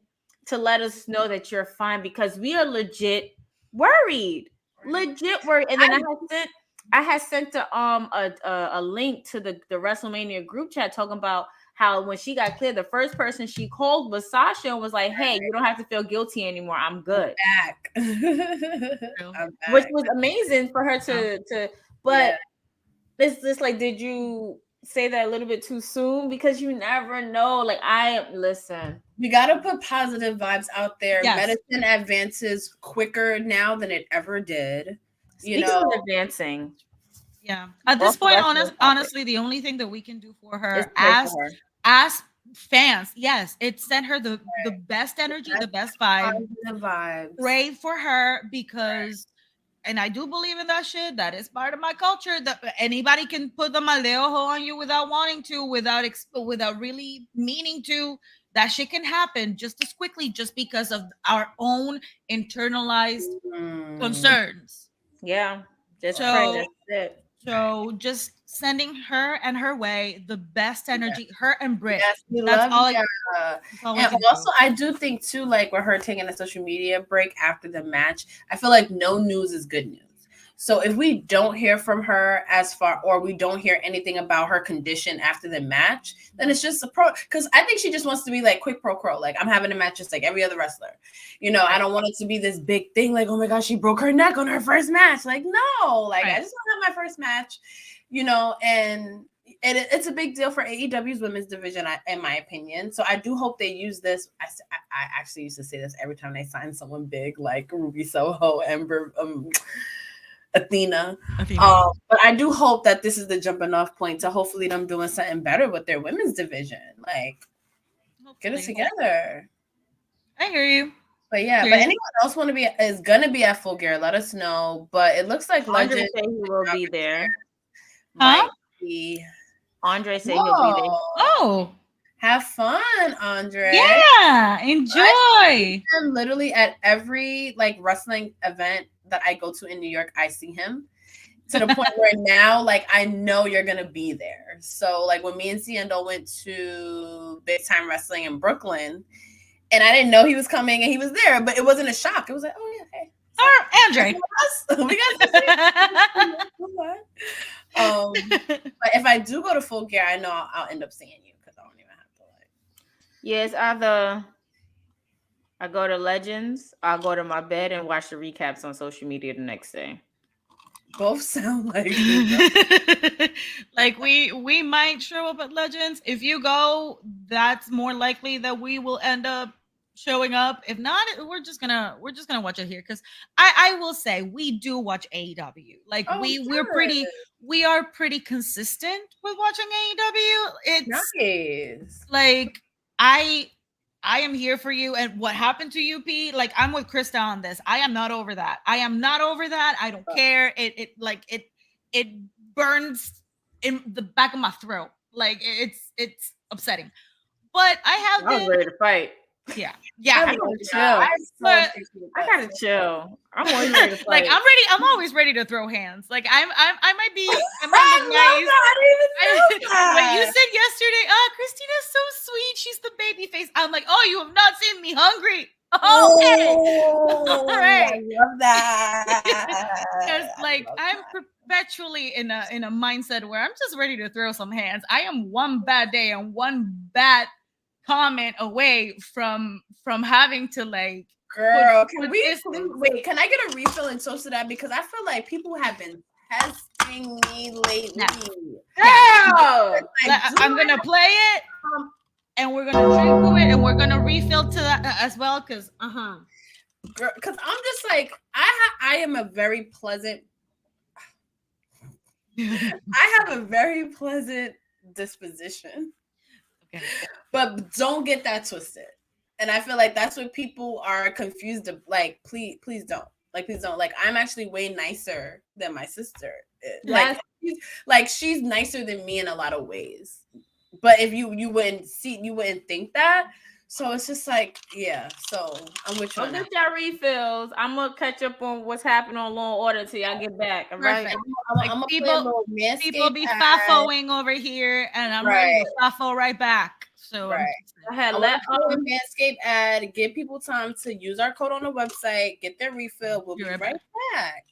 to let us know that you're fine because we are legit worried. And then I had sent a link to the WrestleMania group chat talking about how when she got cleared, the first person she called was Sasha and was like, "Hey, you don't have to feel guilty anymore. I'm good." Back. I'm back. Which was amazing for her to. But it's just like, did you say that a little bit too soon? Because you never know. Like, listen. We gotta put positive vibes out there. Yes. Medicine advances quicker now than it ever did. Speaking of advancing. Yeah. At this point, honestly, the only thing that we can do for her as fans, yes, it sent her the best energy, the best vibes. Pray for her because, and I do believe in that shit. That is part of my culture. That anybody can put the mal de ojo on you without wanting to, without really meaning to. That shit can happen just as quickly, just because of our own internalized concerns. Yeah, just pray. That's it. So just sending her and her way the best energy, her and Britt. Yes, we love you. And also, I do think too, like with her taking a social media break after the match, I feel like no news is good news. So if we don't hear from her or we don't hear anything about her condition after the match, then it's just because I think she just wants to be like quick pro quo. Like, I'm having a match just like every other wrestler. I don't want it to be this big thing. Like, oh my gosh, she broke her neck on her first match. Like, no, like I just want to have my first match, and it's a big deal for AEW's women's division, in my opinion. So I do hope they use this. I actually used to say this every time they sign someone big like Ruby Soho, Ember, Athena. But I do hope that this is the jumping off point to hopefully them doing something better with their women's division. Like, get it together. I hear you. But yeah, anyone else is gonna be at Full Gear, let us know. But it looks like Andre said he will be there. Andre said he'll be there. Oh. Have fun, Andre. Yeah, enjoy. I'm literally at every like wrestling event that I go to in New York, I see him to the point where now, like, I know you're gonna be there. So, like, when me and Ciendo went to Big Time Wrestling in Brooklyn, and I didn't know he was coming, and he was there, but it wasn't a shock. It was like, oh yeah, hey, Andre, we got but if I do go to Full Gear, I know I'll end up seeing you because I don't even have to like. Yeah, it's either I go to Legends, I'll go to my bed and watch the recaps on social media the next day. Both sound like like we might show up at Legends. If you go, that's more likely that we will end up showing up. If not, we're just gonna watch it here because I will say we do watch AEW. Like we are pretty consistent with watching AEW. It's nice. Like I am here for you. And what happened to you, Pete? Like, I'm with Krista on this. I am not over that. I don't care. It burns in the back of my throat. Like, it's upsetting. But I was ready to fight. Yeah. I gotta chill. I'm always ready to fight. Like, I'm always ready to throw hands. Like, I might look nice. When you said yesterday, Christina's so sweet. She's the baby face. I'm like, oh, you have not seen me hungry. Okay. All right. I love that. Because like I'm perpetually in a mindset where I'm just ready to throw some hands. I am one bad day and one bad comment away from having to like, girl, can I get a refill and toast to that? Because I feel like people have been testing me lately. Yeah. I'm gonna play it and we're gonna drink to it and we're gonna refill to that as well. Because because I'm just like I am a very pleasant I have a very pleasant disposition. Okay. But don't get that twisted. And I feel like that's what people are confused of. Like, please don't. Like, I'm actually way nicer than my sister. Yes. Like she's nicer than me in a lot of ways. But if you wouldn't think that. So it's just like, yeah. So I'm with you. I'll get y'all refills. I'm gonna catch up on what's happening on Law and Order till y'all get back. Right? I'm gonna people be fafoing over here, and I'm ready to fafo right back. So I had let Manscaped ad. Give people time to use our code on the website, get their refill. We'll be right back.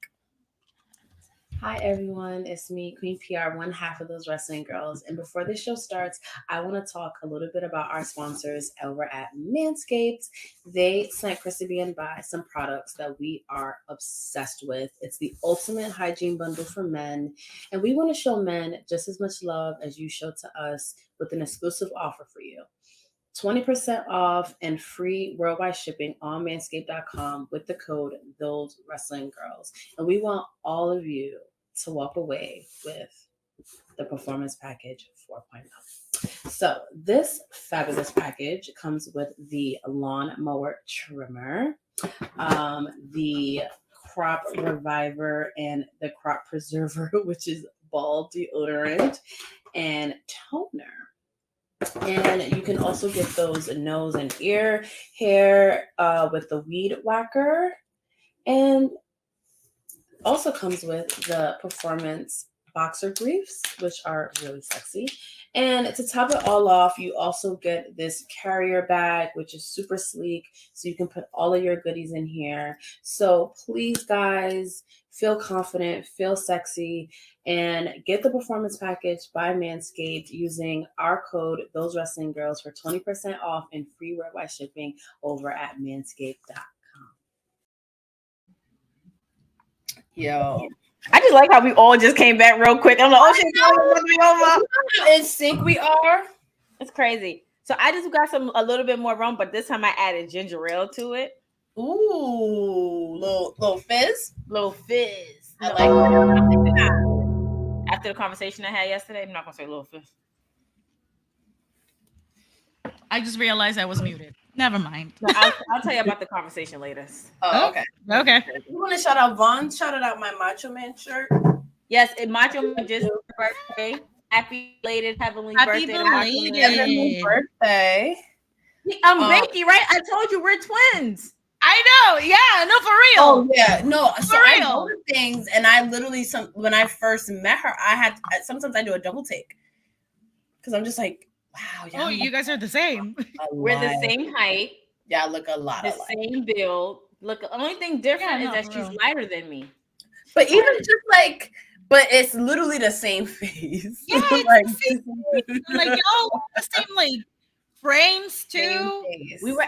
Hi everyone, it's me, Queen PR, one half of those wrestling girls. And before the show starts, I want to talk a little bit about our sponsors over at Manscaped. They sent Cristina by some products that we are obsessed with. It's the ultimate hygiene bundle for men. And we want to show men just as much love as you show to us with an exclusive offer for you. 20% off and free worldwide shipping on manscaped.com with the code Those Wrestling Girls. And we want all of you to walk away with the Performance Package 4.0. So this fabulous package comes with the lawn mower trimmer, the crop reviver, and the crop preserver, which is ball deodorant, and toner. And you can also get those nose and ear hair with the weed whacker. And also comes with the performance boxer briefs, which are really sexy. And to top it all off, you also get this carrier bag, which is super sleek. So you can put all of your goodies in here. So please, guys, feel confident, feel sexy, and get the performance package by Manscaped using our code Those Wrestling Girls for 20% off and free worldwide shipping over at manscaped.com. Yo, I just like how we all just came back real quick. I'm like, oh shit, how in sync we are. it's crazy. So I just got a little bit more rum, but this time I added ginger ale to it. Ooh, little fizz. Little fizz. I like that. After the conversation I had yesterday, I'm not gonna say little fizz. I just realized I was muted. Never mind. No, I'll tell you about the conversation later. Oh, okay. Okay. You want to shout out Vaughn? Shouted out my Macho Man shirt. Yes, Macho Man just birthday. Happy belated heavenly Happy birthday. To Macho Man. belated. Birthday. Becky, right? I told you we're twins. I know. Yeah. No, for real. Oh yeah, no. So I real. know the things, and I literally when I first met her, sometimes I do a double take because I'm just like, wow. Oh, you guys are the same. We're the same height. Yeah, look a lot. The same build. Look, the only thing different is that she's lighter than me. But even just like, but it's literally the same face. Yeah, like, like y'all the same like frames too. We were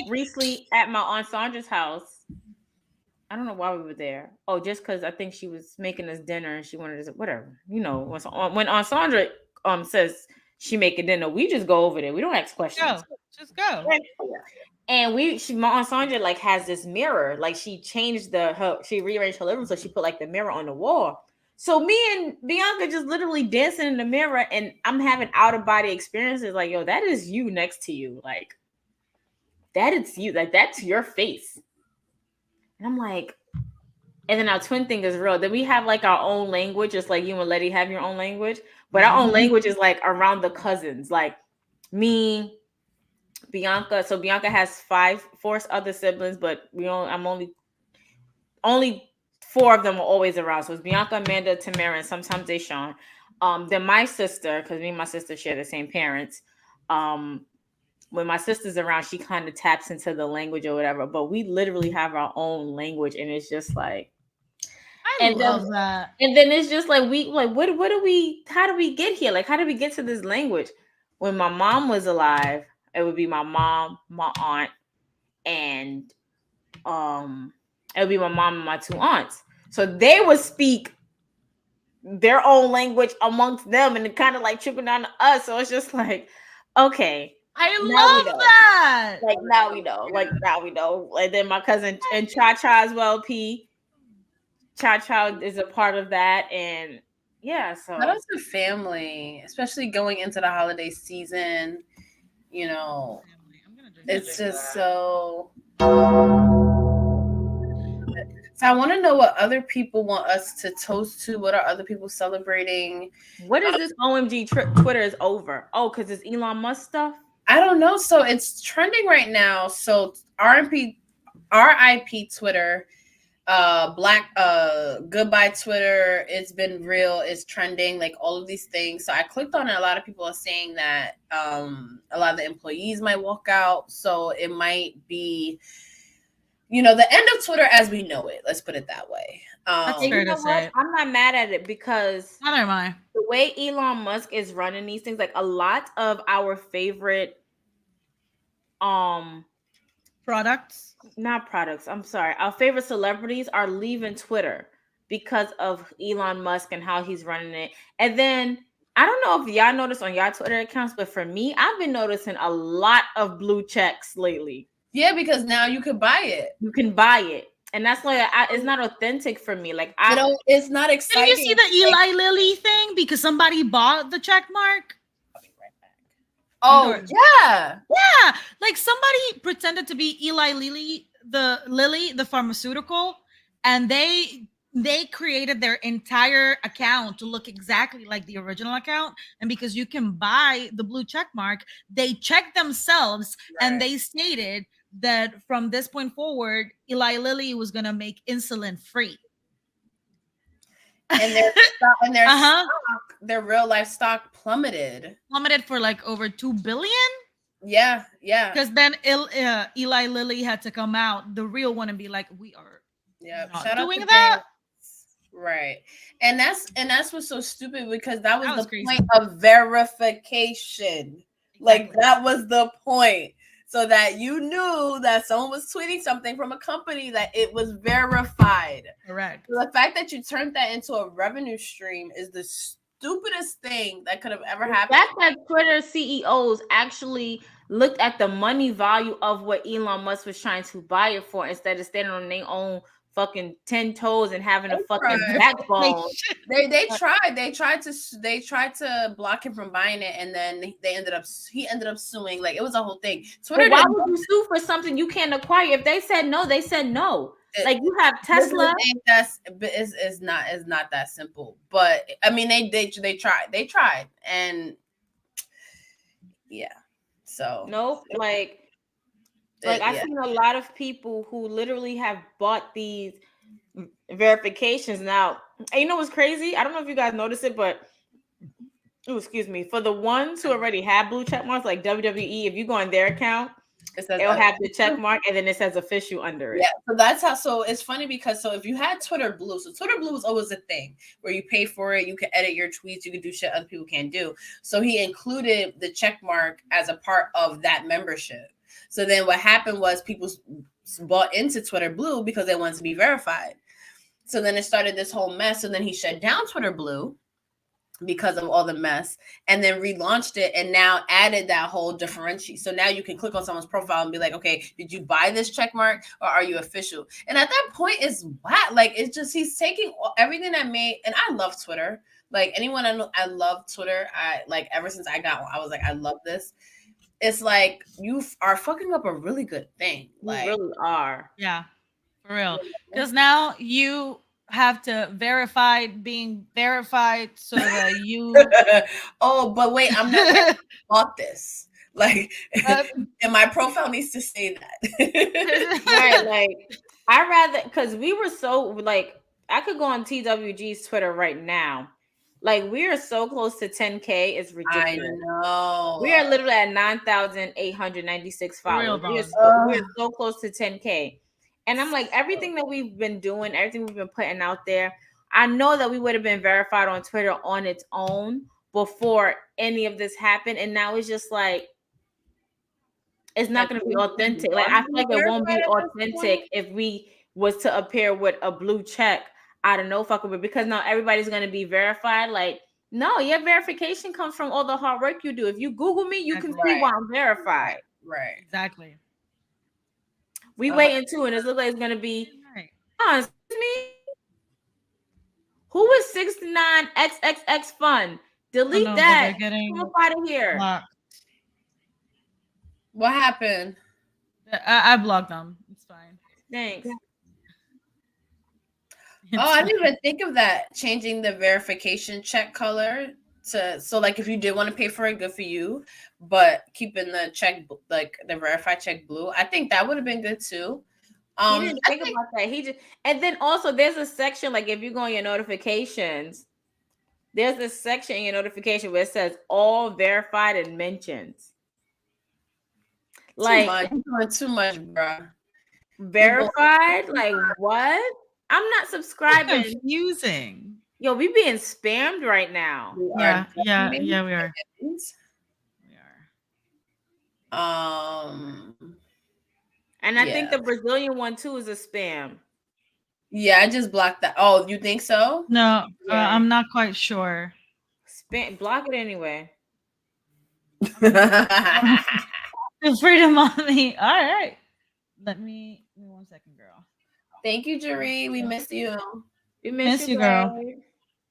recently at my Aunt Sandra's house. I don't know why we were there. Oh, just because I think she was making us dinner and she wanted us, whatever. You know, when Aunt Sandra says she making dinner, we just go over there. We don't ask questions. Just go. And my Aunt Sandra like has this mirror. Like she changed she rearranged her living room, so she put like the mirror on the wall. So me and Bianca just literally dancing in the mirror, and I'm having out of body experiences. Like, yo, that is you next to you. Like, that is you. Like, that's your face. And I'm like, and then our twin thing is real. Then we have like our own language, just like you and Letty have your own language. But our own language is like around the cousins, like me, Bianca. So Bianca has four other siblings, but I'm only 4 of them are always around. So it's Bianca, Amanda, Tamara, and sometimes Deshawn. Then my sister, because me and my sister share the same parents. When my sister's around, she kind of taps into the language or whatever. But we literally have our own language, and it's just like, I love that. And then it's just like how do we get here? Like, how did we get to this language? When my mom was alive, it would be my mom, my aunt, and it would be my mom and my 2 aunts. So they would speak their own language amongst them, and it kind of like trickling down to us. So it's just like, okay. I love that. Like now we know. And then my cousin and Cha as well, P. Cha is a part of that, and yeah. So that's the family, especially going into the holiday season. You know, it's just so. So I want to know what other people want us to toast to. What are other people celebrating? What is this OMG Twitter is over? Oh, because it's Elon Musk stuff? I don't know. So it's trending right now. So RIP Twitter, goodbye Twitter. It's been real. It's trending, like all of these things. So I clicked on it. A lot of people are saying that a lot of the employees might walk out. So it might be, the end of Twitter as we know it. Let's put it that way. That's fair to say. I'm not mad at it because neither am I. The way Elon Musk is running these things, like a lot of our favorite products, not products, I'm sorry, our favorite celebrities are leaving Twitter because of Elon Musk and how he's running it. And then I don't know if y'all noticed on y'all Twitter accounts, but for me, I've been noticing a lot of blue checks lately. Yeah, because now you can buy it. You can buy it. And that's like it's not authentic for me. Like it's not exciting. Did you see the Eli Lilly thing because somebody bought the check mark? I'll be right back. Oh yeah, like somebody pretended to be Eli Lilly, the pharmaceutical, and they created their entire account to look exactly like the original account. And because you can buy the blue check mark, they checked themselves and they stated that from this point forward, Eli Lilly was going to make insulin free. And their real life stock plummeted for like over 2 billion. Yeah. Because then Eli Lilly had to come out, the real one, and be like, we are not doing that. Right. And that's what's so stupid, because that was the crazy point of verification. Exactly. Like that was the point. So that you knew that someone was tweeting something from a company that it was verified. Correct. So the fact that you turned that into a revenue stream is the stupidest thing that could have ever happened. The fact that Twitter CEOs actually looked at the money value of what Elon Musk was trying to buy it for instead of standing on their own fucking 10 toes and having a fucking backbone. They tried to block him from buying it, and then he ended up suing. Like it was a whole thing. Twitter, why would you sue for something you can't acquire? If they said no, they said no. Like you have Tesla. It's not that simple. But I mean, they tried, and yeah. So nope. I've seen a lot of people who literally have bought these verifications now. And you know what's crazy? I don't know if you guys notice it, but excuse me. For the ones who already have blue check marks, like WWE, if you go on their account, it'll have the check mark and then it says official under it. Yeah, so that's how. So it's funny because if you had Twitter Blue, so Twitter Blue was always a thing where you pay for it, you can edit your tweets, you can do shit other people can't do. So he included the check mark as a part of that membership. So then what happened was people bought into Twitter Blue because they wanted to be verified. So then it started this whole mess. So then he shut down Twitter Blue because of all the mess, and then relaunched it and now added that whole differentiate. So now you can click on someone's profile and be like, okay, did you buy this check mark or are you official? And at that point it's whack. Like it's just, he's taking everything that made, and I love Twitter. Like anyone I know, I love Twitter. I like ever since I got one, I was like, I love this. It's like you are fucking up a really good thing. Like, you really are. Yeah, for real. Because now you have to being verified so that you. Oh, but wait, I'm not bought this. Like, and my profile needs to say that. Right, like I rather, because we were so like, I could go on TWG's Twitter right now. Like we are so close to 10K, it's ridiculous. I know. We are literally at 9,896 followers. We're so close to 10K. And I'm like, everything that we've been doing, everything we've been putting out there, I know that we would have been verified on Twitter on its own before any of this happened. And now it's just like, it's not going to be authentic. Like I feel like it won't be authentic if we was to appear with a blue check out of no fucking way, because now everybody's going to be verified. Like, no, your verification comes from all the hard work you do. If you Google me, you can see why I'm verified. Right. Exactly. We waiting too, and it looks like it's going to be. Excuse me. Who is 69XXX Fun? Delete that. Come up out of here. What happened? I blocked them. It's fine. Thanks. I didn't even think of that. Changing the verification check color so like if you did want to pay for it, good for you. But keeping the check, like the verified check blue, I think that would have been good too. He didn't think about that. He just, and then also there's a section, like if you go on your notifications, there's a section in your notification where it says all verified and mentions. Like you're doing too much, bro. Verified? Like what? I'm not subscribing. Confusing. Yo, we being spammed right now. Yeah, we are. We are. And I think the Brazilian one too is a spam. Yeah, I just blocked that. Oh, you think so? No, I'm not quite sure. Spam, block it anyway. Freedom on me. All right. Let me 1 second, girl. Thank you, Jerry. We miss you. We miss you, girl. babe.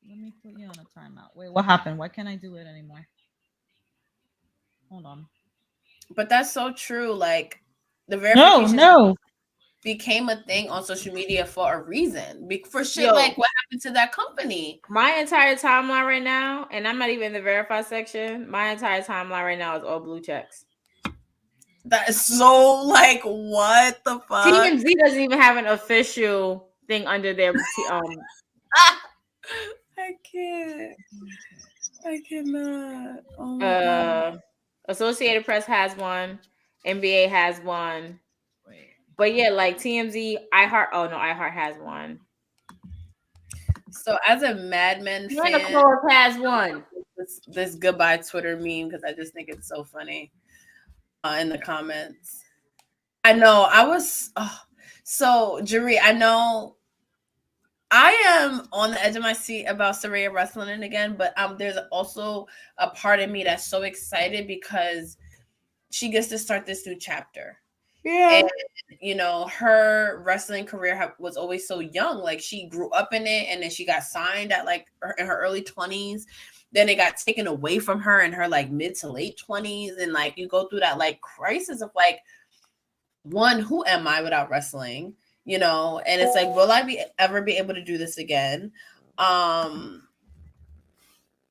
Let me put you on a timeout. Wait, what happened? Why can't I do it anymore? Hold on. But that's so true. Like the verification became a thing on social media for a reason. For shit like what happened to that company. My entire timeline right now, and I'm not even in the verify section. My entire timeline right now is all blue checks. That is so like what the fuck? TMZ doesn't even have an official thing under their I can't. I cannot. Oh my God. Associated Press has one. NBA has one. But yeah, like TMZ, iHeart has one. So as a Mad Men fan, has one. This goodbye Twitter meme because I just think it's so funny. In the comments, I know I was. So Jerry, I know I am on the edge of my seat about Saraya wrestling again, but there's also a part of me that's so excited because she gets to start this new chapter. Yeah. And, you know, her wrestling career was always so young. Like she grew up in it and then she got signed at like in her early 20s. Then it got taken away from her in her like mid to late 20s. And like you go through that like crisis of like, one, who am I without wrestling? You know, and it's like, will I ever be able to do this again?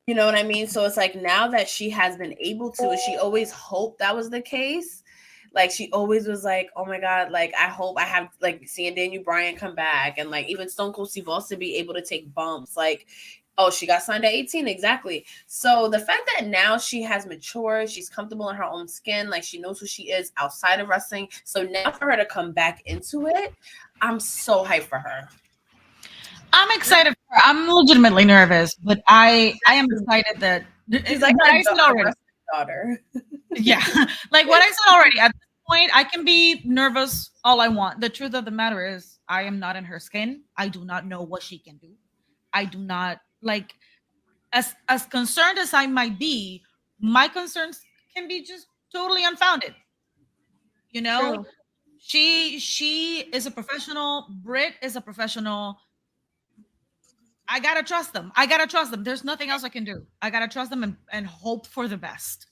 You know what I mean? So it's like now that she has been able to, she always hoped that was the case. Like she always was like, oh my God, like I hope I have like seeing Daniel Bryan come back and like even Stone Cold Steve Austin be able to take bumps. Like, oh, she got signed at 18. Exactly. So the fact that now she has matured, she's comfortable in her own skin, like she knows who she is outside of wrestling. So now for her to come back into it, I'm so hyped for her. I'm excited for her. I'm legitimately nervous, but I am excited that she's like what I said already. Daughter. Yeah. Like what I said already. At this point, I can be nervous all I want. The truth of the matter is I am not in her skin. I do not know what she can do. I do not like as concerned as I might be, my concerns can be just totally unfounded. You know? True. She is a professional. Britt is a professional. I gotta trust them. There's nothing else I can do. I gotta trust them and hope for the best.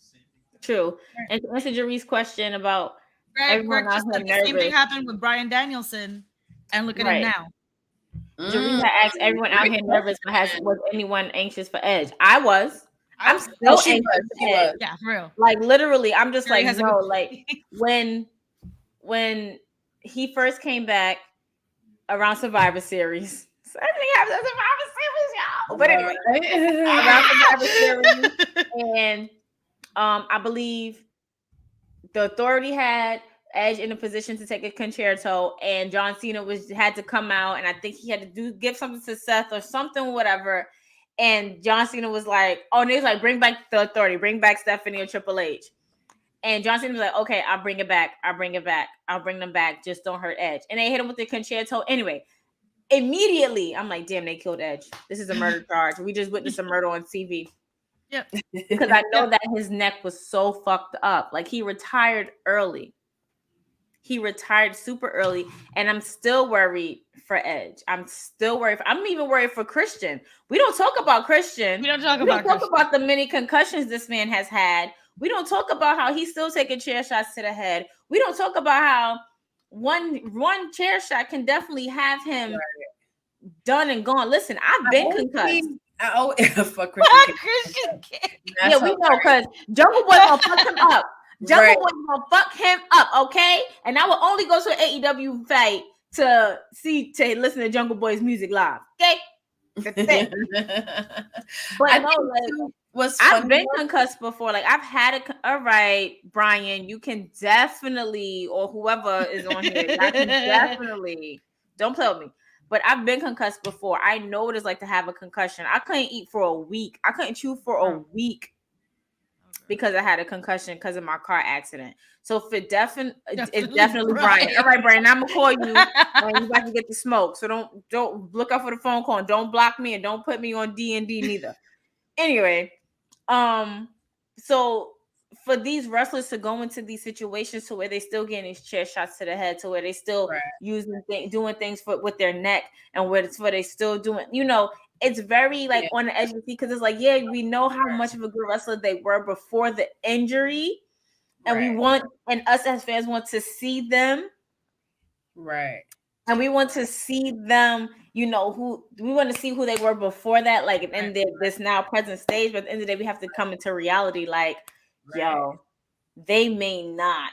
True. And to answer Jerry's question about everyone just like the same thing happened with Bryan Danielson, and look at him now. Jerry had asked everyone out here nervous, but was anyone anxious for Edge? I'm still anxious for Edge. Yeah, for real. Like literally, I'm just Jerry like no. Like when he first came back around Survivor Series. Everything happens at Survivor Series, y'all. But anyway, around Survivor Series, and I believe the Authority had Edge in a position to take a concerto, and John Cena had to come out, and I think he had to give something to Seth or something, whatever. And John Cena was like, "Oh," and he was like, "Bring back the Authority, bring back Stephanie or Triple H." And John Cena was like, "Okay, I'll bring it back. I'll bring them back. Just don't hurt Edge." And they hit him with the concerto anyway. Immediately, I'm like, damn, they killed Edge. This is a murder charge. We just witnessed a murder on TV. Yep. Because I know that his neck was so fucked up. Like he retired early. He retired super early. And I'm still worried for Edge. I'm even worried for Christian. We don't talk about Christian. We don't talk about the many concussions this man has had. We don't talk about how he's still taking chair shots to the head. We don't talk about how one chair shot can definitely have him done and gone. Listen, I've been concussed. Fuck Christian. Yeah, we know because Jungle Boy gonna fuck him up. Jungle Boy gonna fuck him up, okay? And I will only go to an AEW fight to listen to Jungle Boy's music live, okay? That's it. But I've been concussed before. Like I've had all right, Brian, you can definitely, or whoever is on here, I can definitely don't play with me. but I've been concussed before. I know what it's like to have a concussion. I couldn't eat for a week. I couldn't chew for a week because I had a concussion because of my car accident. So for it's definitely Brian. All right, Brian, I'm gonna call you when you about to get the smoke. So don't look out for the phone call and don't block me and don't put me on D&D neither. Anyway, so for these wrestlers to go into these situations to where they still getting these chair shots to the head, to where they still doing things with their neck, and where they still doing, it's very like on the edge of the seat, because it's like, we know how much of a good wrestler they were before the injury, and us as fans want to see them, and we want to see them, who we want to see who they were before that, like, in this now present stage. But at the end of the day, we have to come into reality, like, they may not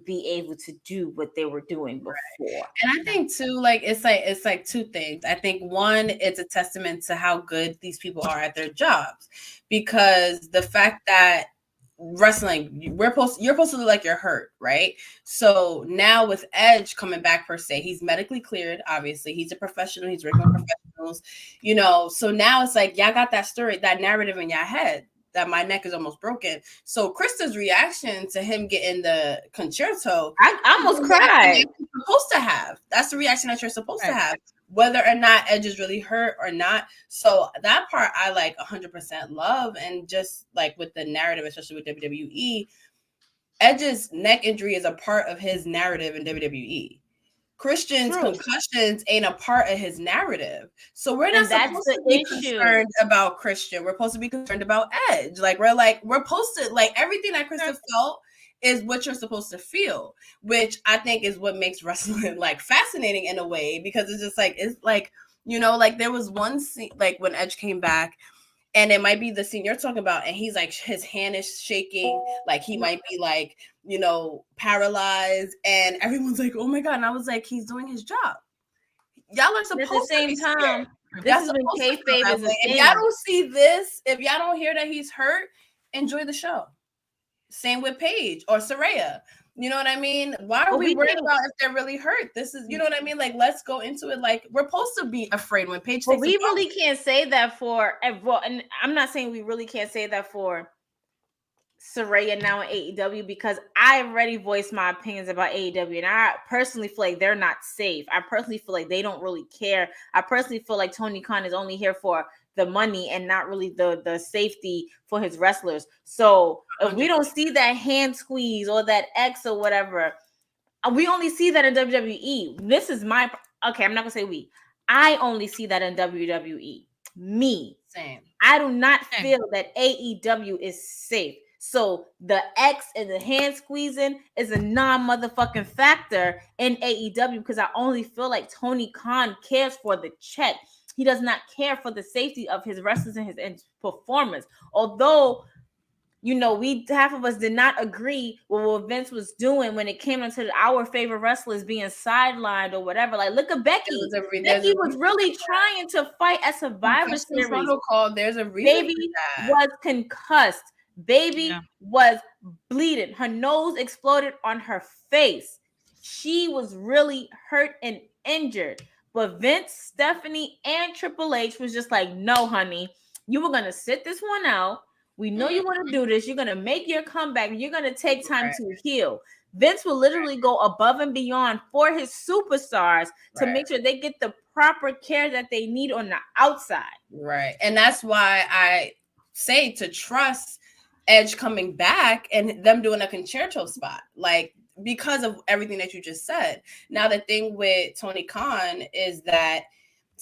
be able to do what they were doing before. And I think too, like, it's like two things. I think one, it's a testament to how good these people are at their jobs, because the fact that wrestling, you're supposed to look like you're hurt, right? So now with Edge coming back, per se, he's medically cleared. Obviously, he's a professional. He's working with professionals, So now it's like, y'all got that story, that narrative in your head that my neck is almost broken. So Krista's reaction to him getting the concerto, I almost cried. You're supposed to have. That's the reaction that you're supposed to have, whether or not Edge is really hurt or not. So that part I like 100% love. And just like with the narrative, especially with WWE, Edge's neck injury is a part of his narrative in WWE. Christian's concussions ain't a part of his narrative. So we're not supposed to be concerned about Christian. We're supposed to be concerned about Edge. Like, we're supposed to, like, everything that Krista felt is what you're supposed to feel, which I think is what makes wrestling, like, fascinating in a way, because it's just like, it's like, like, there was one scene, like, when Edge came back, and it might be the scene you're talking about, and he's like, his hand is shaking, like he might be like, paralyzed, and everyone's like, oh my God. And I was like, he's doing his job. Y'all are supposed to be scared. This is when kayfabe is a thing. If y'all don't see this, if y'all don't hear that he's hurt, enjoy the show. Same with Paige or Saraya. You know what I mean? Why are we worried about if they're really hurt? This is, you know what I mean? Like, let's go into it. Like, we're supposed to be afraid when Paige. But we really can't say that for, and I'm not saying we really can't say that for Saraya now in AEW, because I already voiced my opinions about AEW, and I personally feel like they're not safe. I personally feel like they don't really care. I personally feel like Tony Khan is only here for the money and not really the safety for his wrestlers. So if we don't see that hand squeeze or that X or whatever, we only see that in WWE. This is I'm not gonna say we. I only see that in WWE. Me. Same. I do not feel that AEW is safe. So the X and the hand squeezing is a non-motherfucking factor in AEW, because I only feel like Tony Khan cares for the check. He does not care for the safety of his wrestlers and his performance. Although, half of us did not agree with what Vince was doing when it came into our favorite wrestlers being sidelined or whatever. Like, look at Becky. Becky was really trying to fight at Survivor Series. There's a reason. Baby was concussed. Baby was bleeding. Her nose exploded on her face. She was really hurt and injured. But Vince, Stephanie, and Triple H was just like, no, honey, you were going to sit this one out. We know you want to do this. You're going to make your comeback. You're going to take time to heal. Vince will literally go above and beyond for his superstars to make sure they get the proper care that they need on the outside. Right. And that's why I say to trust Edge coming back and them doing a concerto spot. Like, because of everything that you just said. Now, the thing with Tony Khan is that,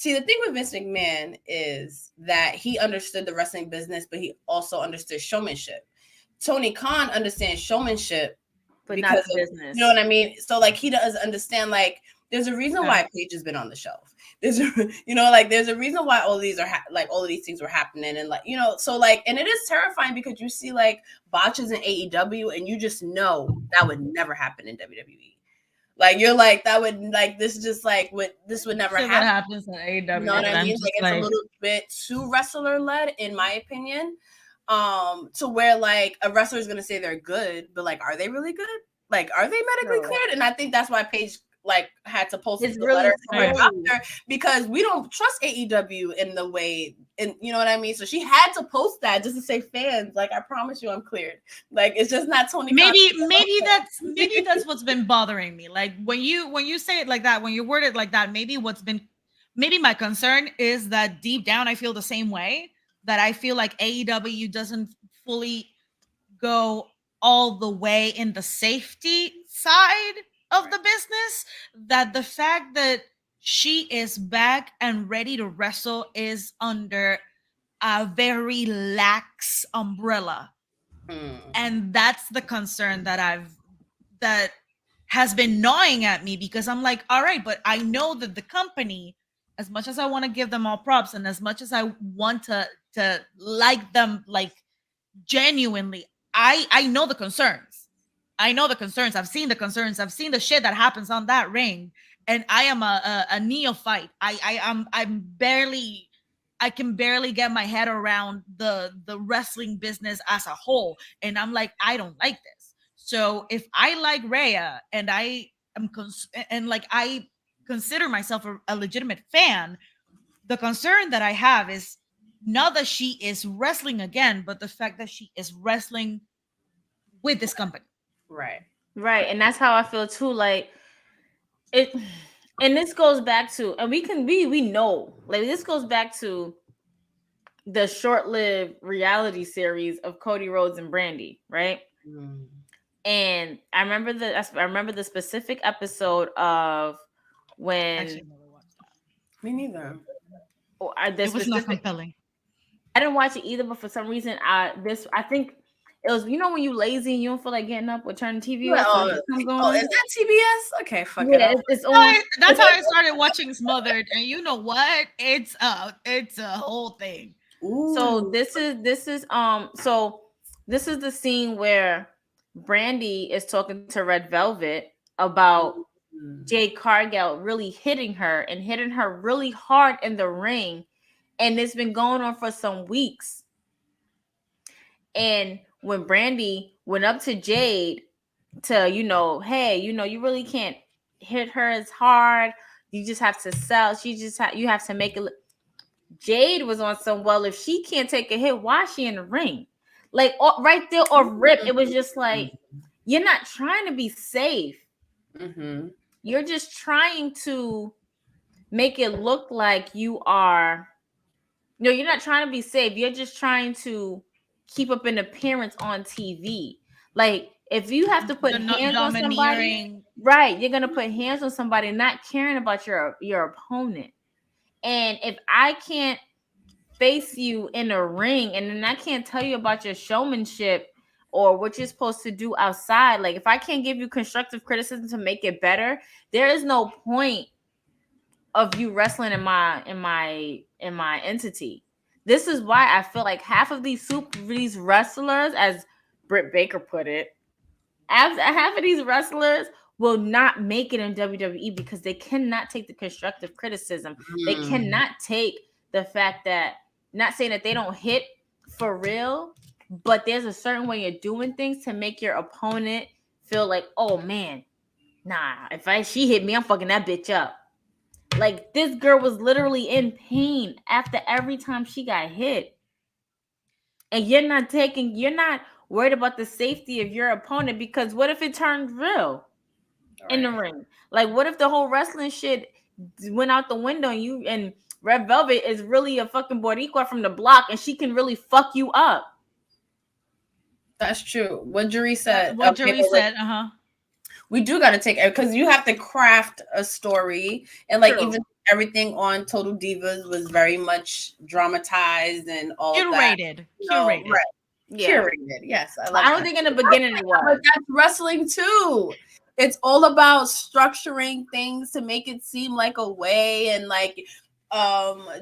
the thing with Vince McMahon is that he understood the wrestling business, but he also understood showmanship. Tony Khan understands showmanship, but not business. You know what I mean? So, like, he does understand, like, there's a reason why Paige has been on the shelf. There's a reason why all of these are all of these things were happening, and so like, and it is terrifying because you see like botches in AEW, and you just know that would never happen in WWE. Like, you're like, that would, like, this just like this would never happen. What happens in AEW? You know what I mean? Like, it's a little bit too wrestler led, in my opinion. To where like a wrestler is gonna say they're good, but like, are they really good? Like, are they medically cleared? And I think that's why Paige like had to post It's the really letter from her scary. doctor because we don't trust AEW in the way, and you know what I mean. So she had to post that just to say, fans, like I promise you, I'm cleared. Like it's just not Tony. Maybe that's what's been bothering me. Like when you say it like that, when you word it like that, maybe my concern is that deep down I feel the same way. That I feel like AEW doesn't fully go all the way in the safety side of the business. That the fact that she is back and ready to wrestle is under a very lax umbrella. And that's the concern that has been gnawing at me, because I'm like, all right, but I know that the company, as much as I want to give them all props and as much as I want to like them, like genuinely, I know the concerns. I know the concerns. I've seen the concerns. I've seen the shit that happens on that ring, and I am a neophyte. I can barely get my head around the wrestling business as a whole, and I'm like, I don't like this. So if I like Rhea and I am like I consider myself a legitimate fan, the concern that I have is not that she is wrestling again, but the fact that she is wrestling with this company. Right. And that's how I feel too. Like it, and this goes back to, and we know, like this goes back to the short-lived reality series of Cody Rhodes and Brandy, right? And I remember the specific episode of when. Actually, I never watched that. Me neither. It was not compelling. I didn't watch it either, but for some reason, I think it was, when you lazy and you don't feel like getting up or turning TV off. Is that TBS? Okay, fuck it. It's on. That's how I started watching Smothered, and you know what? It's a whole thing. Ooh. So this is the scene where Brandy is talking to Red Velvet about Jade Cargill really hitting her really hard in the ring. And it's been going on for some weeks. And when Brandy went up to Jade to, hey, you really can't hit her as hard. You just have to sell. You have to make it. Jade was on some, well, if she can't take a hit, why is she in the ring? Like right there or rip. It was just like, you're not trying to be safe. You're just trying to make it look like you are. No, you're not trying to be safe. You're just trying to keep up an appearance on TV. Like if you have to put hands on somebody, right? You're gonna put hands on somebody, not caring about your opponent. And if I can't face you in a ring, and then I can't tell you about your showmanship or what you're supposed to do outside, like if I can't give you constructive criticism to make it better, there is no point of you wrestling in my entity. This is why I feel like half of these wrestlers, as Britt Baker put it, half of these wrestlers will not make it in WWE because they cannot take the constructive criticism. They cannot take the fact that, not saying that they don't hit for real, but there's a certain way you're doing things to make your opponent feel like, oh man, nah, if she hit me, I'm fucking that bitch up. Like this girl was literally in pain after every time she got hit. And you're not worried about the safety of your opponent, because what if it turned real in the ring? Like what if the whole wrestling shit went out the window and Red Velvet is really a fucking Boricua from the block and she can really fuck you up? That's true. What Jerry said. We do got to take it because you have to craft a story, and like even everything on Total Divas was very much dramatized and all curated. Right. Yeah. Curated. Yes, I don't think in the beginning it was. But that's wrestling too. It's all about structuring things to make it seem like a way, and like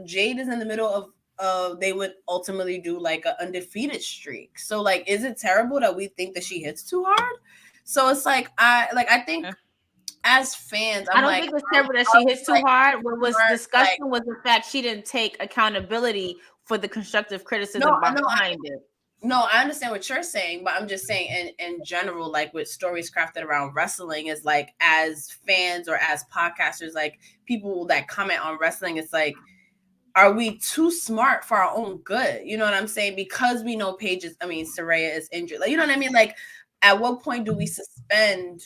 Jade is in the middle of they would ultimately do like an undefeated streak. So like, is it terrible that we think that she hits too hard? So it's like I think as fans, I don't think it's terrible that she hits too hard. What was disgusting was the fact she didn't take accountability for the constructive criticism behind it. No, I understand what you're saying, but I'm just saying in general, like with stories crafted around wrestling, is like as fans or as podcasters, like people that comment on wrestling, it's like, are we too smart for our own good? You know what I'm saying? Because we know Saraya is injured. Like, you know what I mean? Like, at what point do we suspend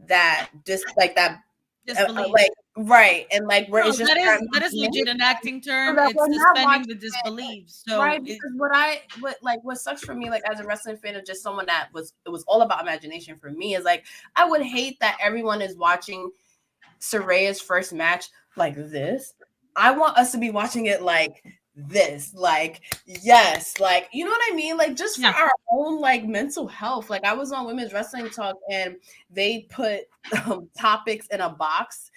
that Disbelief. like, right, and like where it's just that is legit an acting term. so It's suspending the disbelief. So right, because what sucks for me, like as a wrestling fan of just someone that it was all about imagination for me, is like I would hate that everyone is watching Saraya's first match like this. I want us to be watching it like this, like, yes, like, you know what I mean, like just for our own like mental health. Like I was on Women's Wrestling Talk and they put topics in a box,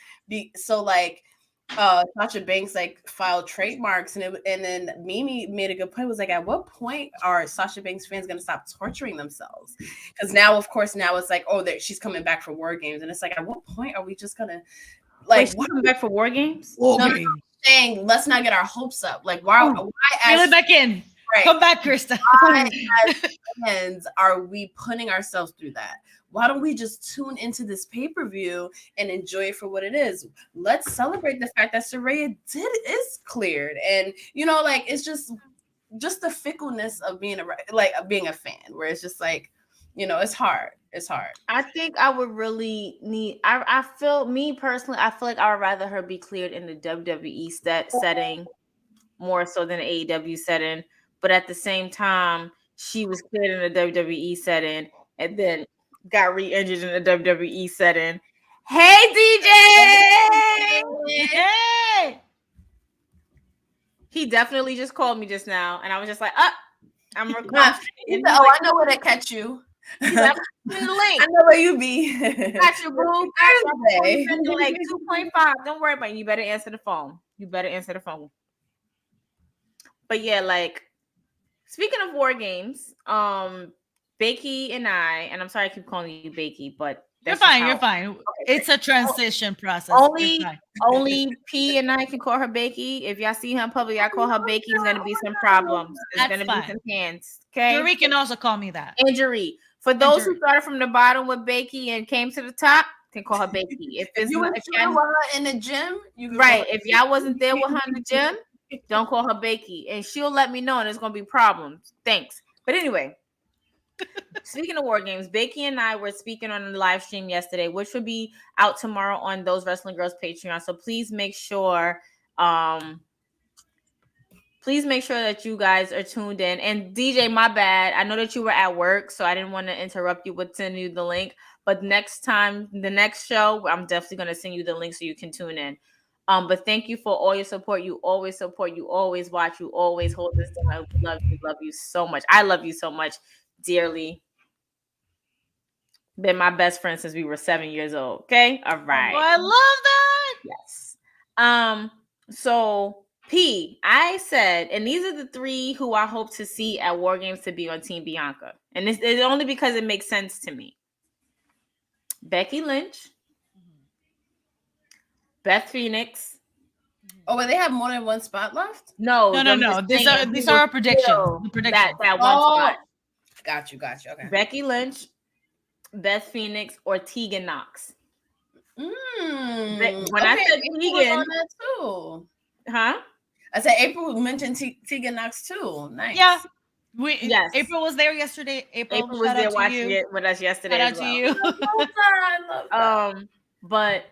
so like Sasha Banks like filed trademarks, and then Mimi made a good point, was like, at what point are Sasha Banks fans going to stop torturing themselves? Because now, of course, now it's like, oh, she's coming back for War Games, and it's like, at what point are we just gonna like, she's coming back for War Games? Saying, let's not get our hopes up. Like, why reel it back in? Right. Come back, Krista. Why as fans are we putting ourselves through that? Why don't we just tune into this pay-per-view and enjoy it for what it is? Let's celebrate the fact that Saraya is cleared, and you know, like, it's just the fickleness of being a fan, where it's just like, you know, it's hard. I think I would really need. I feel, me personally, I feel like I would rather her be cleared in the WWE setting more so than the AEW setting. But at the same time, she was cleared in the WWE setting and then got re-injured in the WWE setting. Hey, DJ! Hey! He definitely just called me just now, and I was just like, I'm recording. I know where to catch you. The link. I know where you be. Got you, boo. Like 2.5. Don't worry about it. You better answer the phone. But yeah, like, speaking of War Games, Bakey and I, and I'm sorry I keep calling you Bakey, but you're fine. Okay. It's a transition process. Only P and I can call her Bakey. If y'all see her in public, I call her Bakey. It's gonna be some problems. There's gonna be some hands. Okay. Jury can also call me that. Injury. For those who started from the bottom with Bakey and came to the top, can call her Bakey. If you were in the gym, right. If y'all wasn't there with her in the gym, don't call her Bakey, and she'll let me know, and there's gonna be problems. Thanks. But anyway, speaking of War Games, Bakey and I were speaking on the live stream yesterday, which will be out tomorrow on Those Wrestling Girls Patreon. So please make sure that you guys are tuned in. And DJ, my bad. I know that you were at work, so I didn't want to interrupt you with sending you the link. But next time, the next show, I'm definitely going to send you the link so you can tune in. But thank you for all your support. You always support. You always watch. You always hold this down. Love you so much. I love you so much, dearly. Been my best friend since we were 7 years old. Okay, all right. Oh, I love that. Yes. So P, I said, and these are the three who I hope to see at War Games to be on Team Bianca, and it's only because it makes sense to me. Becky Lynch, Beth Phoenix. Oh, but they have more than one spot left? No. These are our predictions. The prediction. That one spot. Got you. Okay. Becky Lynch, Beth Phoenix, or Tegan Knox. When I said Tegan, on that too. Huh? I said April mentioned Tegan Knox too. Nice. Yeah. Yes. April was there yesterday. April was there watching it with us yesterday. Shout out to you. I love that. But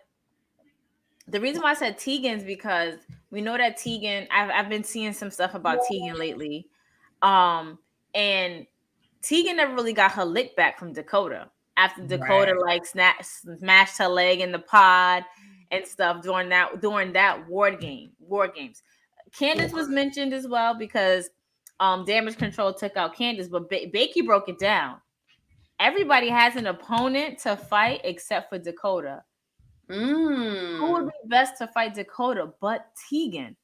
the reason why I said Tegan is because we know that Tegan. I've been seeing some stuff about Tegan lately, and Tegan never really got her lick back from Dakota after Dakota smashed her leg in the pod and stuff during that War Games. Candace was mentioned as well because Damage Control took out Candace, but Bakey broke it down. Everybody has an opponent to fight except for Dakota. Who would be best to fight Dakota but Tegan?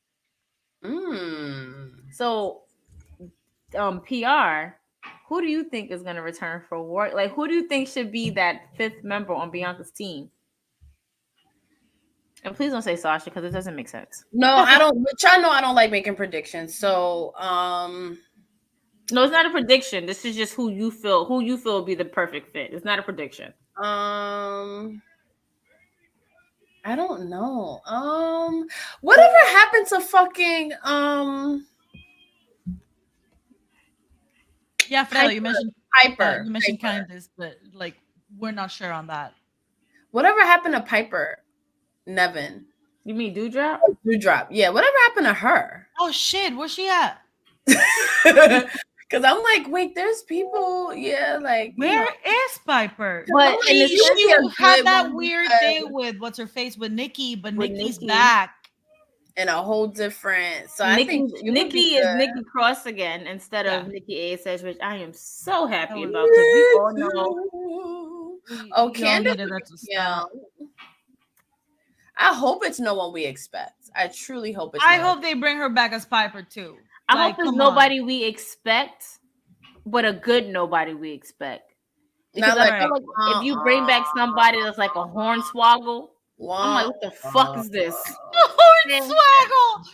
So, PR, who do you think is going to return for War? Like, who do you think should be that fifth member on Bianca's team? And please don't say Sasha because it doesn't make sense. No, I don't. But y'all know I don't like making predictions. So, No, it's not a prediction. This is just who you feel will be the perfect fit. It's not a prediction. I don't know. Whatever happened to fucking Yeah, Fredo, you mentioned Piper. You mentioned Candace, but like we're not sure on that. Whatever happened to Piper Nevin? You mean Dewdrop? Dewdrop. Yeah, whatever happened to her? Oh shit, where's she at? Because I'm like, wait, there's people. Yeah, like where is Piper? But she had that weird thing with what's her face with Nikki, but Nikki's back. And a whole different. So Nikki, I think Nikki is Nikki Cross again instead of Nikki ASH, which I am so happy about because we all know. Oh, Candace. Yeah. I hope it's no one we expect. I truly hope it's. I hope they bring her back as Piper too. I hope it's nobody we expect, but a good nobody we expect. Because I feel like if you bring back somebody that's like a hornswoggle, I'm like, what the fuck is this? Hornswoggle.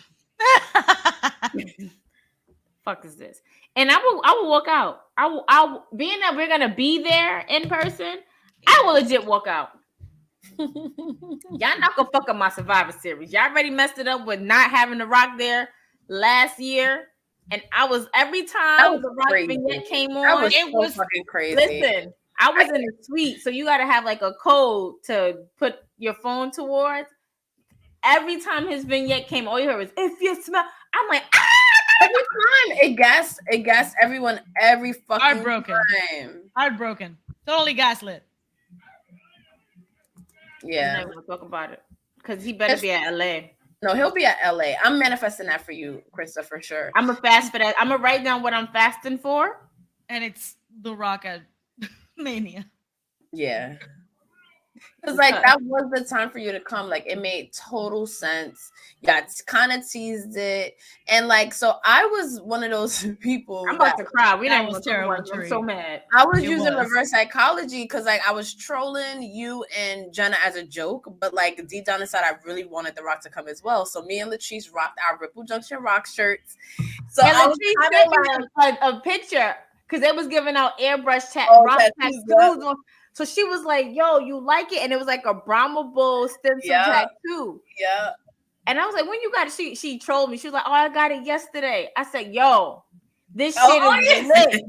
Fuck is this? And I will walk out. I being that we're gonna be there in person, I will legit walk out. Y'all not gonna fuck up my Survivor Series. Y'all already messed it up with not having The Rock there last year. And I was every time The Rock vignette came on, it was fucking crazy. Listen, I was in a suite, so you gotta have like a code to put your phone towards. Every time his vignette came, all you heard was "if you smell." I'm like, ah! Every time it gassed everyone every fucking time. Heartbroken. Totally gaslit. Yeah. I'm not gonna talk about it because he better be at LA. No, he'll be at LA. I'm manifesting that for you, Krista, for sure. I'm gonna fast for that. I'm gonna write down what I'm fasting for, and it's The Rock at Mania. Yeah. Because like that was the time for you to come. Like it made total sense. Yeah, kind of teased it, and like so, I was one of those people. I'm about to cry. We didn't was terrible. I'm so mad. I was using reverse psychology because like I was trolling you and Jenna as a joke, but like deep down inside, I really wanted The Rock to come as well. So me and Latrice rocked our Ripple Junction Rock shirts. So and Latrice sent like a picture because they was giving out airbrush rock tattoos. So she was like, yo, you like it? And it was like a Brahma Bull stencil tattoo. Yeah. And I was like, when you got it? She trolled me. She was like, oh, I got it yesterday. I said, yo, this shit is lit.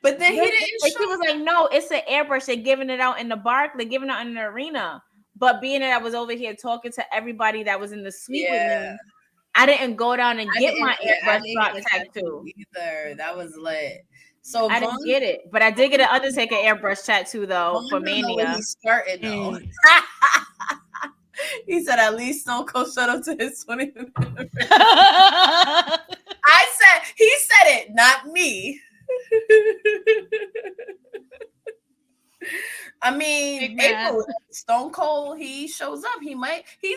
But then he didn't. And she was like, no, it's an airbrush. They're giving it out in the park. They're giving it out in the arena. But being that I was over here talking to everybody that was in the suite with me, I didn't go down and get my airbrush rock tattoo either. That was lit. So I didn't get it, but I did get an Undertaker airbrush tattoo though for Mania. He started though. He said at least Stone Cold shut up to his 20th anniversary. He said it, not me. I mean, April, Stone Cold, he shows up. He's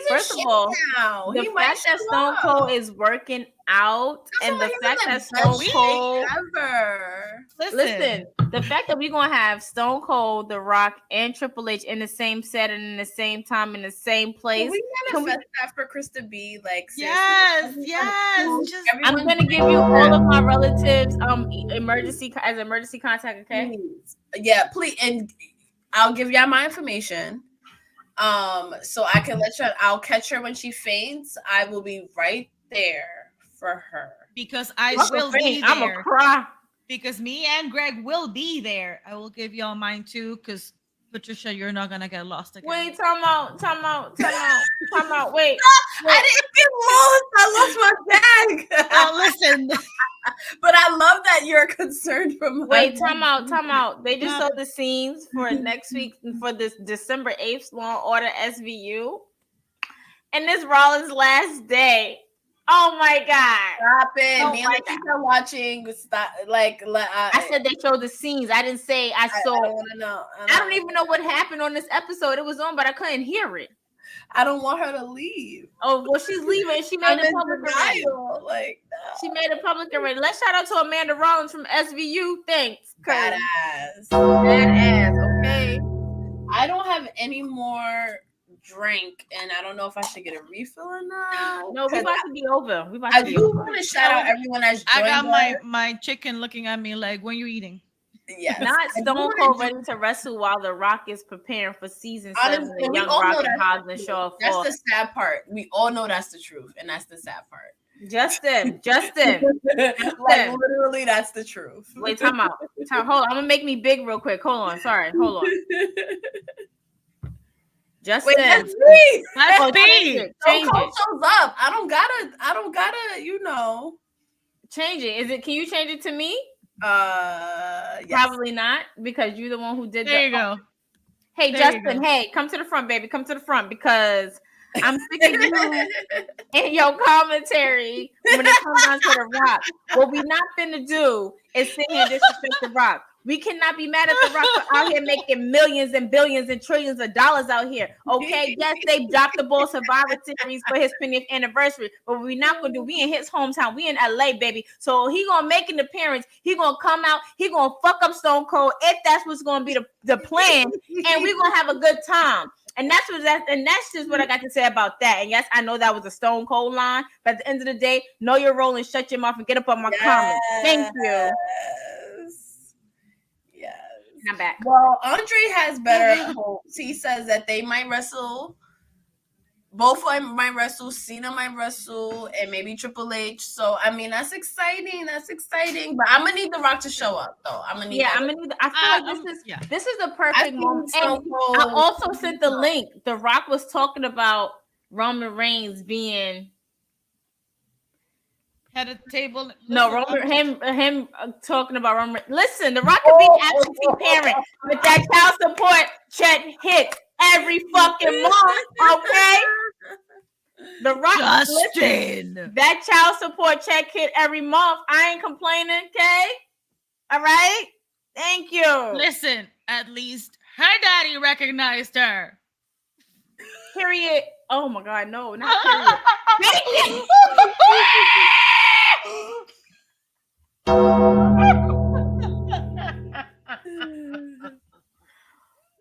first of all now. The fact that Stone Cold is working out and the fact that Stone Cold listen, the fact that we're gonna have Stone Cold, The Rock, and Triple H in the same setting, in the same time, in the same place. Can we manifest that for Krista B? Like yes. I'm gonna give you all of my relatives emergency contact. Okay. Please. Yeah, please, and I'll give y'all my information. So I can I'll catch her when she faints. I will be right there for her. Because I will be there. I'm gonna cry. Because me and Greg will be there. I will give y'all mine too. Because Patricia, you're not gonna get lost again. Wait, time out. Wait. I didn't get lost. I lost my bag. Listen. But I love that you're concerned for my Wait, time out. They just showed the scenes for next week for this December 8th Law Order SVU. And this Rollins' last day. Oh my God. Stop it. Me and Lakeisha are watching. Stop. I said they showed the scenes. I didn't say I saw. I don't want to know. I don't even know what happened on this episode. It was on, but I couldn't hear it. I don't want her to leave. Oh, well, she's leaving. She made it public already. Like, no. She made it public already. Let's shout out to Amanda Rollins from SVU. Thanks. Badass. Okay. I don't have any more drink, and I don't know if I should get a refill or not. No, we about to be over. I do want to shout out everyone that's joined. I got my chicken looking at me like, when you eating? Yes. Not Stone Cold ready to wrestle while The Rock is preparing for season 7 of Young Rock and Hobbs and Shaw. That's the sad part. We all know that's the truth, and that's the sad part. Justin. Like literally, that's the truth. Wait, time out. Hold on. I'm gonna make me big real quick. Hold on. Sorry. Hold on. Justin. Wait, that's me. That's me. Change it. Shows up. I don't gotta, you know. Change it. Can you change it to me? Yes. Probably not, because you're the one who did that. There you go. Hey, there Justin, hey, come to the front, baby. Come to the front, because I'm sick of you and your commentary when it comes down to The Rock. What we not finna do is sit here and disrespect The Rock. We cannot be mad at The Rock for out here making millions and billions and trillions of dollars out here. Okay, yes, they dropped the ball Survivor Series for his 20th anniversary, but what we not gonna do, we in his hometown, we in LA, baby. So he gonna make an appearance. He gonna come out. He gonna fuck up Stone Cold if that's what's gonna be the plan, and we gonna have a good time. And that's just what I got to say about that. And yes, I know that was a Stone Cold line, but at the end of the day, know your role and shut your mouth and get up on my comment. Thank you. Yes. I'm back. Well, Andre has better hopes. He says that they might wrestle. Both of them might wrestle. Cena might wrestle, and maybe Triple H. So I mean, that's exciting. But I'm gonna need The Rock to show up, though. I feel like this is the perfect moment. And I also sent the link. The Rock was talking about Roman Reigns being head of the table. No, him talking about Roman. Listen, The Rock could be absentee parent, but that child support check hits every fucking month. Okay, The Rock. Justin, listen, that child support check hit every month. I ain't complaining. Okay, all right. Thank you. Listen, at least her daddy recognized her. Period. Oh my God, no, not period.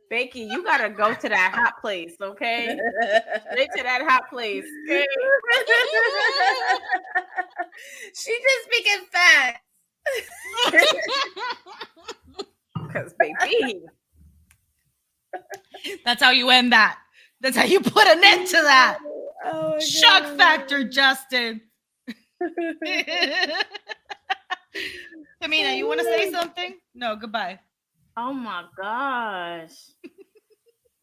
Becky, you gotta go to that hot place, okay? Straight to that hot place. Okay? She just speaking facts. Because baby, that's how you end that. That's how you put an end to that. Oh Shock factor, Justin. Tamina, you want to say something? No, goodbye. oh my gosh.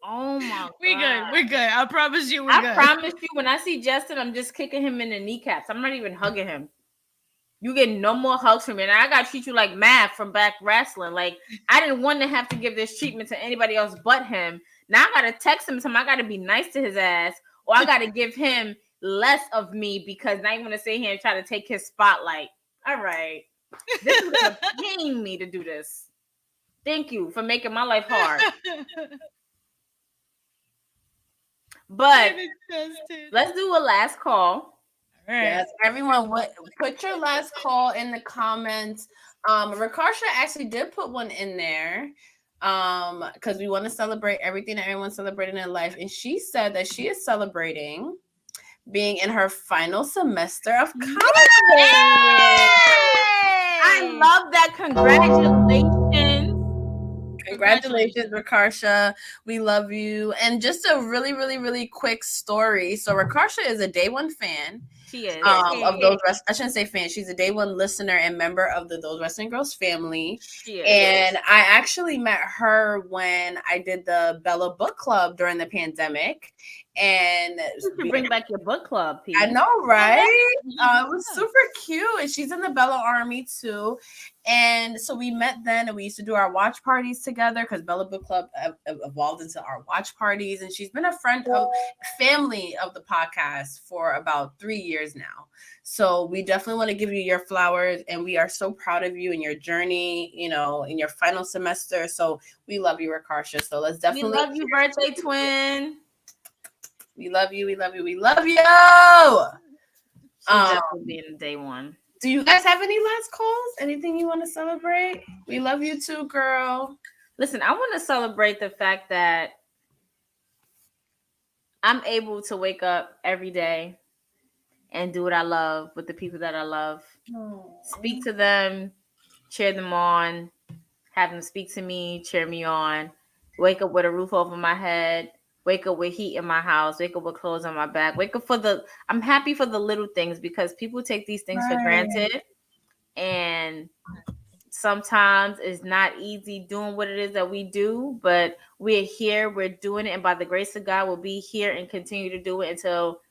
Oh my God. We're good. I promise you I promise you, when I see Justin, I'm just kicking him in the kneecaps. I'm not even hugging him. You get no more hugs from me. And I gotta treat you like Matt from back wrestling. Like, I didn't want to have to give this treatment to anybody else but him. Now I gotta text him I gotta be nice to his ass, or I gotta give him less of me because now you want to sit here and try to take his spotlight. All right. This is gonna pain me to do this. Thank you for making my life hard. But let's do a last call. All right. Yes, everyone, put your last call in the comments. Rikarsha actually did put one in there because we want to celebrate everything that everyone's celebrating in life. And she said that she is celebrating being in her final semester of college. I love that. Congratulations. Congratulations, Rikarsha. We love you. And just a really, really, really quick story. So Rikarsha is a day one fan. She is. Of those I shouldn't say fan. She's a day one listener and member of the Those Wrestling Girls family. She is. And I actually met her when I did the Bella Book Club during the pandemic. And you should bring back your book club, Pete. I know, right? It was super cute. And she's in the Bella Army too. And so we met then, and we used to do our watch parties together because Bella Book Club evolved into our watch parties. And she's been a friend of family of the podcast for about 3 years now. So we definitely want to give you your flowers, and we are so proud of you and your journey, you know, in your final semester. So we love you, Rikarsha. So let's definitely love you, birthday twin. We love you. We love you. We love you. Definitely being day one. Do you guys have any last calls? Anything you want to celebrate? We love you too, girl. Listen, I want to celebrate the fact that I'm able to wake up every day and do what I love with the people that I love. Speak to them, cheer them on, have them speak to me, cheer me on. Wake up with a roof over my head. Wake up with heat in my house. Wake up with clothes on my back. Wake up I'm happy for the little things because people take these things for granted. And sometimes it's not easy doing what it is that we do, but we're here, we're doing it. And by the grace of God, we'll be here and continue to do it until,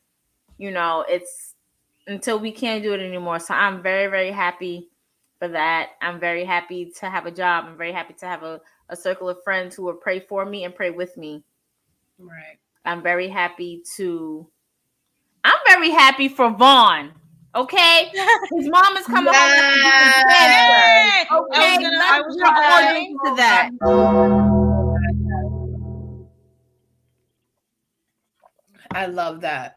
until we can't do it anymore. So I'm very, very happy for that. I'm very happy to have a job. I'm very happy to have a circle of friends who will pray for me and pray with me. Right. I'm very happy for Vaughn. Okay, his mom is coming home with cancer. Okay, let's jump on into that. I love that.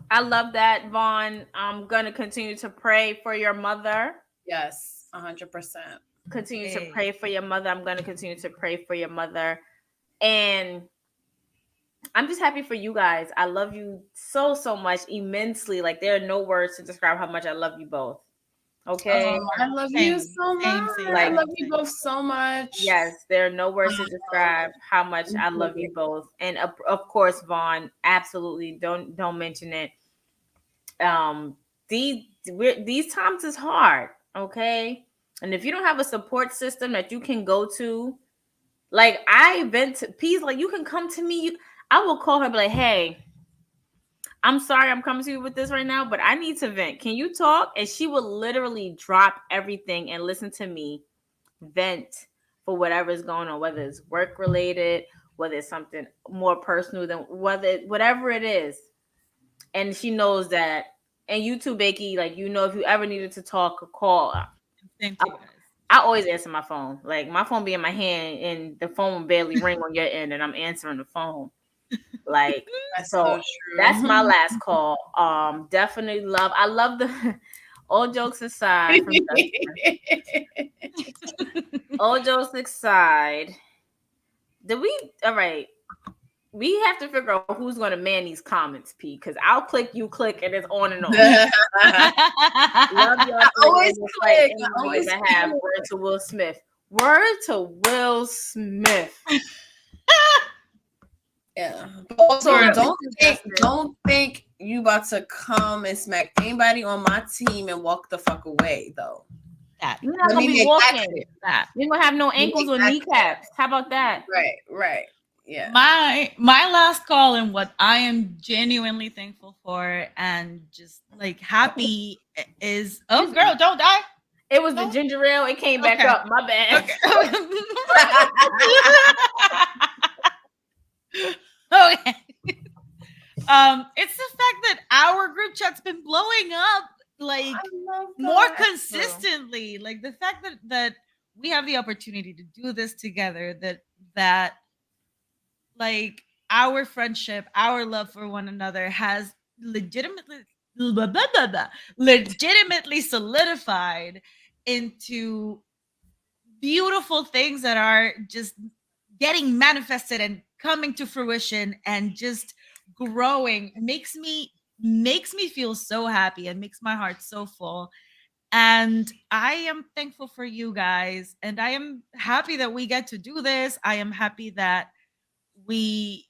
I love that, Vaughn. I'm gonna continue to pray for your mother. Yes, 100%. Continue to pray for your mother. I'm gonna continue to pray for your mother, and I'm just happy for you guys. I love you so, so much, immensely. Like, there are no words to describe how much I love you both. Okay. I love you so much. I love you both so much. Yes, there are no words to describe how much I love you both. And of course, Vaughn, absolutely don't mention it. These times is hard, okay? And if you don't have a support system that you can go to, like I vent to P's, like you can come to me. I will call her and be like, hey, I'm sorry I'm coming to you with this right now, but I need to vent. Can you talk? And she will literally drop everything and listen to me vent for whatever is going on, whether it's work related, whether it's something more personal than whatever it is. And she knows that. And you too, Becky, like, if you ever needed to talk or call, I always answer my phone. Like, my phone be in my hand and the phone will barely ring on your end and I'm answering the phone. Like, so that's my last call. Definitely I love the all jokes aside from all jokes aside, all right, we have to figure out who's going to man these comments, P, because I'll click, you click, and it's on and on. Love y'all. Always click. Always have word to Will Smith. Word to Will Smith. Yeah. But also, don't think you about to come and smack anybody on my team and walk the fuck away, though. You're not gonna be walking. You're gonna have no ankles or kneecaps. How about that? Right. Yeah. My last call and what I am genuinely thankful for and just like happy is girl, don't die. It was the ginger ale. It came back up. My bad. Okay. Okay. It's the fact that our group chat's been blowing up like more consistently. Like the fact that we have the opportunity to do this together, that like our friendship, our love for one another has legitimately solidified into beautiful things that are just getting manifested and coming to fruition and just growing. Makes me feel so happy and makes my heart so full. And I am thankful for you guys, and I am happy that we get to do this. I am happy that we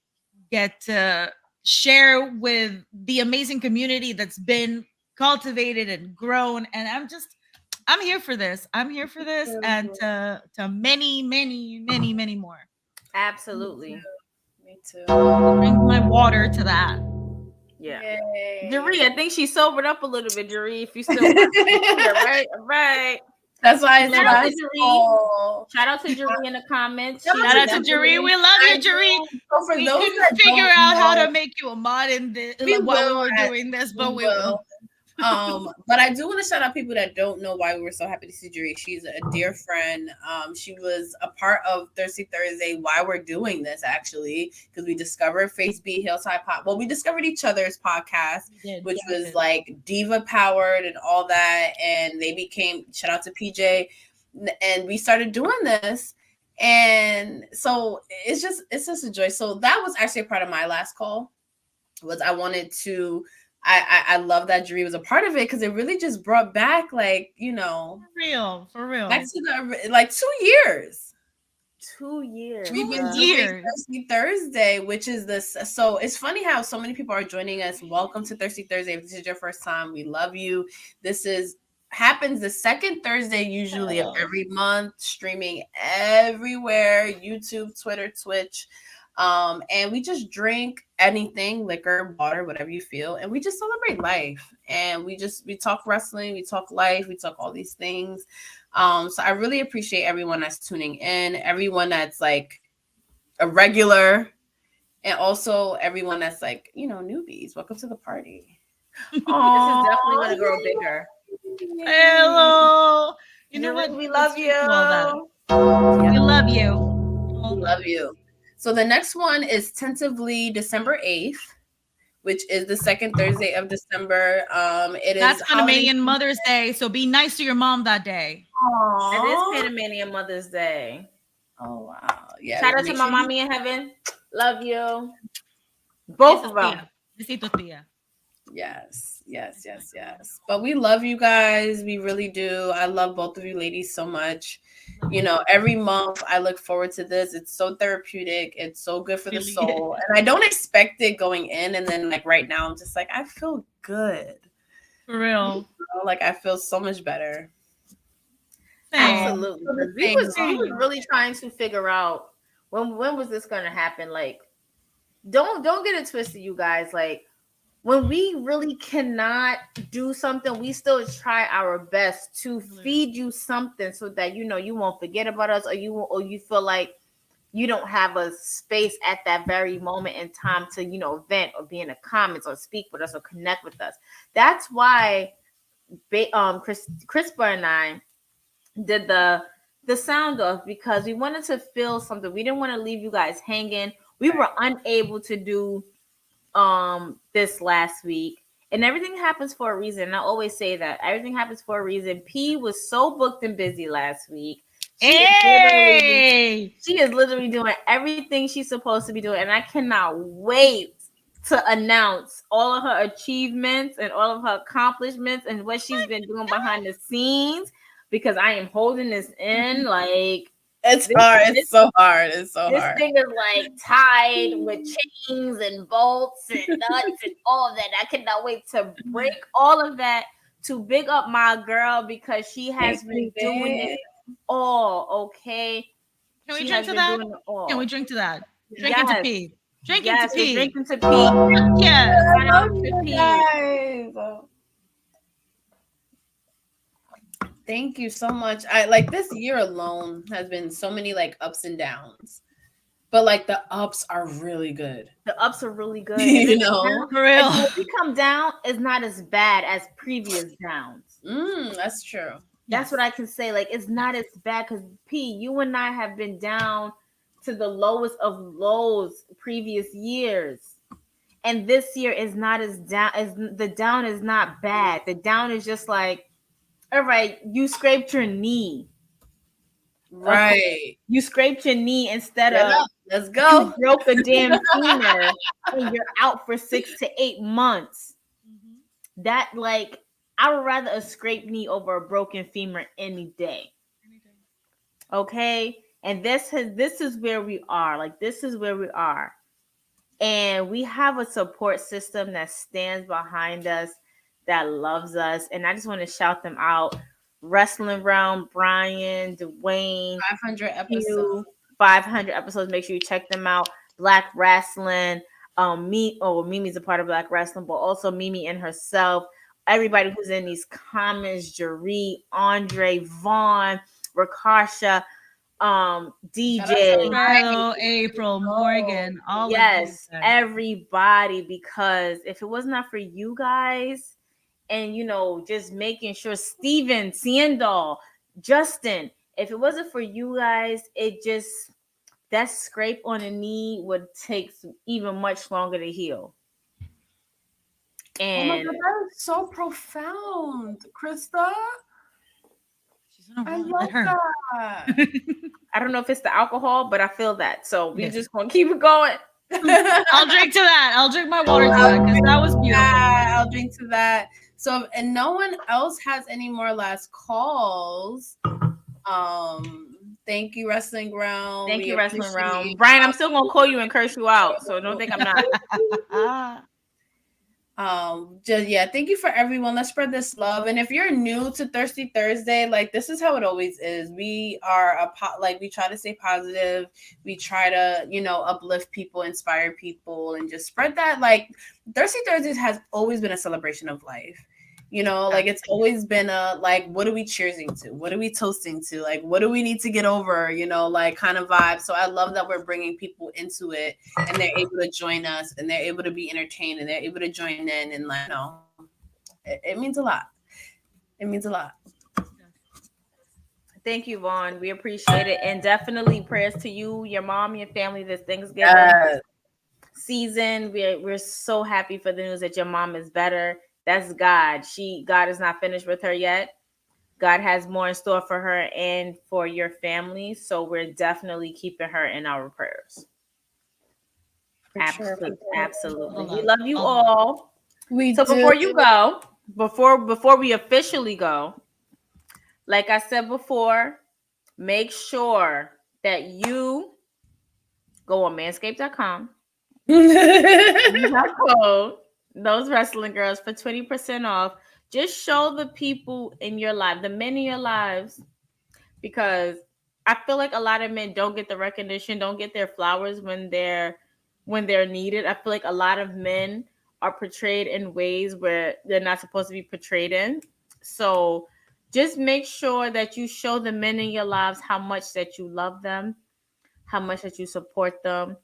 get to share with the amazing community that's been cultivated and grown. And I'm here for this. I'm here for this, and to many, many, many, many more. Absolutely. Me too. Bring my water to that. Yeah. Jeree, I think she sobered up a little bit, Jeree. If you still right. That's why shout out to Jeree in the comments. Shout out to Jeree. We love you, Jeree. We couldn't figure out how to make you a mod in this while we were doing this, but we will. But I do want to shout out people that don't know why we were so happy to see Jeree. She's a dear friend. She was a part of Thirsty Thursday, why we're doing this, actually, because we discovered Face Beat Hillside Pop. Well, we discovered each other's podcast, which was like diva powered and all that. And they became, shout out to PJ, and we started doing this. And so it's just a joy. So that was actually a part of my last call. Was I wanted to I love that Jeree was a part of it because it really just brought back, like, For real. back to the like 2 years. 2 years. We've been 2 doing years. Thirsty Thursday, which is this. So it's funny how so many people are joining us. Welcome to Thirsty Thursday. If this is your first time, we love you. This is happens the second Thursday usually of every month, streaming everywhere: YouTube, Twitter, Twitch. And we just drink anything, liquor, water, whatever you feel, and we just celebrate life. And we talk wrestling, we talk life, we talk all these things. So I really appreciate everyone that's tuning in, everyone that's like a regular, and also everyone that's like, newbies. Welcome to the party. This is definitely gonna grow bigger. Hello. You know what? We love you. We love you. We love you. So the next one is tentatively December 8th, which is the second Thursday of December. That's Panamanian Mother's Day, so be nice to your mom that day. Aww. It is Panamanian Mother's Day. Oh wow! Yeah. Shout out to my mommy in heaven. Love you. Both of them. Besito, tia. Yes. But we love you guys. We really do. I love both of you ladies so much. Every month I look forward to this. It's so therapeutic. It's so good for the soul. And I don't expect it going in. And then like right now, I'm just like, I feel good. For real. Like I feel so much better. Absolutely. We was really trying to figure out when was this gonna happen. Like, don't get it twisted, you guys. Like, when we really cannot do something, we still try our best to feed you something so that you won't forget about us, or you feel like you don't have a space at that very moment in time to vent or be in the comments or speak with us or connect with us. That's why Crispa and I did the sound off, because we wanted to feel something. We didn't want to leave you guys hanging. We were unable to do this last week, and everything happens for a reason. And I always say that everything happens for a reason. P was so booked and busy last week. She is literally doing everything she's supposed to be doing, and I cannot wait to announce all of her achievements and all of her accomplishments and what she's been doing behind the scenes, because I am holding this in. Like, it's hard. It's so hard. This thing is like tied with chains and bolts and nuts and all of that. I cannot wait to break all of that, to big up my girl, because she has been doing it all. Okay. Can we drink to that? Can we drink to that? Drinking to pee. Drinking to pee. Drinking to pee. Yes. I love you guys. Thank you so much. I like this year alone has been so many like ups and downs, but like the ups are really good. The ups are really good. For real. When we come down, it's not as bad as previous downs. That's true. That's what I can say. Like, it's not as bad, because P, you and I have been down to the lowest of lows previous years. And this year is not as down. The down is not bad. The down is just like, all right, you scraped your knee. Right. Okay. You scraped your knee instead of let's go. You broke a damn femur and you're out for 6 to 8 months. Mm-hmm. That, like, I would rather a scraped knee over a broken femur any day. Okay? And this is where we are. Like, this is where we are. And we have a support system that stands behind us, that loves us. And I just want to shout them out. Wrestling Realm, Brian, Dwayne. 500 episodes. 500 episodes. Make sure you check them out. Black Wrestling. Mimi's a part of Black Wrestling, but also Mimi and herself. Everybody who's in these comments, Jeree, Andre, Vaughn, Rakasha, DJ, April, Morgan, all yes, everybody, because if it was not for you guys, and just making sure Steven, Siendal, Justin, if it wasn't for you guys, that scrape on the knee would take even much longer to heal. And oh my God, that is so profound, Krista. I love that. I don't know if it's the alcohol, but I feel that. So we just gonna keep it going. I'll drink to that. I'll drink my water to that because that was beautiful. Yeah, I'll drink to that. So, and no one else has any more last calls. Thank you, Wrestling Ground. Thank you, Wrestling Ground. Brian, I'm still gonna call you and curse you out, so don't think I'm not. Thank you for everyone. Let's spread this love. And if you're new to Thirsty Thursday, like this is how it always is. We are we try to stay positive. We try to, uplift people, inspire people, and just spread that. Like Thirsty Thursdays has always been a celebration of life. Like it's always been what are we cheersing to? What are we toasting to? Like, what do we need to get over? Kind of vibe. So I love that we're bringing people into it and they're able to join us and they're able to be entertained and they're able to join in and it means a lot. It means a lot. Thank you, Vaughn. We appreciate it. And definitely prayers to you, your mom, your family this Thanksgiving season. We're so happy for the news that your mom is better. That's God. God is not finished with her yet. God has more in store for her and for your family. So we're definitely keeping her in our prayers. Absolutely. We love you all. Before you go, before we officially go, like I said before, make sure that you go on manscaped.com. Use our code, those wrestling girls, for 20% off. Just show the people in your life, the men in your lives, because I feel like a lot of men don't get the recognition, don't get their flowers when they're needed. I feel like a lot of men are portrayed in ways where they're not supposed to be portrayed in. So just make sure that you show the men in your lives how much that you love them, how much that you support them,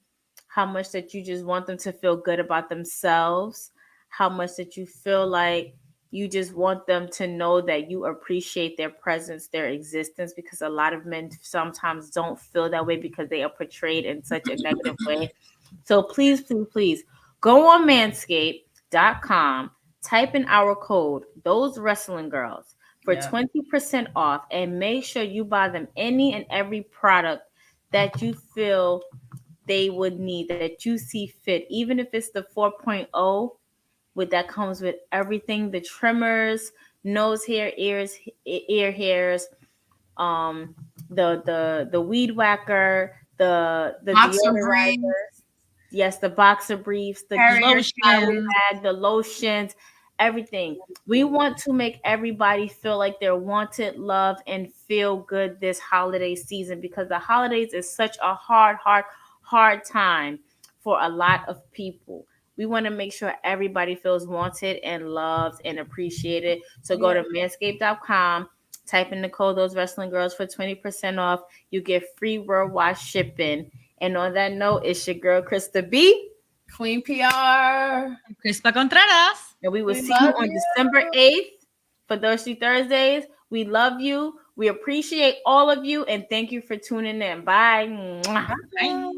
how much that you just want them to feel good about themselves, how much that you feel like you just want them to know that you appreciate their presence, their existence, because a lot of men sometimes don't feel that way because they are portrayed in such a negative way. So please, please, please go on manscaped.com, type in our code, those wrestling girls, for 20% off, and make sure you buy them any and every product that you feel they would need, that you see fit, even if it's the 4.0, that comes with everything, the trimmers, nose hair, ear hairs, the weed whacker, the deodorizers, yes, the boxer briefs, the bag, the lotions, everything. We want to make everybody feel like they're wanted, loved, and feel good this holiday season, because the holidays is such a hard time for a lot of people. We want to make sure everybody feels wanted and loved and appreciated. So go to manscaped.com, type in the code those wrestling girls for 20% off. You get free worldwide shipping. And on that note, it's your girl Krista B, Queen PR, Crispa Contreras, and we will see you on December 8th for Thirsty Thursdays. We love you. We appreciate all of you, and thank you for tuning in. Bye. Bye.